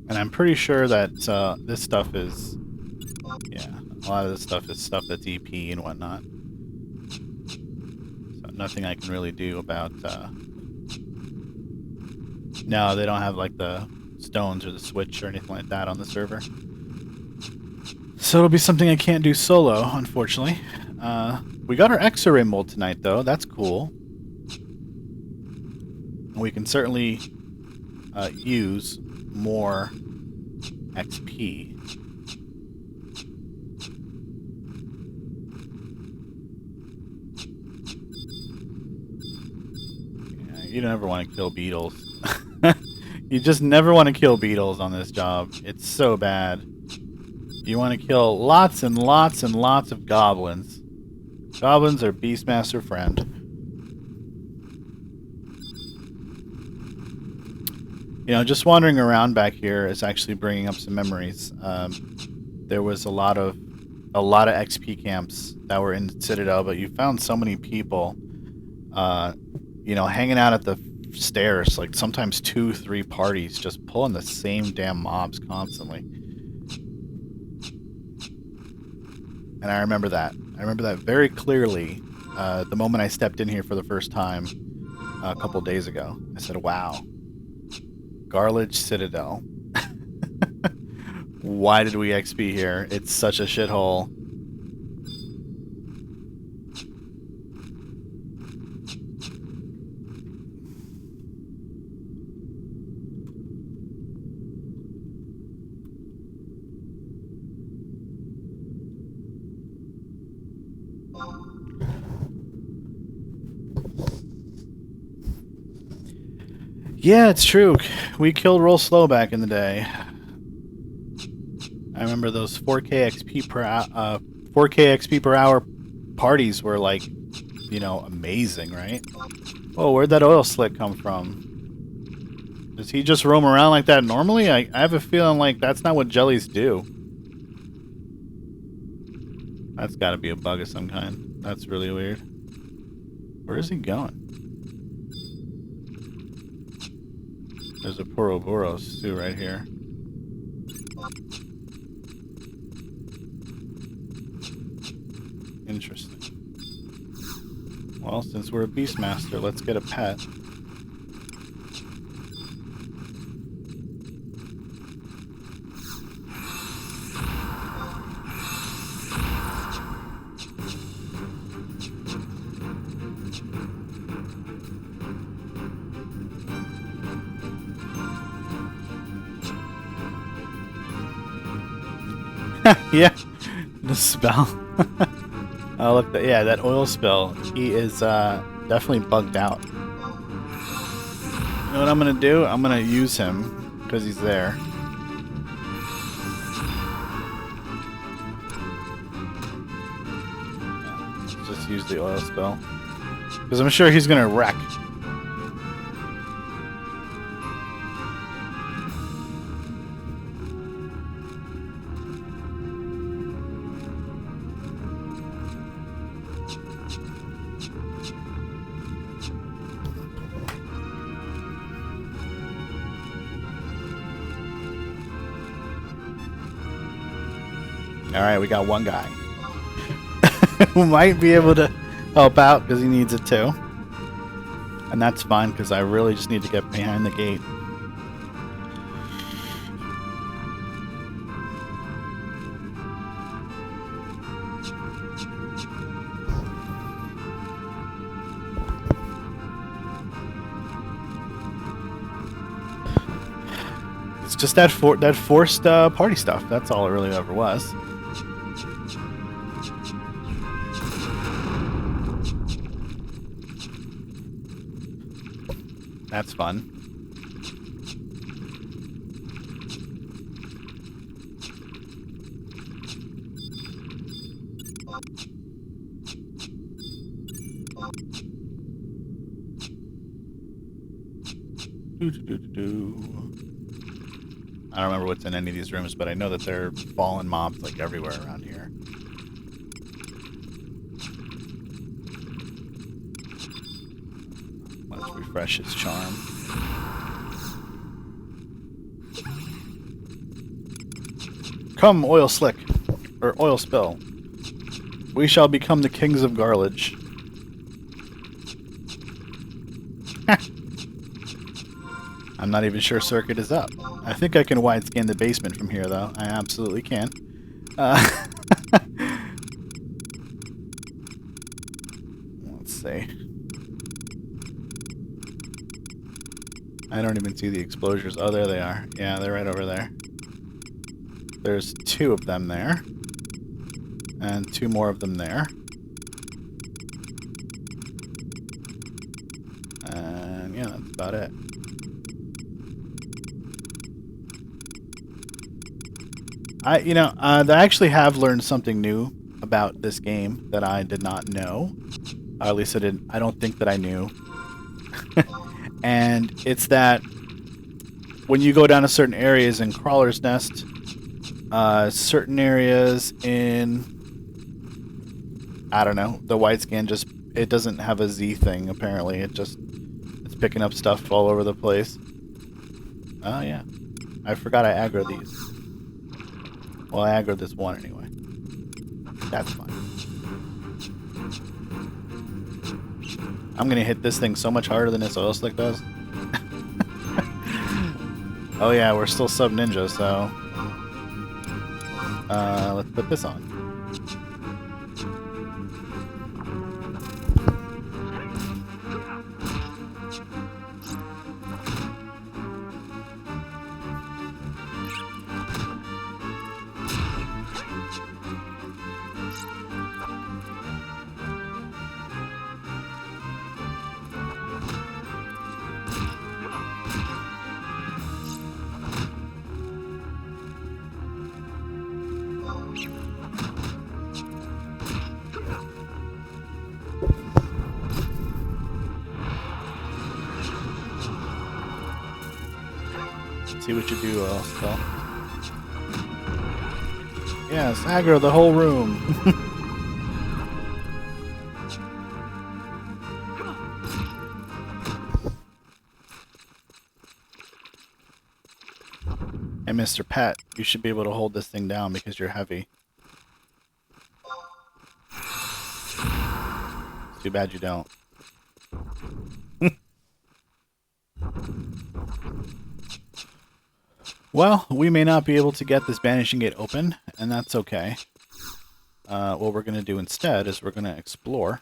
And I'm pretty sure that this stuff is, yeah, a lot of this stuff is stuff that's EP and whatnot. So nothing I can really do about, no, they don't have like the stones or the switch or anything like that on the server. So it'll be something I can't do solo, unfortunately. We got our X-ray mold tonight, though. That's cool. We can certainly use more XP. Yeah, you never want to kill beetles. You just never want to kill beetles on this job. It's so bad. You want to kill lots and lots and lots of goblins. Goblins are Beastmaster friend. You know, just wandering around back here is actually bringing up some memories. There was a lot of XP camps that were in Citadel, but you found so many people, you know, hanging out at the stairs, like sometimes 2-3 parties just pulling the same damn mobs constantly. And I remember that. I remember that very clearly the moment I stepped in here for the first time a couple days ago. I said, wow. Garledge Citadel. Why did we XP here? It's such a shithole. Yeah, it's true. We killed real slow back in the day. I remember those 4K XP per hour parties were like, you know, amazing, right? Oh, where'd that oil slick come from? Does he just roam around like that normally? I have a feeling like that's not what jellies do. That's got to be a bug of some kind. That's really weird. Where is he going? There's a Poroboros too right here. Interesting. Well, since we're a Beastmaster, let's get a pet. Yeah, the spell. Oh, look, yeah, that oil spill. He is definitely bugged out. You know what I'm gonna do? I'm gonna use him because he's there. Let's just use the oil spill because I'm sure he's gonna wreck. Alright, we got one guy who might be able to help out because he needs it too. And that's fine because I really just need to get behind the gate. It's just that forced party stuff. That's all it really ever was. That's fun. I don't remember what's in any of these rooms, but I know that there are fallen mobs like everywhere around here. Let's refresh his charm. Come, oil slick, or oil spill. We shall become the kings of garlage. I'm not even sure circuit is up. I think I can wide scan the basement from here, though. I absolutely can. Let's see. I don't even see the explosures. Oh, there they are. Yeah, they're right over there. There's 2 of them there. And 2 more of them there. And yeah, that's about it. I actually have learned something new about this game that I did not know. Or at least I don't think that I knew. And it's that when you go down to certain areas in Crawler's Nest, certain areas in, I don't know, the wide scan it doesn't have a Z thing, apparently. It's picking up stuff all over the place. Oh, yeah. I forgot I aggroed these. Well, I aggroed this one anyway. That's fine. I'm gonna hit this thing so much harder than this oil slick does. Oh yeah, we're still sub ninja, so let's put this on. See what you do, Spell. Yes, aggro the whole room. Hey, Mr. Pet, you should be able to hold this thing down because you're heavy. Too bad you don't. Well, we may not be able to get this Banishing Gate open, and that's okay. What we're going to do instead is we're going to explore.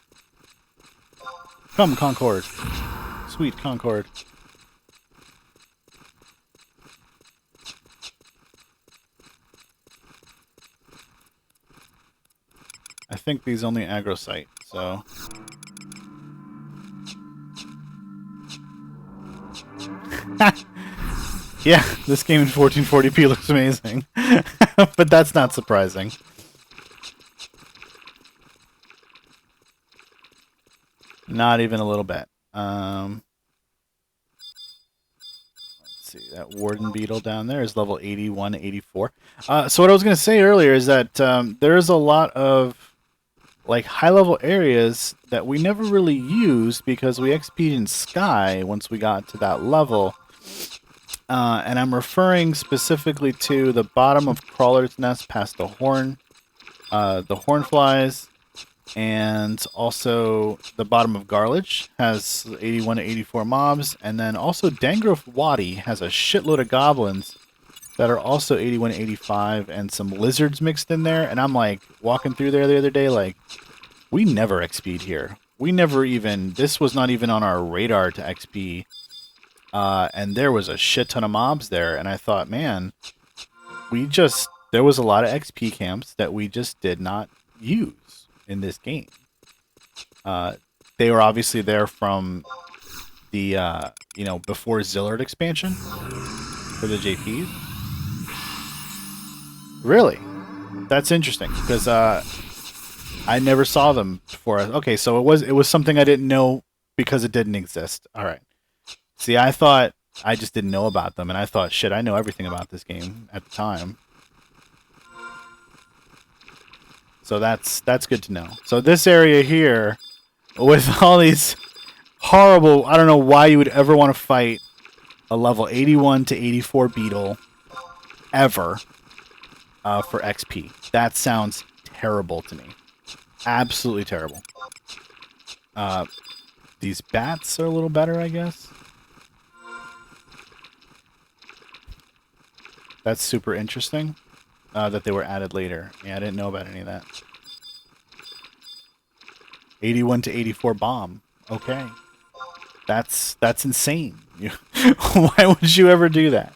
Come, Concord. Sweet Concord. I think these only aggro site, so... Yeah, this game in 1440p looks amazing. But that's not surprising. Not even a little bit. Let's see, that Warden Beetle down there is level 81, 84. So what I was going to say earlier is that there's a lot of like high-level areas that we never really used because we XP'd in Sky once we got to that level. And I'm referring specifically to the bottom of Crawler's Nest past the Hornflies, and also the bottom of Garlage has 81 to 84 mobs, and then also Dangrove Wadi has a shitload of goblins that are also 81 to 85, and some lizards mixed in there, and I'm like, walking through there the other day, like, we never XP'd here. We never even, this was not even on our radar to XP. And there was a shit ton of mobs there, and I thought, man, there was a lot of XP camps that we just did not use in this game. They were obviously there from the, before Zillard expansion for the JPs. Really? That's interesting, because I never saw them before. Okay, so it was something I didn't know because it didn't exist. All right. See, I thought I just didn't know about them, and I thought, shit, I know everything about this game at the time. So that's good to know. So this area here, with all these horrible, I don't know why you would ever want to fight a level 81 to 84 beetle, ever. for XP. That sounds terrible to me. Absolutely terrible. These bats are a little better, I guess. That's super interesting that they were added later. Yeah, I didn't know about any of that. 81 to 84 bomb. Okay. That's insane. Why would you ever do that?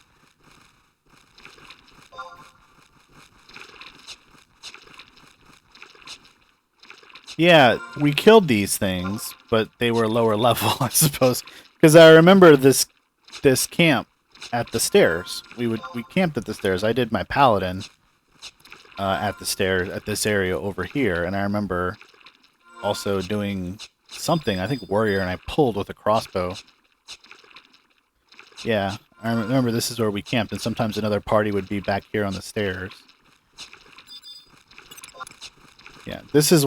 Yeah, we killed these things, but they were lower level, I suppose. Because I remember this camp at the stairs. We camped at the stairs. I did my paladin at the stairs at this area over here, and I remember also doing something. I think warrior, and I pulled with a crossbow. Yeah, I remember this is where we camped, and sometimes another party would be back here on the stairs. Yeah, this is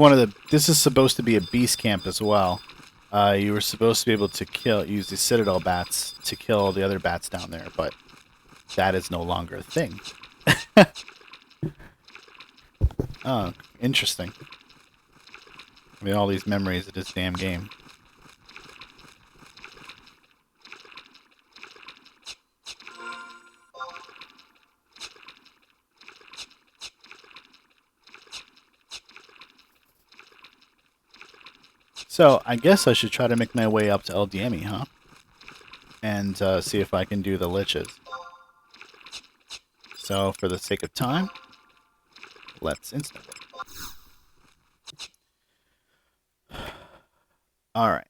this is supposed to be a beast camp as well. You were supposed to be able to use the citadel bats to kill the other bats down there, but that is no longer a thing. Oh, interesting. I mean, all these memories of this damn game. So, I guess I should try to make my way up to Lv.50, huh? And see if I can do the liches. So, for the sake of time, let's instant work. Alright.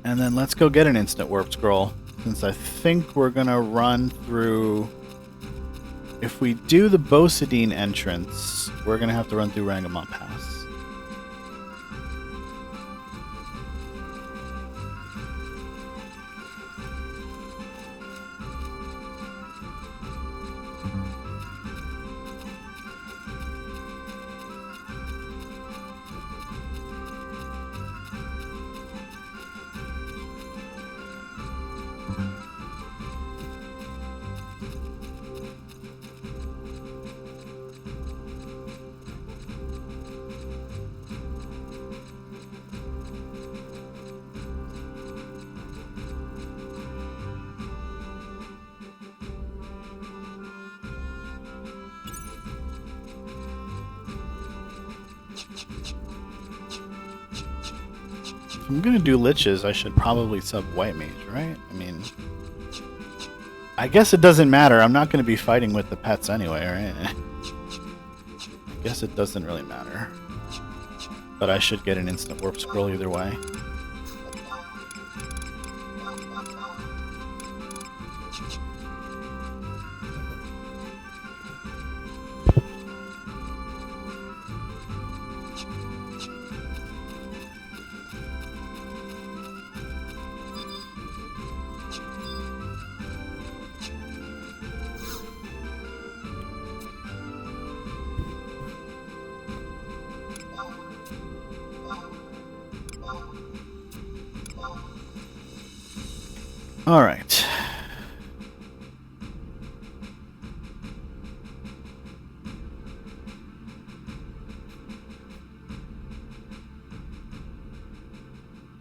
And then let's go get an instant warp scroll, since I think we're gonna run through... If we do the Bosadine entrance, we're gonna have to run through Rangamon Pass. If I'm gonna do liches, I should probably sub White Mage, right? I mean... I guess it doesn't matter. I'm not gonna be fighting with the pets anyway, right? I guess it doesn't really matter. But I should get an instant warp scroll either way. Alright.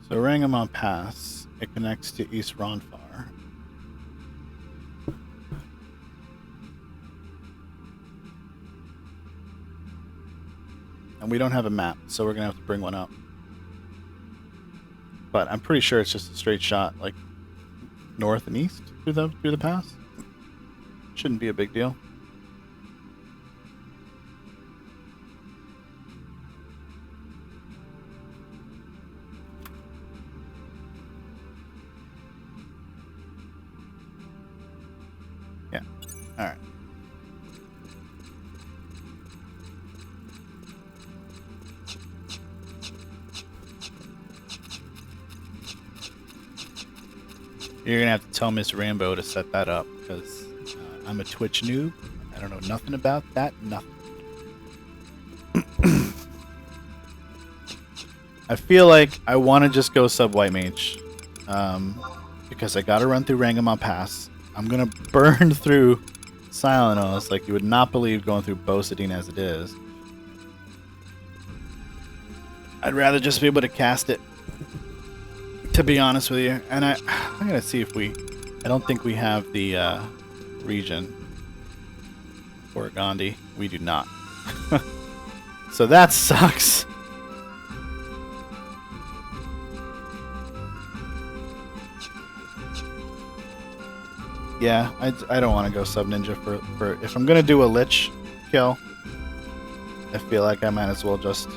So Rangamon Pass, it connects to East Ronfar. And we don't have a map, so we're gonna have to bring one up. But I'm pretty sure it's just a straight shot, like north and east through the pass. Shouldn't be a big deal. Yeah. All right. You're gonna have to tell Miss Rambo to set that up, because I'm a Twitch noob. I I don't know nothing about that. Nothing. I feel like I want to just go sub white mage, because I got to run through Rangamon Pass. I'm gonna burn through Silenos like you would not believe going through Bosadine as it is. I'd rather just be able to cast it, to be honest with you. And I'm gonna see if we. I don't think we have the region for Gandhi. We do not. So that sucks. Yeah, I don't want to go sub ninja for if I'm gonna do a lich kill. I feel like I might as well just.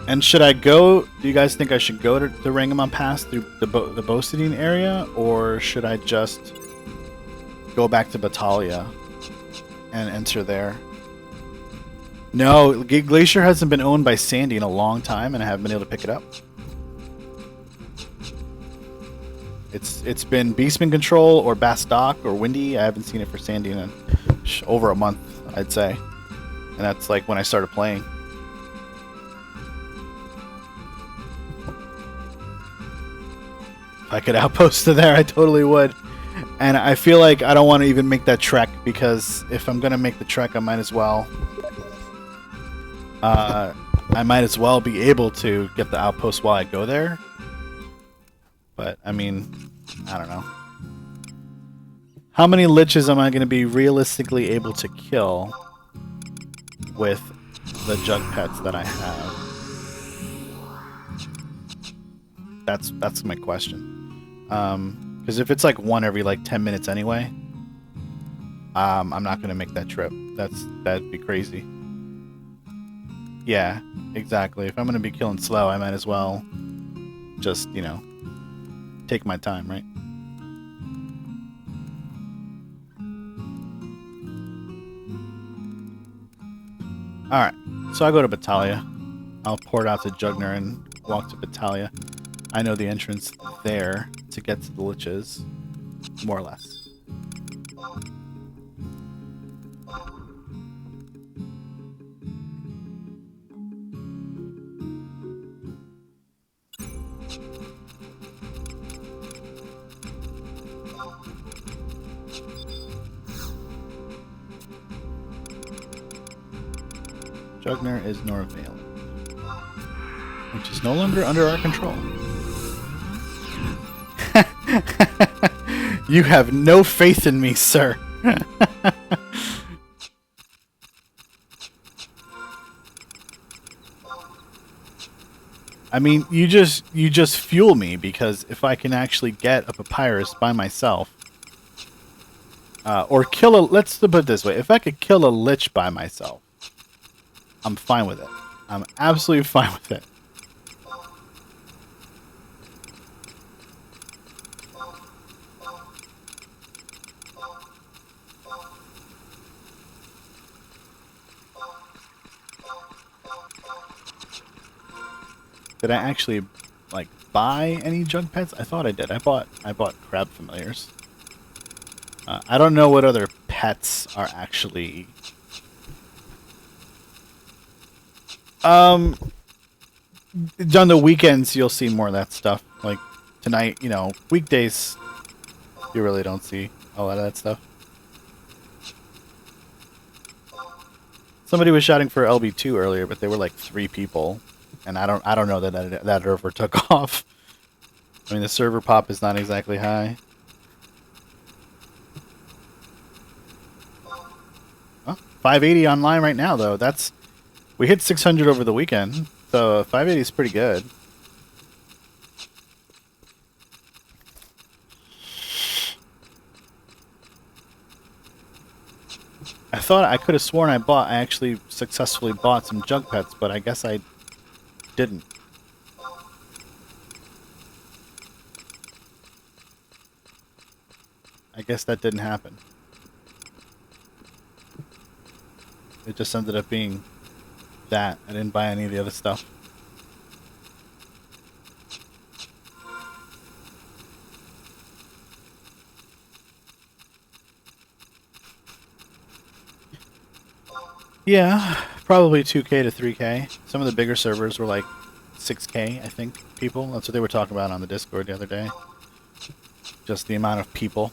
And should I go? Do you guys think I should go to the Rangamon Pass through the Bosadine area, or should I just go back to Battaglia and enter there? No, Glacier hasn't been owned by Sandy in a long time, and I haven't been able to pick it up. It's been Beastman Control or Bastock or Windy. I haven't seen it for Sandy in over a month, I'd say. And that's like when I started playing. If I could outpost to there, I totally would. And I feel like I don't want to even make that trek, because if I'm going to make the trek, I might as well... be able to get the outpost while I go there. But, I mean, I don't know. How many liches am I going to be realistically able to kill with the jug pets that I have? That's my question. Because if it's like one every like 10 minutes anyway, I'm not going to make that trip. That'd be crazy. Yeah, exactly. If I'm going to be killing slow, I might as well just, you know, take my time, right? Alright, so I go to Battaglia. I'll port out to Jugner and walk to Battaglia. I know the entrance there to get to the liches, more or less. Jugner is Norvale, which is no longer under our control. You have no faith in me, sir. I mean, you just fuel me, because if I can actually get a papyrus by myself, or kill a, let's put it this way, if I could kill a lich by myself, I'm fine with it. I'm absolutely fine with it. Did I actually like buy any jug pets? I thought I did. I bought crab familiars. I don't know what other pets are actually. On the weekends you'll see more of that stuff. Like tonight, you know, weekdays you really don't see a lot of that stuff. Somebody was shouting for LB2 earlier, but they were like 3 people, and I don't know that ever took off. I mean, the server pop is not exactly high. Well, 580 online right now though. We hit 600 over the weekend, so 580 is pretty good. I thought I could have sworn I actually successfully bought some jug pets, but I guess I didn't. I guess that didn't happen. It just ended up being that. I didn't buy any of the other stuff. Yeah, probably 2K to 3K. Some of the bigger servers were like 6K, I think, people. That's what they were talking about on the Discord the other day. Just the amount of people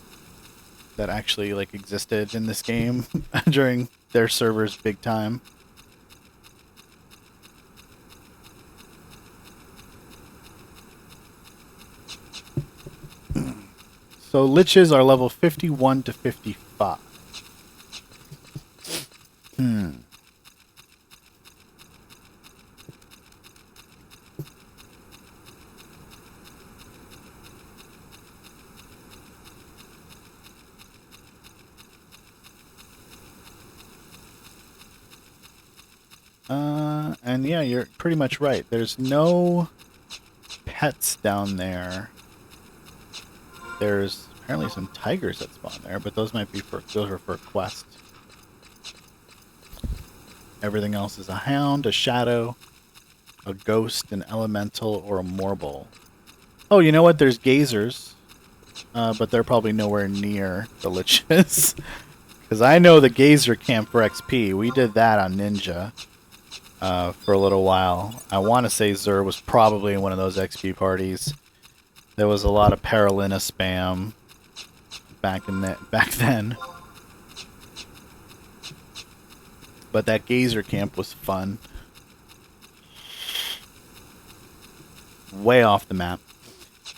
that actually like existed in this game during their server's big time. So liches are level 51 to 55. And yeah, you're pretty much right. There's no pets down there. There's apparently some tigers that spawn there, but those are for quest. Everything else is a hound, a shadow, a ghost, an elemental, or a morble. Oh, you know what? There's gazers, but they're probably nowhere near the liches. Because I know the gazer camp for XP. We did that on Ninja for a little while. I want to say Zur was probably in one of those XP parties. There was a lot of Paralina spam back then. But that gazer camp was fun. Way off the map.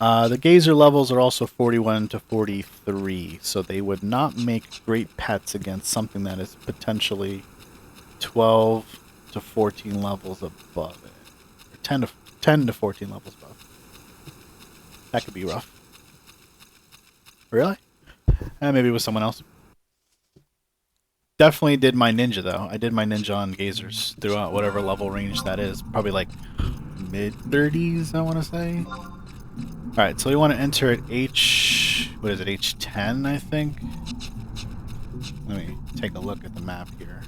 The gazer levels are also 41 to 43, so they would not make great pets against something that is potentially 12 to 14 levels above it. Or 10 to 14 levels above. That could be rough. Really? Maybe it was someone else. Definitely did my ninja, though. I did my ninja on gazers throughout whatever level range that is. Probably like mid-30s, I want to say. Alright, so we want to enter at what is it, H10, I think? Let me take a look at the map here.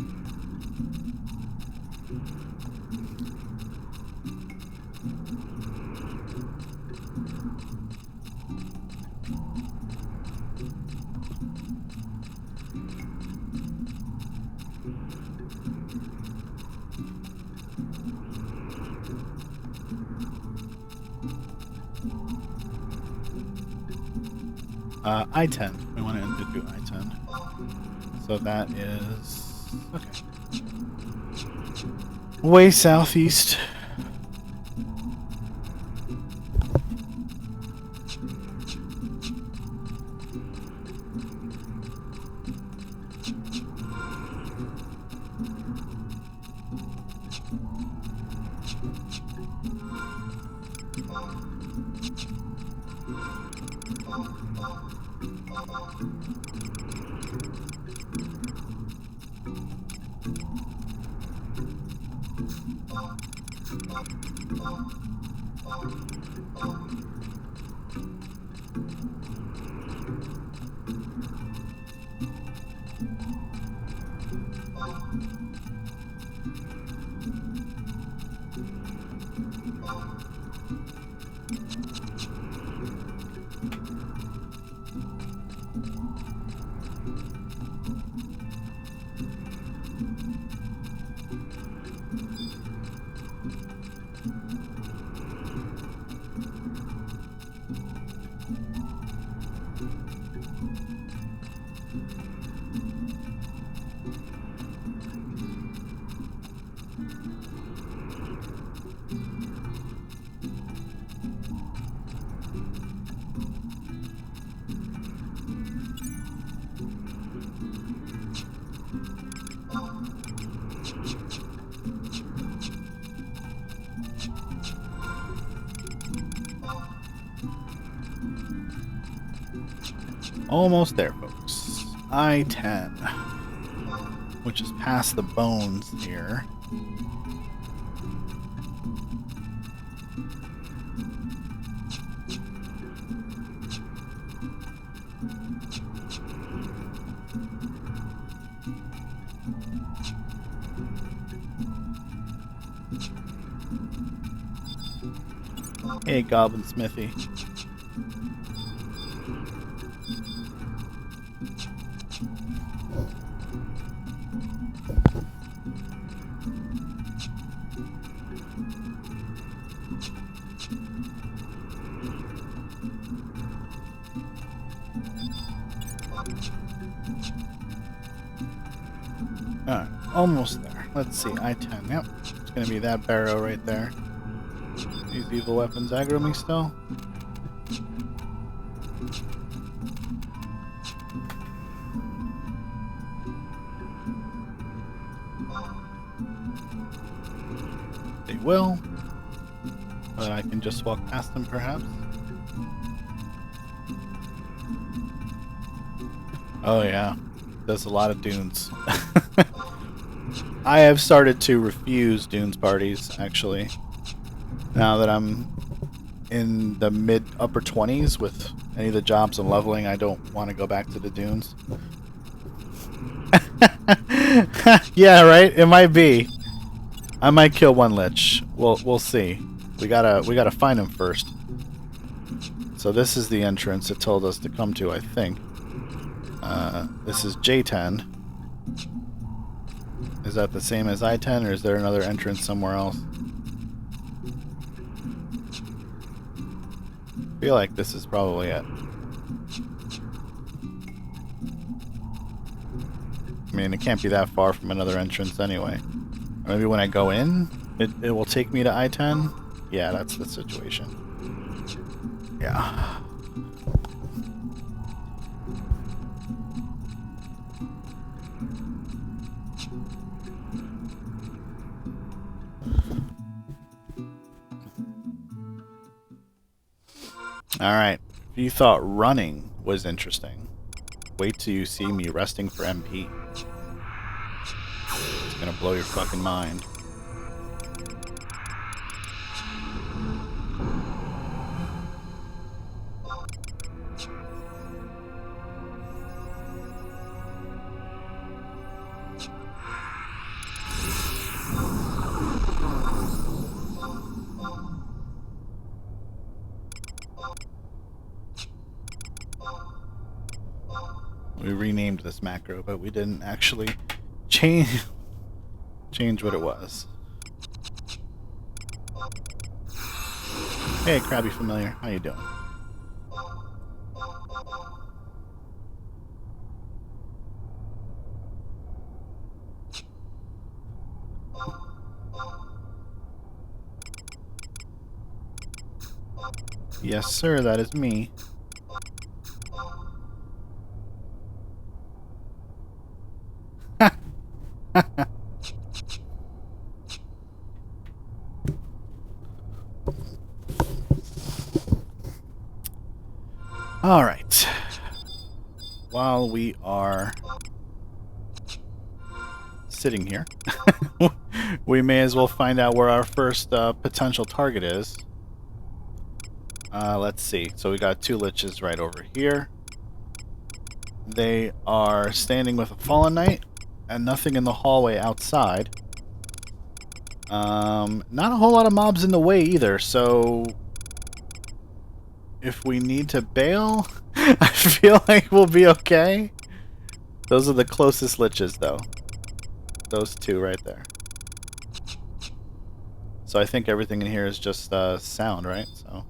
I-10. We want to do I-10. So that is... okay. Way southeast. Almost there, folks. I-10, which is past the bones here. Hey, Goblin Smithy. Alright, almost there. Let's see, I-10. Yep, it's gonna be that barrow right there. These evil weapons aggro me still. They will. But I can just walk past them, perhaps. Oh yeah, there's a lot of dunes. I have started to refuse dunes parties, actually. Now that I'm in the mid-upper 20s with any of the jobs I'm leveling, I don't want to go back to the dunes. Yeah, right? It might be. I might kill one lich. We'll see. We gotta find him first. So this is the entrance it told us to come to, I think. This is J10. Is that the same as I-10, or is there another entrance somewhere else? I feel like this is probably it. I mean, it can't be that far from another entrance anyway. Or maybe when I go in, it will take me to I-10? Yeah, that's the situation. Yeah. Alright, if you thought running was interesting, wait till you see me resting for MP. It's gonna blow your fucking mind. We renamed this macro, but we didn't actually change what it was. Hey, Krabby Familiar, how you doing? Yes, sir, that is me. All right. While we are sitting here, we may as well find out where our first potential target is. Let's see. So we got two liches right over here. They are standing with a fallen knight and nothing in the hallway outside. Not a whole lot of mobs in the way either, so if we need to bail, I feel like we'll be okay. Those are the closest liches, though. Those two right there. So I think everything in here is just sound, right? So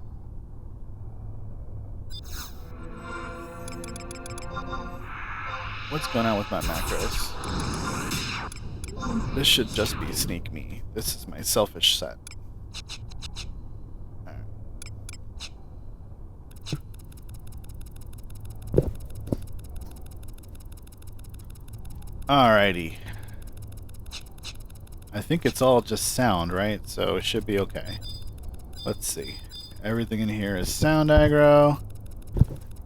what's going on with my macros? This should just be sneak me. This is my selfish set. Alrighty. I think it's all just sound, right? So it should be okay. Let's see. Everything in here is sound aggro.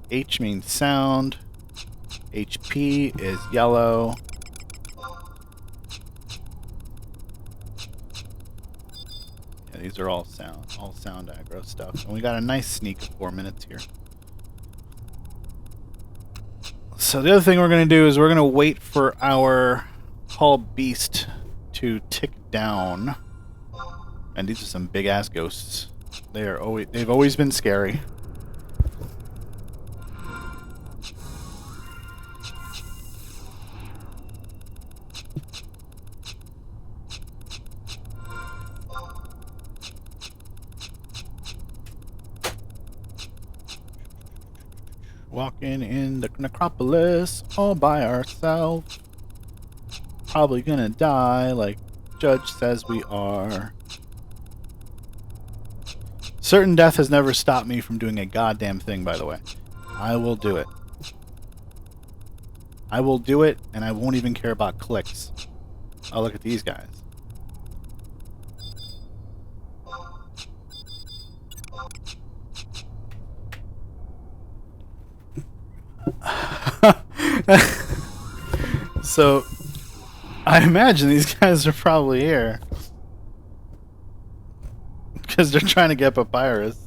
H means sound. HP is yellow. Yeah, these are all sound aggro stuff. And we got a nice sneak of 4 minutes here. So the other thing we're going to do is we're going to wait for our Hall Beast to tick down. And these are some big ass ghosts. They've always been scary. Walking in the necropolis all by ourselves. probably gonna die like Judge says we are. Certain death has never stopped me from doing a goddamn thing, by the way. I will do it. I will do it, and I won't even care about clicks. Oh, look at these guys. So, I imagine these guys are probably here. Because they're trying to get Papyrus.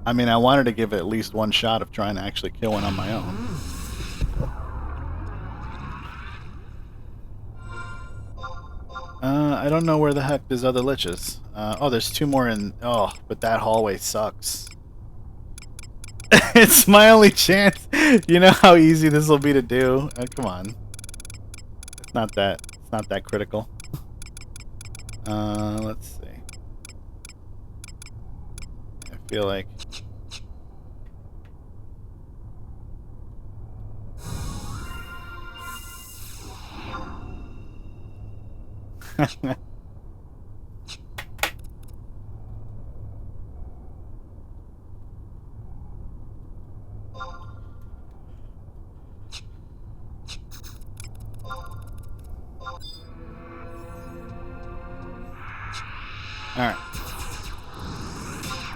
I mean, I wanted to give it at least one shot of trying to actually kill one on my own. I don't know where the heck there's other liches. Oh, there's two more in... Oh, but that hallway sucks. It's my only chance. You know how easy this will be to do? Come on. It's not that critical. Let's see. I feel like... Alright.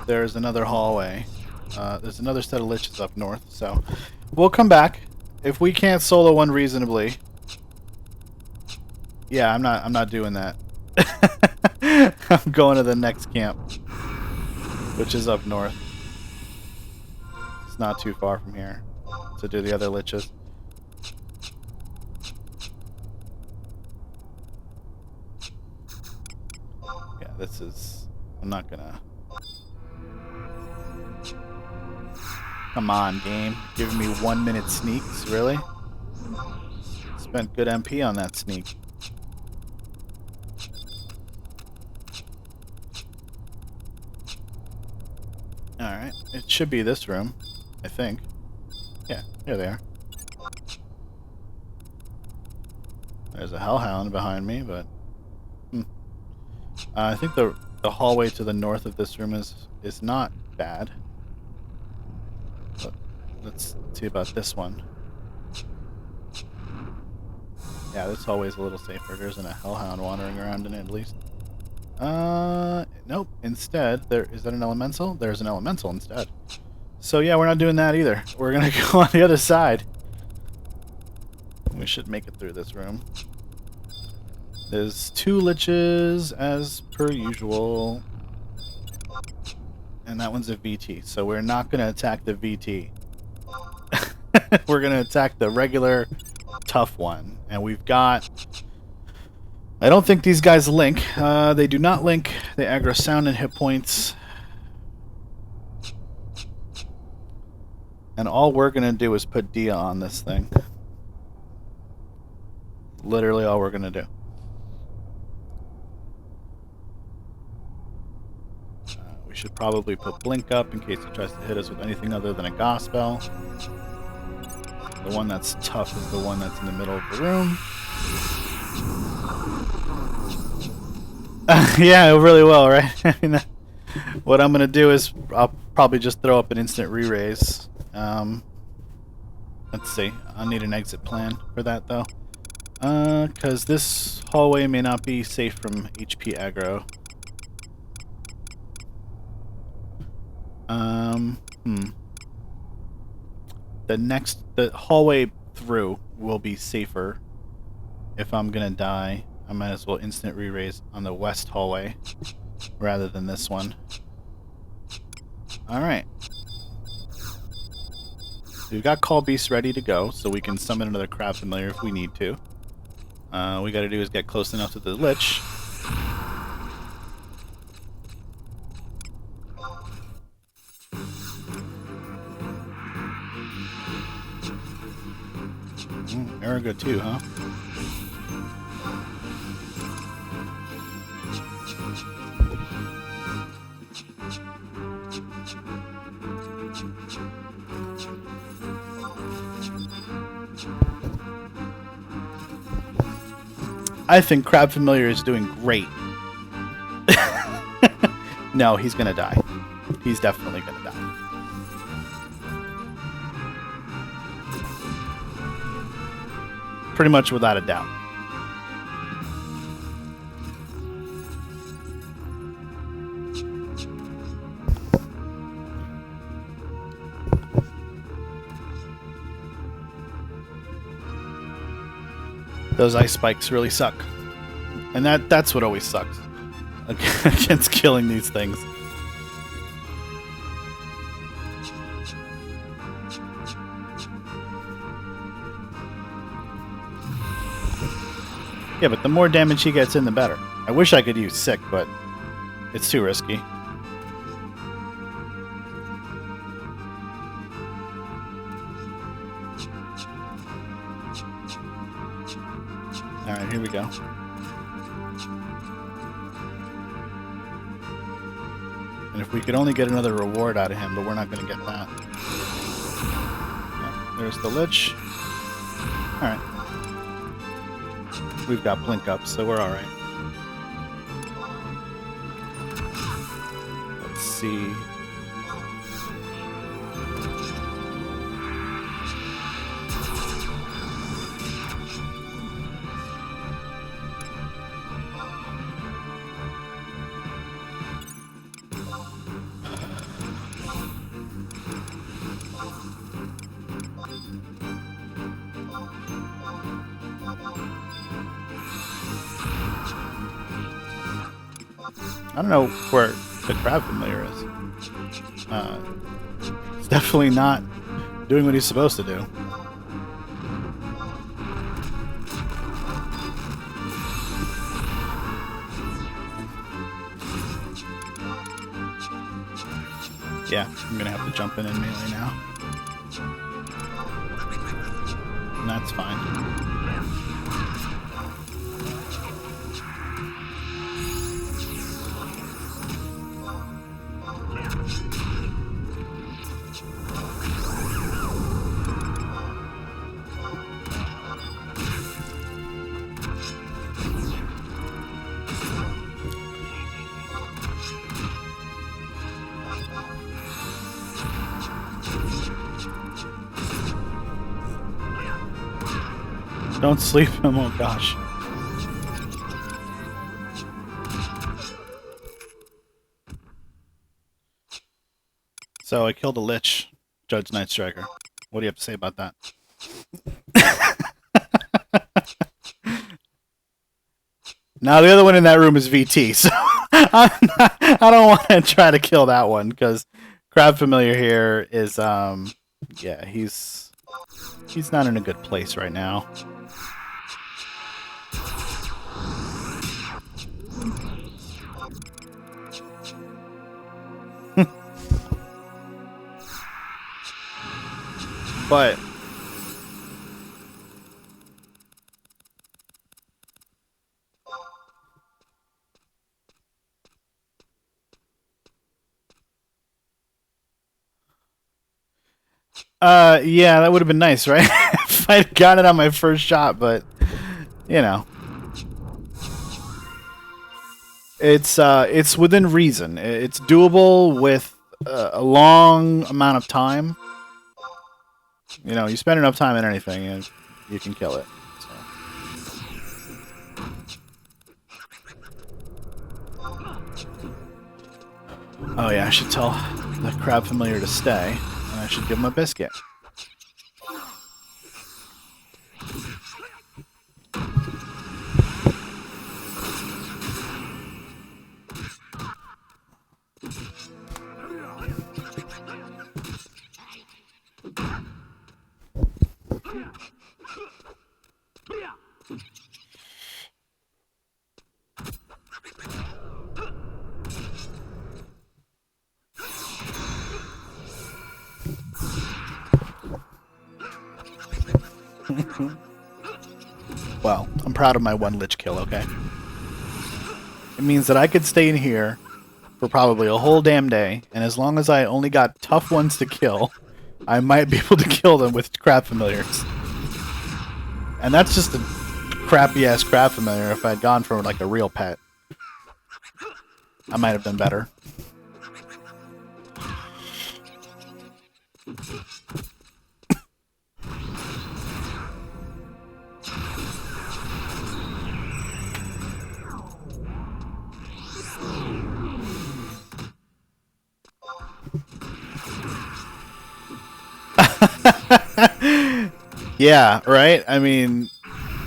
There's another hallway. There's another set of liches up north, so we'll come back. If we can't solo one reasonably. Yeah, I'm not doing that. I'm going to the next camp, which is up north. It's not too far from here to do the other liches. Yeah, this is... I'm not gonna... Come on, game. Giving me 1 minute sneaks, really? Spent good MP on that sneak. Alright, it should be this room, I think. Yeah, here they are. There's a hellhound behind me, but... I think the hallway to the north of this room is not bad. But let's see about this one. Yeah, this hallway's a little safer. There isn't a hellhound wandering around in it, at least. Nope. Instead, is that an elemental? There's an elemental instead. So yeah, we're not doing that either. We're gonna go on the other side. We should make it through this room. There's two liches as per usual. And that one's a VT, so we're not gonna attack the VT. We're gonna attack the regular tough one. And we've got... I don't think these guys link. They do not link. They aggro sound and hit points. And all we're going to do is put Dia on this thing. Literally all we're going to do. We should probably put Blink up in case he tries to hit us with anything other than a Gospel. The one that's tough is the one that's in the middle of the room. Yeah, it really will, right? I mean, what I'm going to do is I'll probably just throw up an instant re-raise. Let's see. I'll need an exit plan for that, though. Because this hallway may not be safe from HP aggro. The hallway through will be safer. If I'm going to die, I might as well instant re-raise on the west hallway rather than this one. Alright. We've got Call Beast ready to go, so we can summon another Crab Familiar if we need to. We gotta do is get close enough to the Lich. Araga too, huh? I think Crab Familiar is doing great. No, he's gonna die. He's definitely gonna die. Pretty much without a doubt. Those ice spikes really suck. And that's what always sucks against killing these things. Yeah, but the more damage he gets in, the better. I wish I could use Sick, but it's too risky. Alright, here we go. And if we could only get another reward out of him, but we're not going to get that. Yeah, there's the Lich. Alright. We've got Blink Up, so we're alright. Let's see. I don't know where the Crab Familiar is. It's definitely not doing what he's supposed to do. Yeah, I'm gonna have to jump in melee now. And that's fine. Don't sleep him, oh gosh. So I killed a Lich, Judge Night Striker. What do you have to say about that? Now the other one in that room is VT, so I don't want to try to kill that one, because Crab Familiar here is, yeah, he's not in a good place right now. But yeah, that would have been nice, right? If I'd got it on my first shot, but you know. It's within reason. It's doable with a long amount of time. You know, you spend enough time in anything and you can kill it. So. Oh yeah, I should tell the Crab Familiar to stay, and I should give him a biscuit. Well, I'm proud of my one Lich kill, okay? It means that I could stay in here for probably a whole damn day, and as long as I only got tough ones to kill, I might be able to kill them with crab familiars. And that's just a crappy-ass crab familiar. If I'd gone for, like, a real pet, I might have done better. Yeah, right? I mean,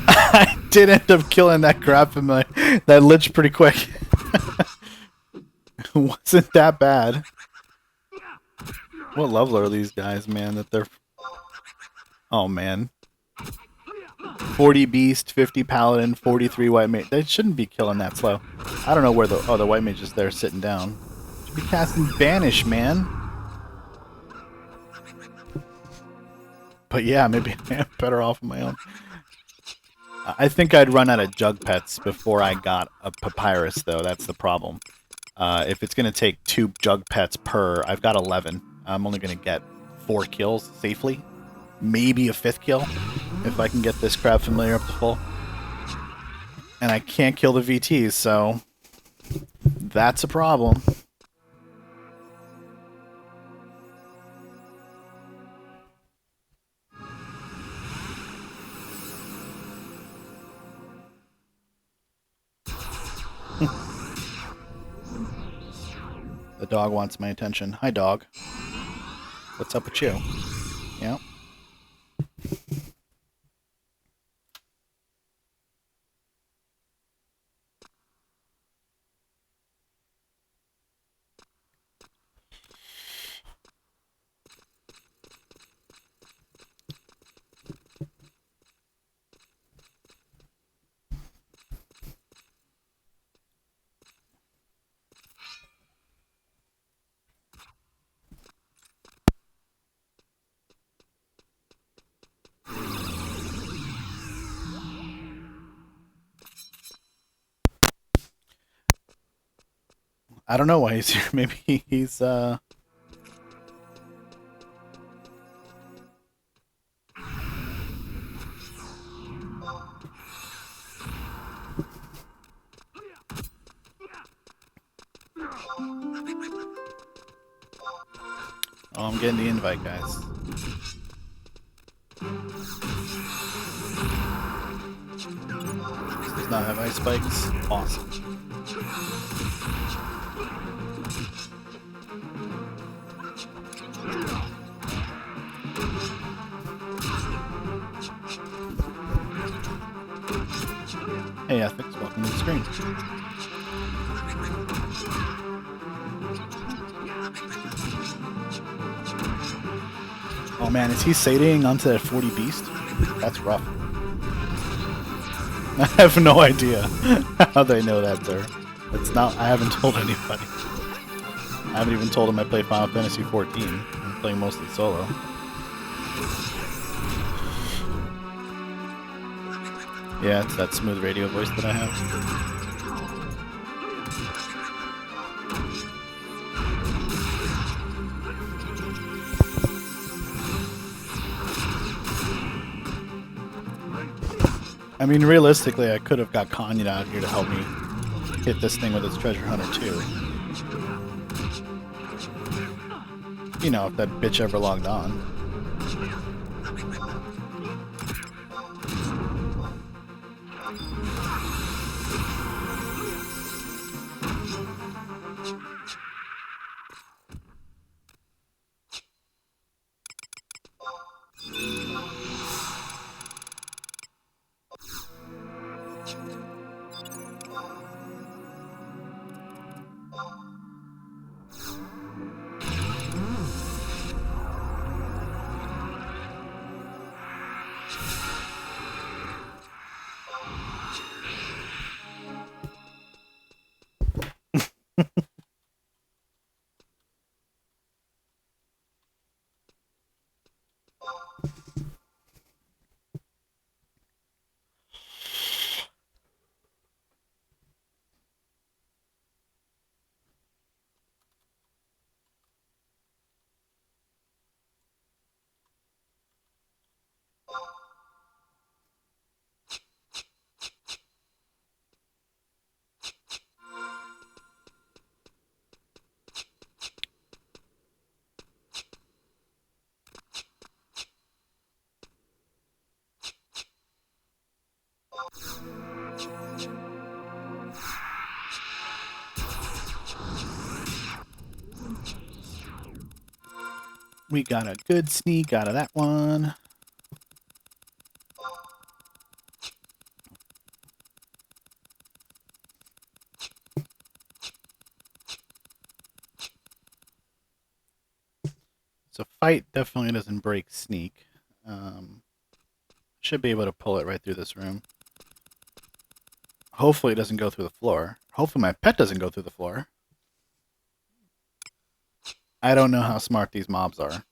I did end up killing that crab familiar, that lich pretty quick. Wasn't that bad. What level are these guys, man, that they're... Oh, man. 40 Beast, 50 Paladin, 43 White Mage. They shouldn't be killing that slow. I don't know where the... Oh, the White Mage is there sitting down. Should be casting Banish, man. But yeah, maybe I'm better off on my own. I think I'd run out of Jug Pets before I got a Papyrus, though. That's the problem. If it's going to take 2 Jug Pets per... I've got 11. I'm only going to get 4 kills safely. Maybe a 5th kill if I can get this crab familiar up to full. And I can't kill the VTs, so that's a problem. The dog wants my attention. Hi, dog. What's up with you? Yeah. I don't know why he's here. Maybe he's, Oh, I'm getting the invite, guys. Does not have ice spikes. Awesome. Hey, Ethics, welcome to the stream. Oh man, is he sating onto that 40 Beast? That's rough. I have no idea how they know that, sir. It's not. I haven't told anybody. I haven't even told him I play Final Fantasy 14. I'm playing mostly solo. Yeah, it's that smooth radio voice that I have. I mean, realistically, I could have got Kanye out here to help me hit this thing with its treasure hunter, too. You know, if that bitch ever logged on. We got a good sneak out of that one. So fight definitely doesn't break sneak. Should be able to pull it right through this room. Hopefully it doesn't go through the floor. Hopefully my pet doesn't go through the floor. I don't know how smart these mobs are.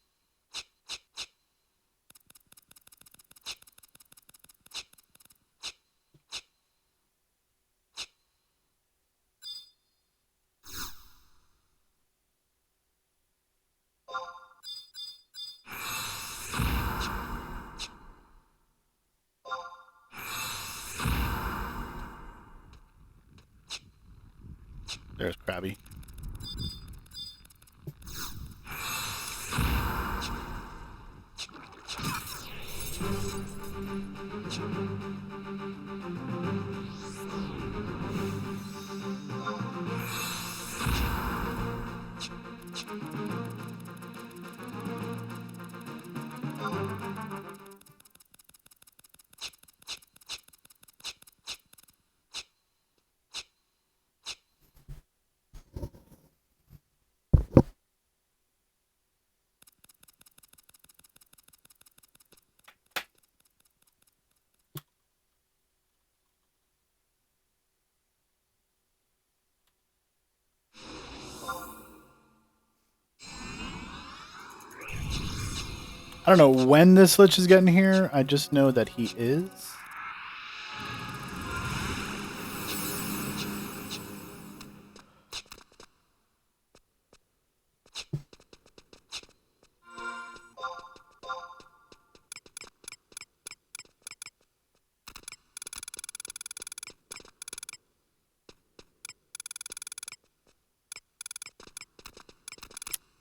There's Krabby. I don't know when this Lich is getting here. I just know that he is.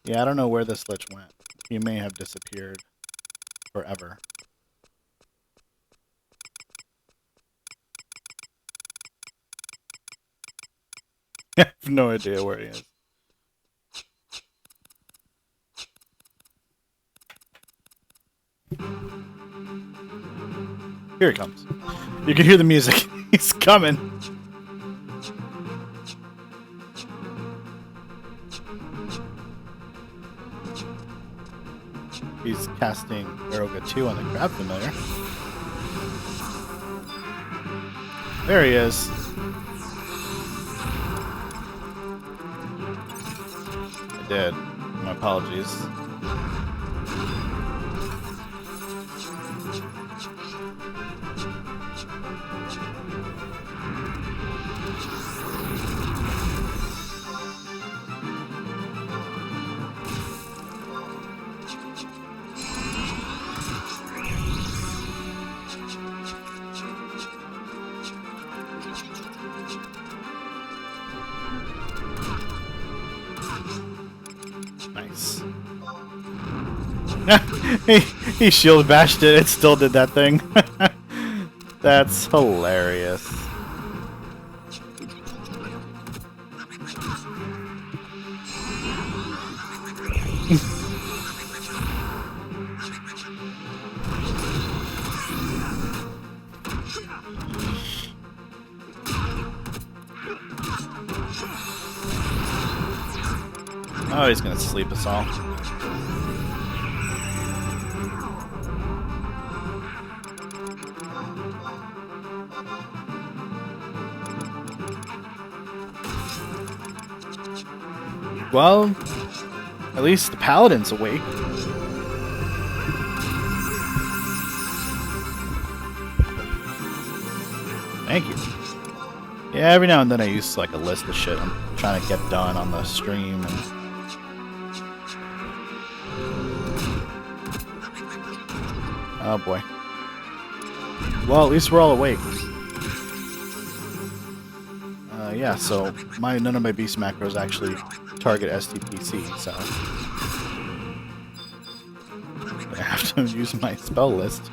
Yeah, I don't know where this Lich went. He may have disappeared forever. I have no idea where he is. Here he comes. You can hear the music. He's coming. He's casting Aeroga 2 on the Crab Familiar. There he is. I did. My apologies. Nice. he shield bashed it. It still did that thing. That's hilarious. Oh, he's gonna sleep us all. Well, at least the paladin's awake. Thank you. Yeah, every now and then I use like a list of shit I'm trying to get done on the stream. And oh boy. Well, at least we're all awake. Yeah, so none of my beast macros actually target STPC, so I have to use my spell list.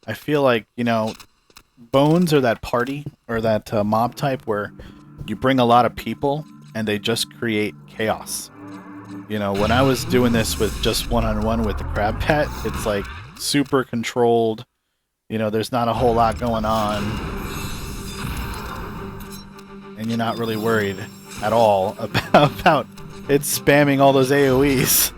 I feel like, you know, bones are that party or that mob type where you bring a lot of people and they just create chaos. You know, when I was doing this with just one-on-one with the crab pet, it's like super controlled. You know, there's not a whole lot going on. And you're not really worried at all about it spamming all those AoEs.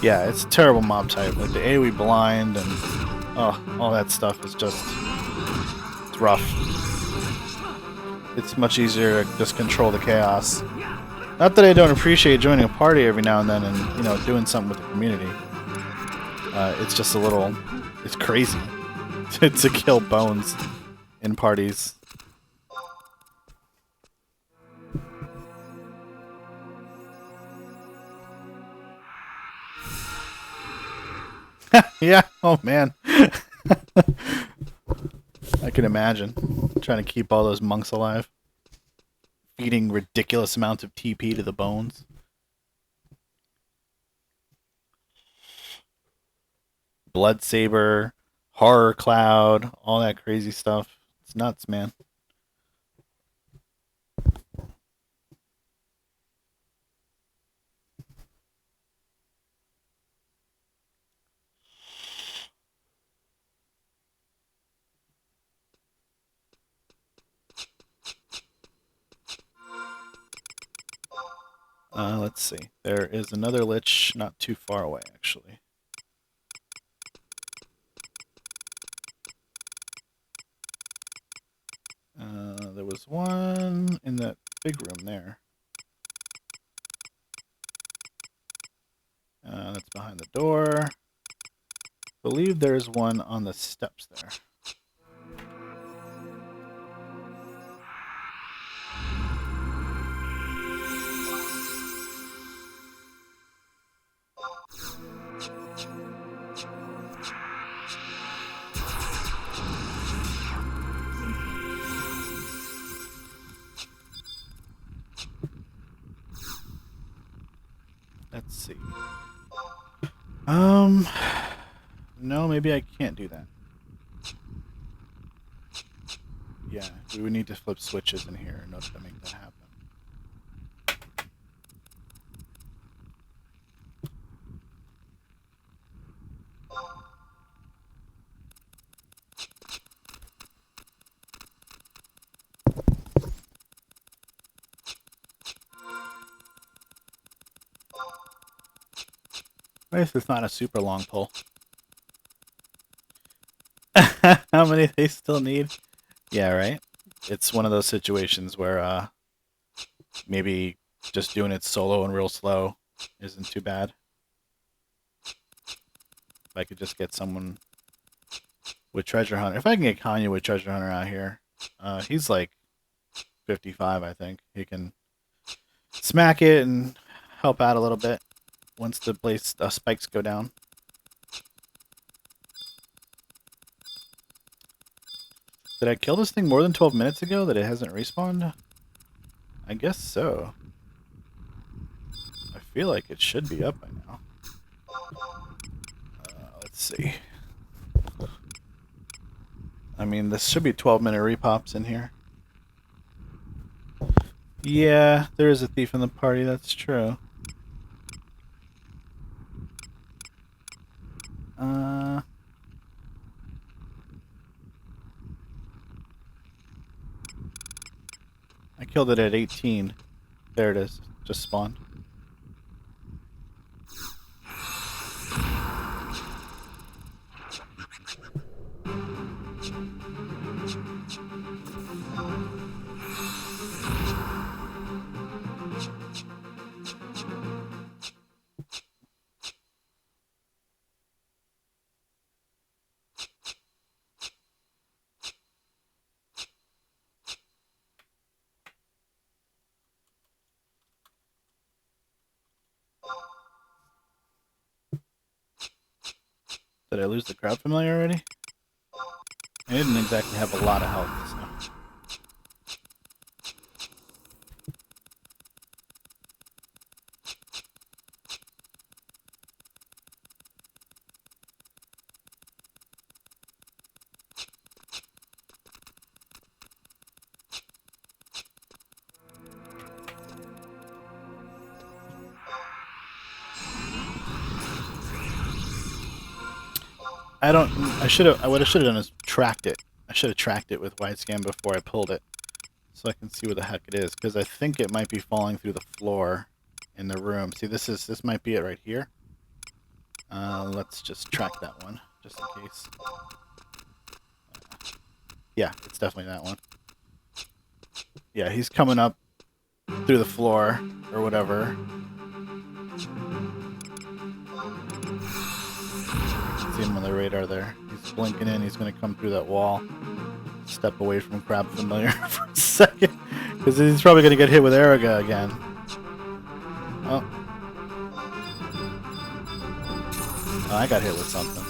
Yeah, it's a terrible mob type. Like the AoE blind and all that stuff is just, it's rough. It's much easier to just control the chaos. Not that I don't appreciate joining a party every now and then and, you know, doing something with the community. It's just a little, it's crazy to kill bones in parties. Yeah, oh man. I can imagine trying to keep all those monks alive. Feeding ridiculous amounts of TP to the bones. Blood Saber, Horror Cloud, all that crazy stuff. It's nuts, man. Let's see. There is another Lich not too far away, actually. There was one in that big room there. That's behind the door. I believe there's one on the steps there. Let's see. No, maybe I can't do that. Yeah, we would need to flip switches in here in order to make that happen. I guess it's not a super long pull. How many they still need? Yeah, right? It's one of those situations where maybe just doing it solo and real slow isn't too bad. If I could just get someone with Treasure Hunter. If I can get Kanye with Treasure Hunter out here, he's like 55, I think. He can smack it and help out a little bit once the spikes go down. Did I kill this thing more than 12 minutes ago that it hasn't respawned? I guess so. I feel like it should be up by now. Let's see. I mean, this should be 12-minute repops in here. Yeah, there is a thief in the party, that's true. I killed it at 18. There it is. Just spawned. Did I lose the crowd familiar already? I didn't exactly have a lot of health, so. I don't. What I should have done is tracked it. I should have tracked it with wide scan before I pulled it, so I can see where the heck it is. Because I think it might be falling through the floor in the room. See, this might be it right here. Let's just track that one, just in case. Yeah, it's definitely that one. Yeah, he's coming up through the floor, or whatever. See him on the radar there. He's blinking in, he's gonna come through that wall. Step away from Crab Familiar for a second, because he's probably gonna get hit with Eriga again. Oh. Oh, I got hit with something.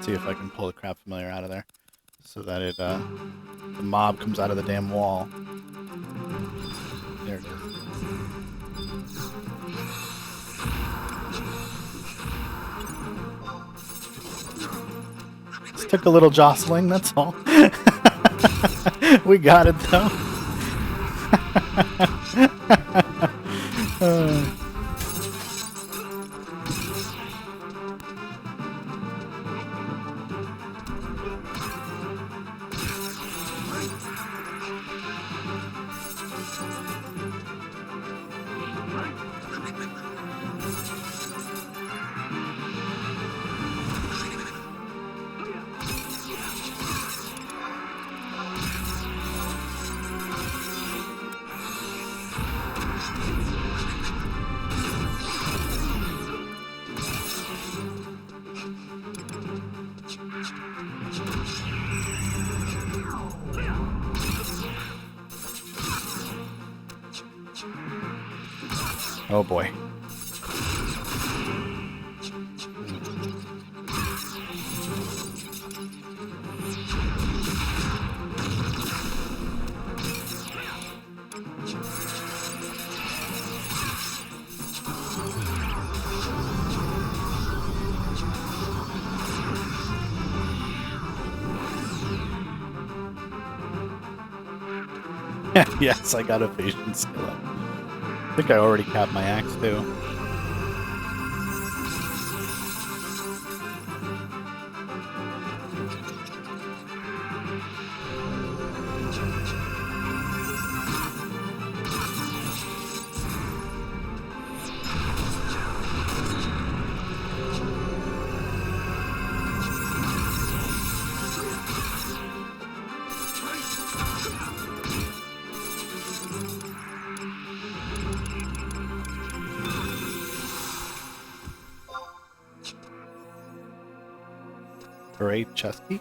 See if I can pull the Crab Familiar out of there, so that it the mob comes out of the damn wall. There it is. Just took a little jostling, that's all. We got it though. Oh boy. Yes, I got a patient skill up. I think I already capped my axe too. Great chest key.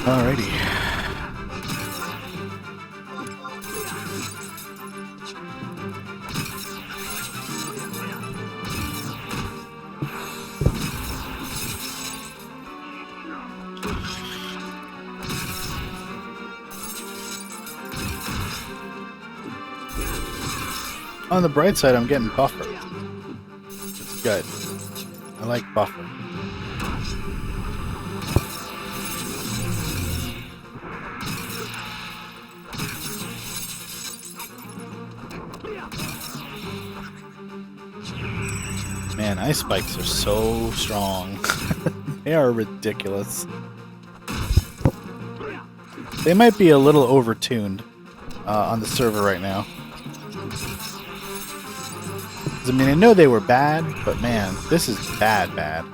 Alrighty. On the bright side, I'm getting buffer. It's good. I like buffer. Man, ice spikes are so strong. They are ridiculous. They might be a little overtuned on the server right now. I mean, I know they were bad, but man, this is bad, bad.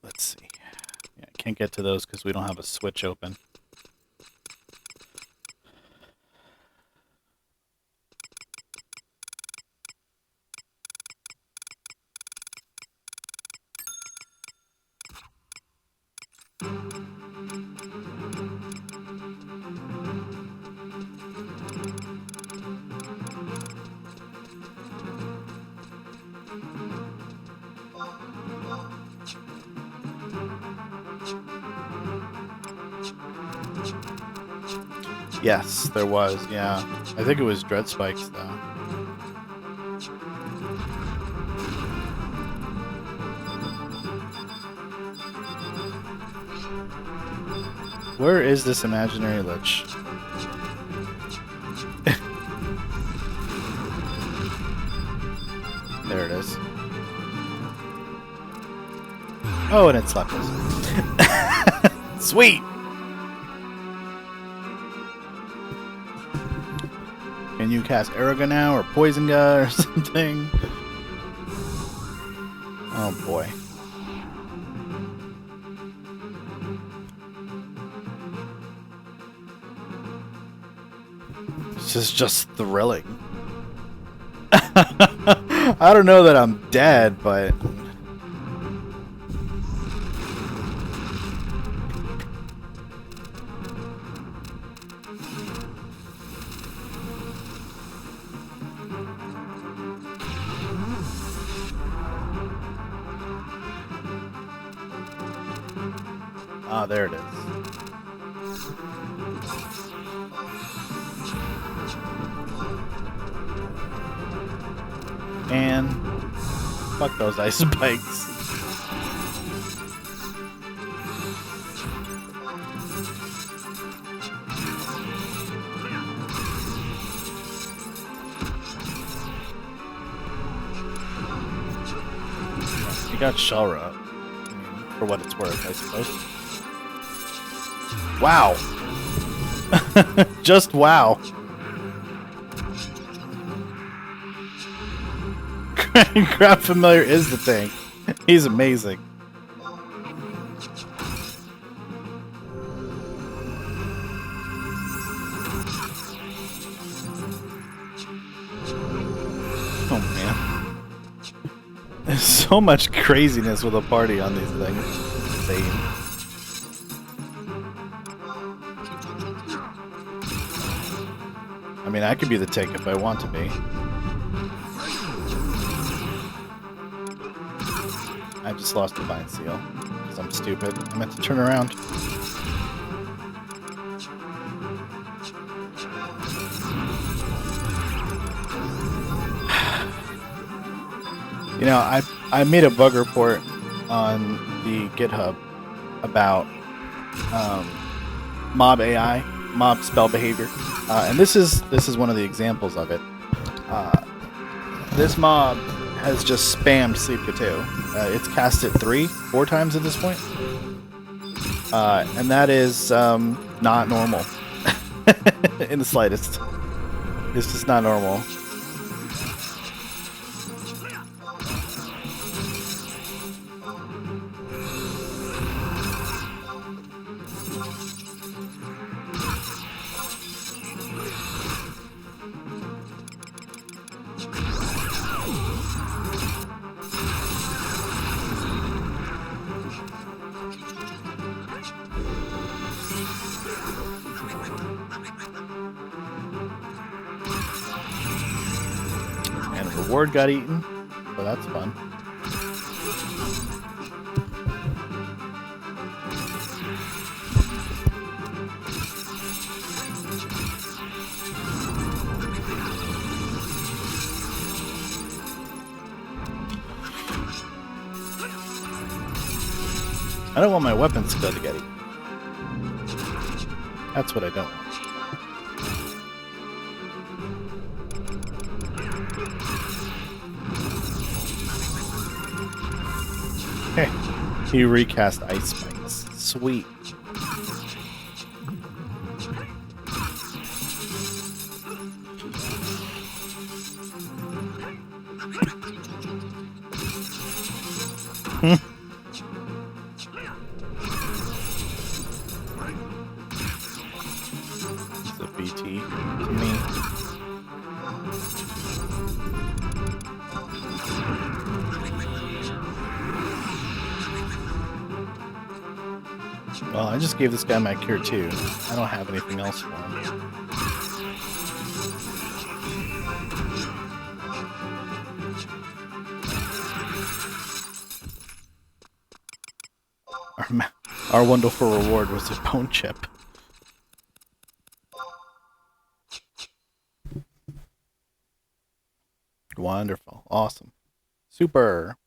Let's see. Yeah, I can't get to those because we don't have a switch open. Yes, there was, yeah. I think it was Dread Spikes, though. Where is this imaginary lich? There it is. Oh, and it slapped us. Sweet! Can you cast Aeroga now, or Poison Gun, or something? Oh boy. This is just thrilling. I don't know that I'm dead, but... Ah, there it is. And fuck those ice spikes. You got Shara, for what it's worth, I suppose. Wow. Just wow. Crab Familiar is the thing. He's amazing. Oh man. There's so much craziness with a party on these things. Insane. I mean, I could be the tick if I want to be. I just lost the Divine Seal because I'm stupid. I meant to turn around. You know, I made a bug report on the GitHub about mob AI, mob spell behavior, and this is one of the examples of it. This mob has just spammed Sleep Kato. It's cast it 3-4 times at this point, and that is not normal in the slightest. It's just not normal. Reward got eaten, so that's fun. I don't want my weapon skill to get eaten. That's what I don't want. Hey, he recast ice spikes. Sweet. It's a BT to me. Well, I just gave this guy my cure too. I don't have anything else for him. Our wonderful reward was a bone chip. Wonderful. Awesome. Super.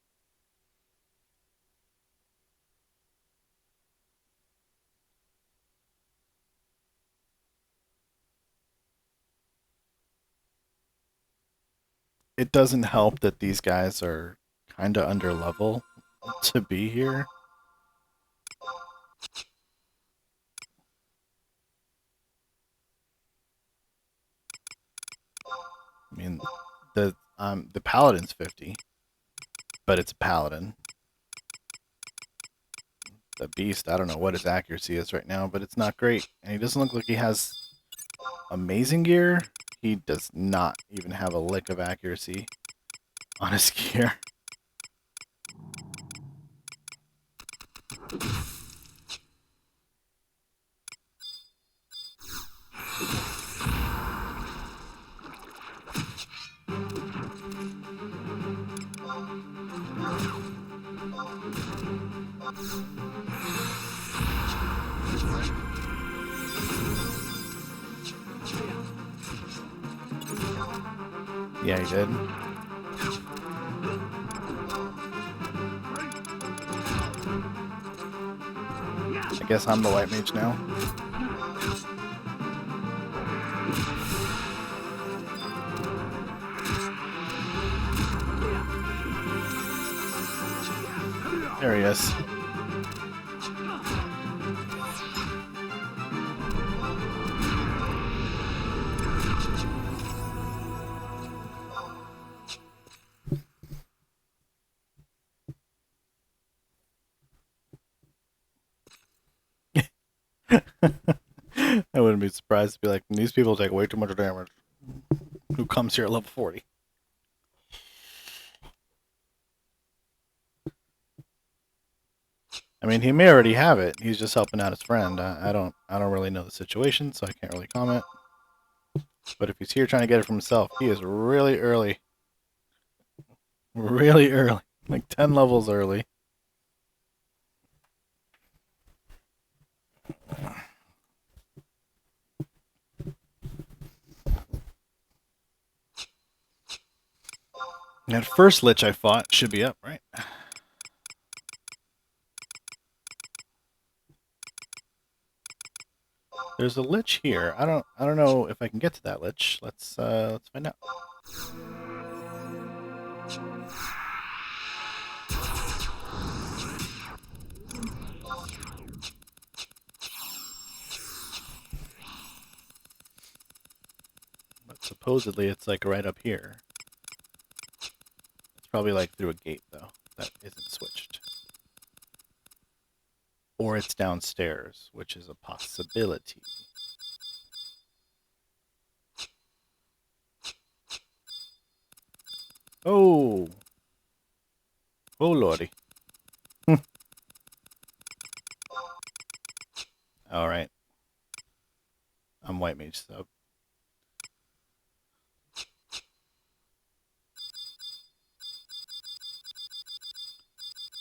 It doesn't help that these guys are kind of under level to be here. I mean, the paladin's 50, but it's a paladin. The beast, I don't know what his accuracy is right now, but it's not great. And he doesn't look like he has amazing gear. He does not even have a lick of accuracy on his gear. Yeah, he did. I guess I'm the white mage now. There he is. I wouldn't be surprised to be like, these people take way too much damage. Who comes here at level 40? I mean, he may already have it. He's just helping out his friend. I don't really know the situation, so I can't really comment. But if he's here trying to get it for himself, he is really early. Really early. Like 10 levels early. That first lich I fought should be up, right? There's a lich here. I don't know if I can get to that lich. Let's find out. But supposedly it's like right up here. It's probably like through a gate though that isn't switched. Or it's downstairs, which is a possibility. Oh! Oh lordy. Alright. I'm white mage sub.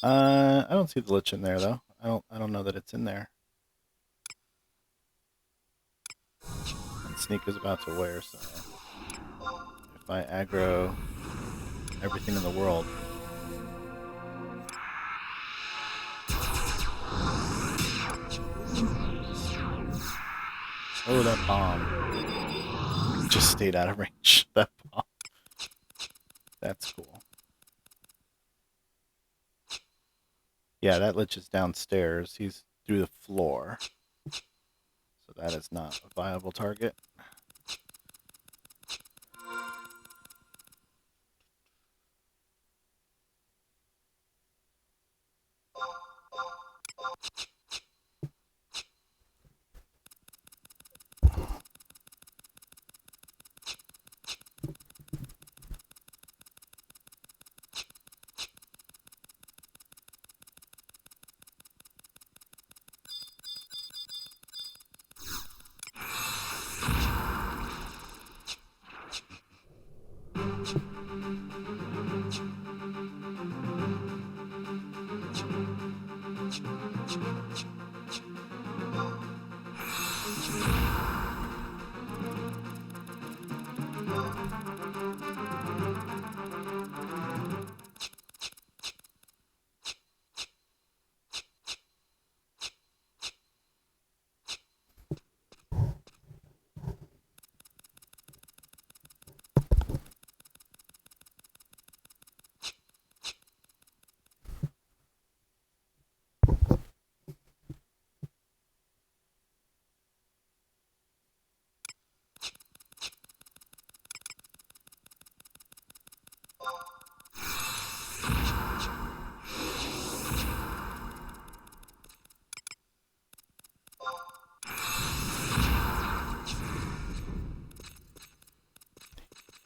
I don't see the lich in there though. I don't know that it's in there. And Sneak is about to wear, so if I aggro everything in the world. Oh, that bomb just stayed out of range. That bomb. That's cool. Yeah, that lich is downstairs. He's through the floor. So that is not a viable target.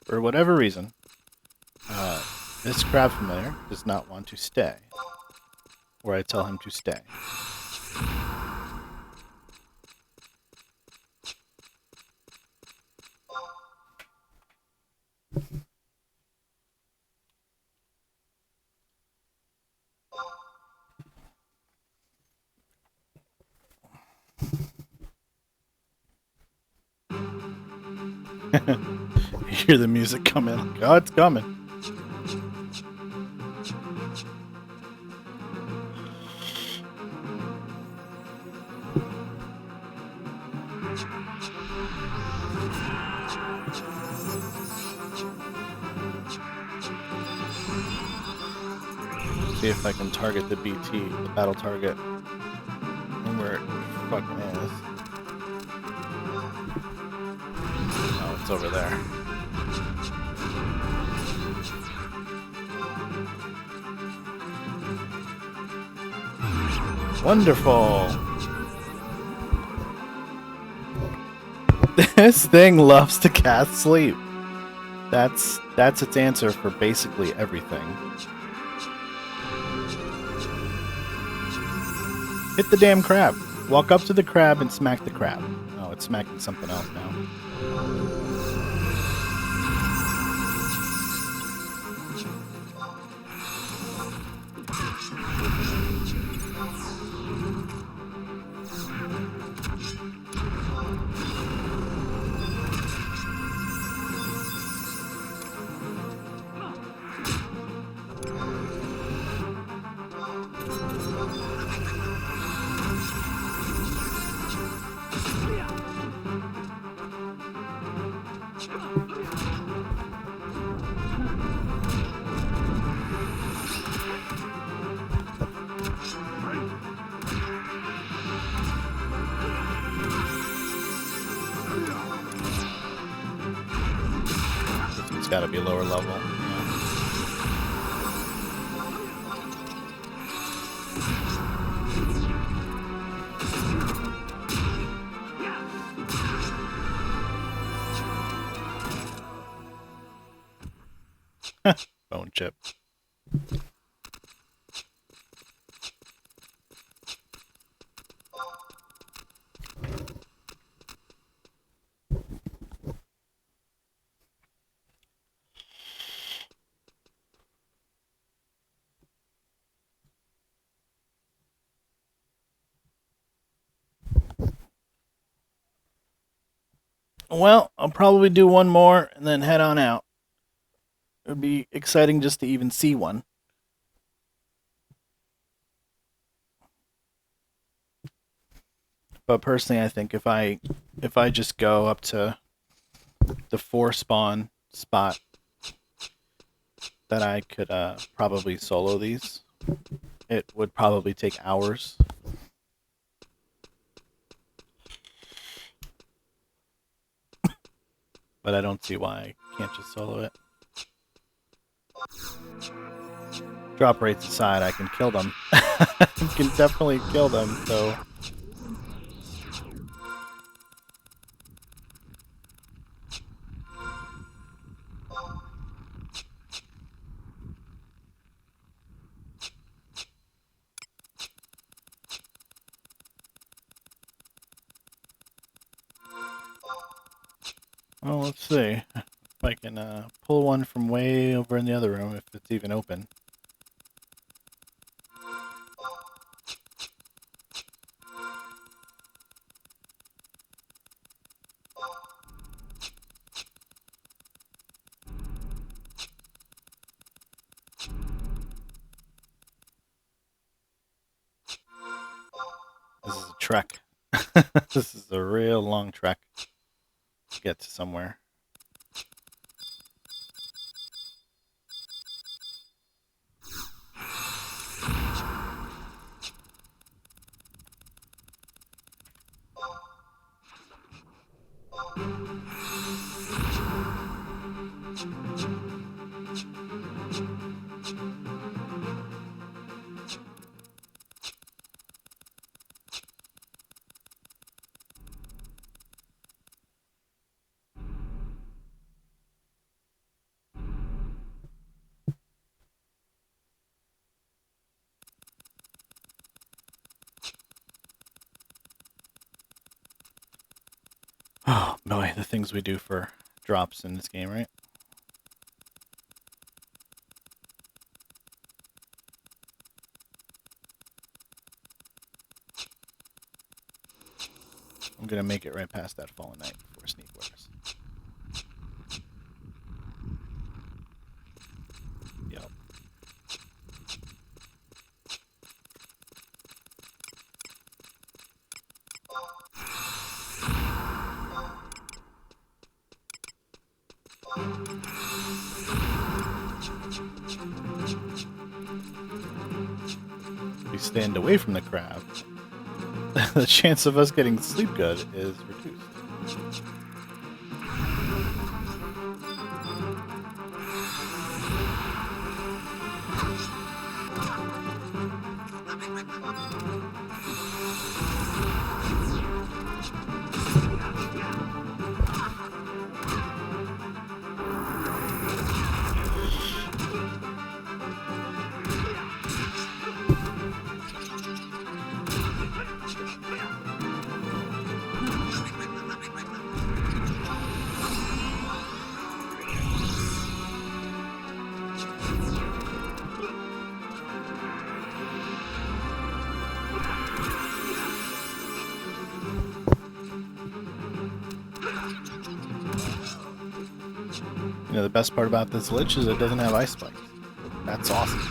For whatever reason, this crab familiar does not want to stay where I tell him to stay. You hear the music coming. Like, oh, it's coming. See if I can target the BT, the battle target, and where it fucking is. Oh, it's over there. Wonderful. This thing loves to cast sleep. That's its answer for basically everything. Hit the damn crab. Walk up to the crab and smack the crab. Oh, it's smacking something else now. It's got to be lower level. Bone chip. Well, I'll probably do one more and then head on out. It would be exciting just to even see one. But personally, I think if I if I just go up to the 4 spawn spot, that I could probably solo these. It would probably take hours. But I don't see why I can't just solo it. Drop rates aside, I can kill them. I can definitely kill them, so... Well, let's see if I can pull one from way over in the other room, if it's even open. This is a trek. This is a real long trek to get to somewhere. Oh boy, the things we do for drops in this game, right? I'm gonna make it right past that fallen knight before sneak works. Yep. We stand away from the crab. The chance of us getting sleep good is reduced. You know, the best part about this lich is it doesn't have ice spikes. That's awesome.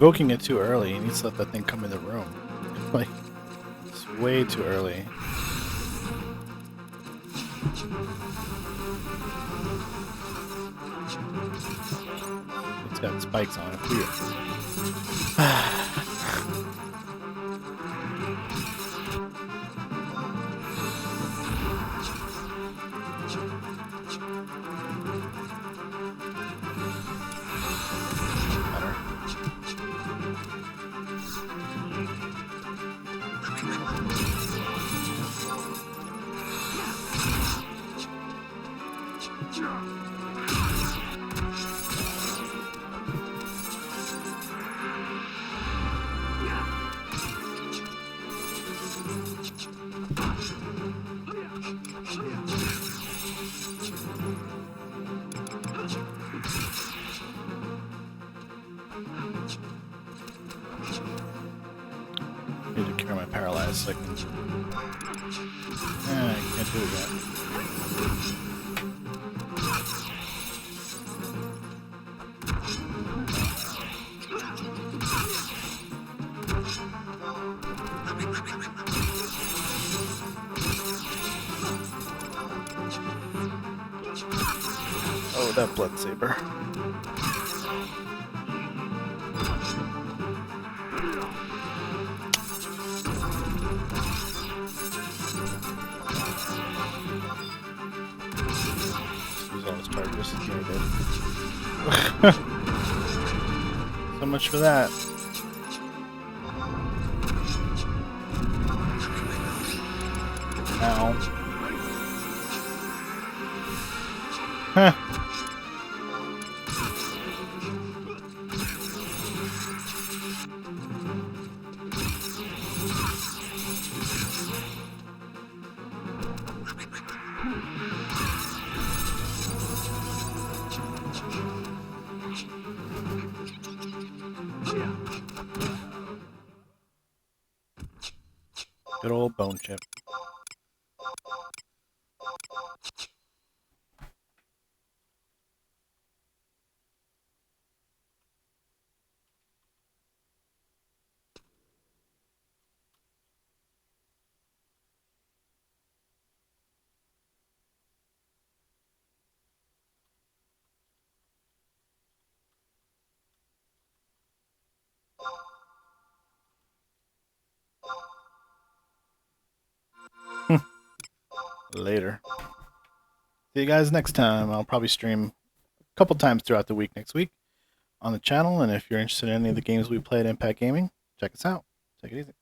Invoking it too early. He needs to let that thing come in the room. Like, it's way too early. It's got spikes on it too. care of my paralyzed so I can... I can't do it yet. Oh, that blood saber. Use all his charges. Yeah, I did. So much for that. Ow. Huh. Good old bone chip. Later. See you guys next time. I'll probably stream a couple times throughout the week next week on the channel, and if you're interested in any of the games we play at Impact Gaming, check us out. Take it easy.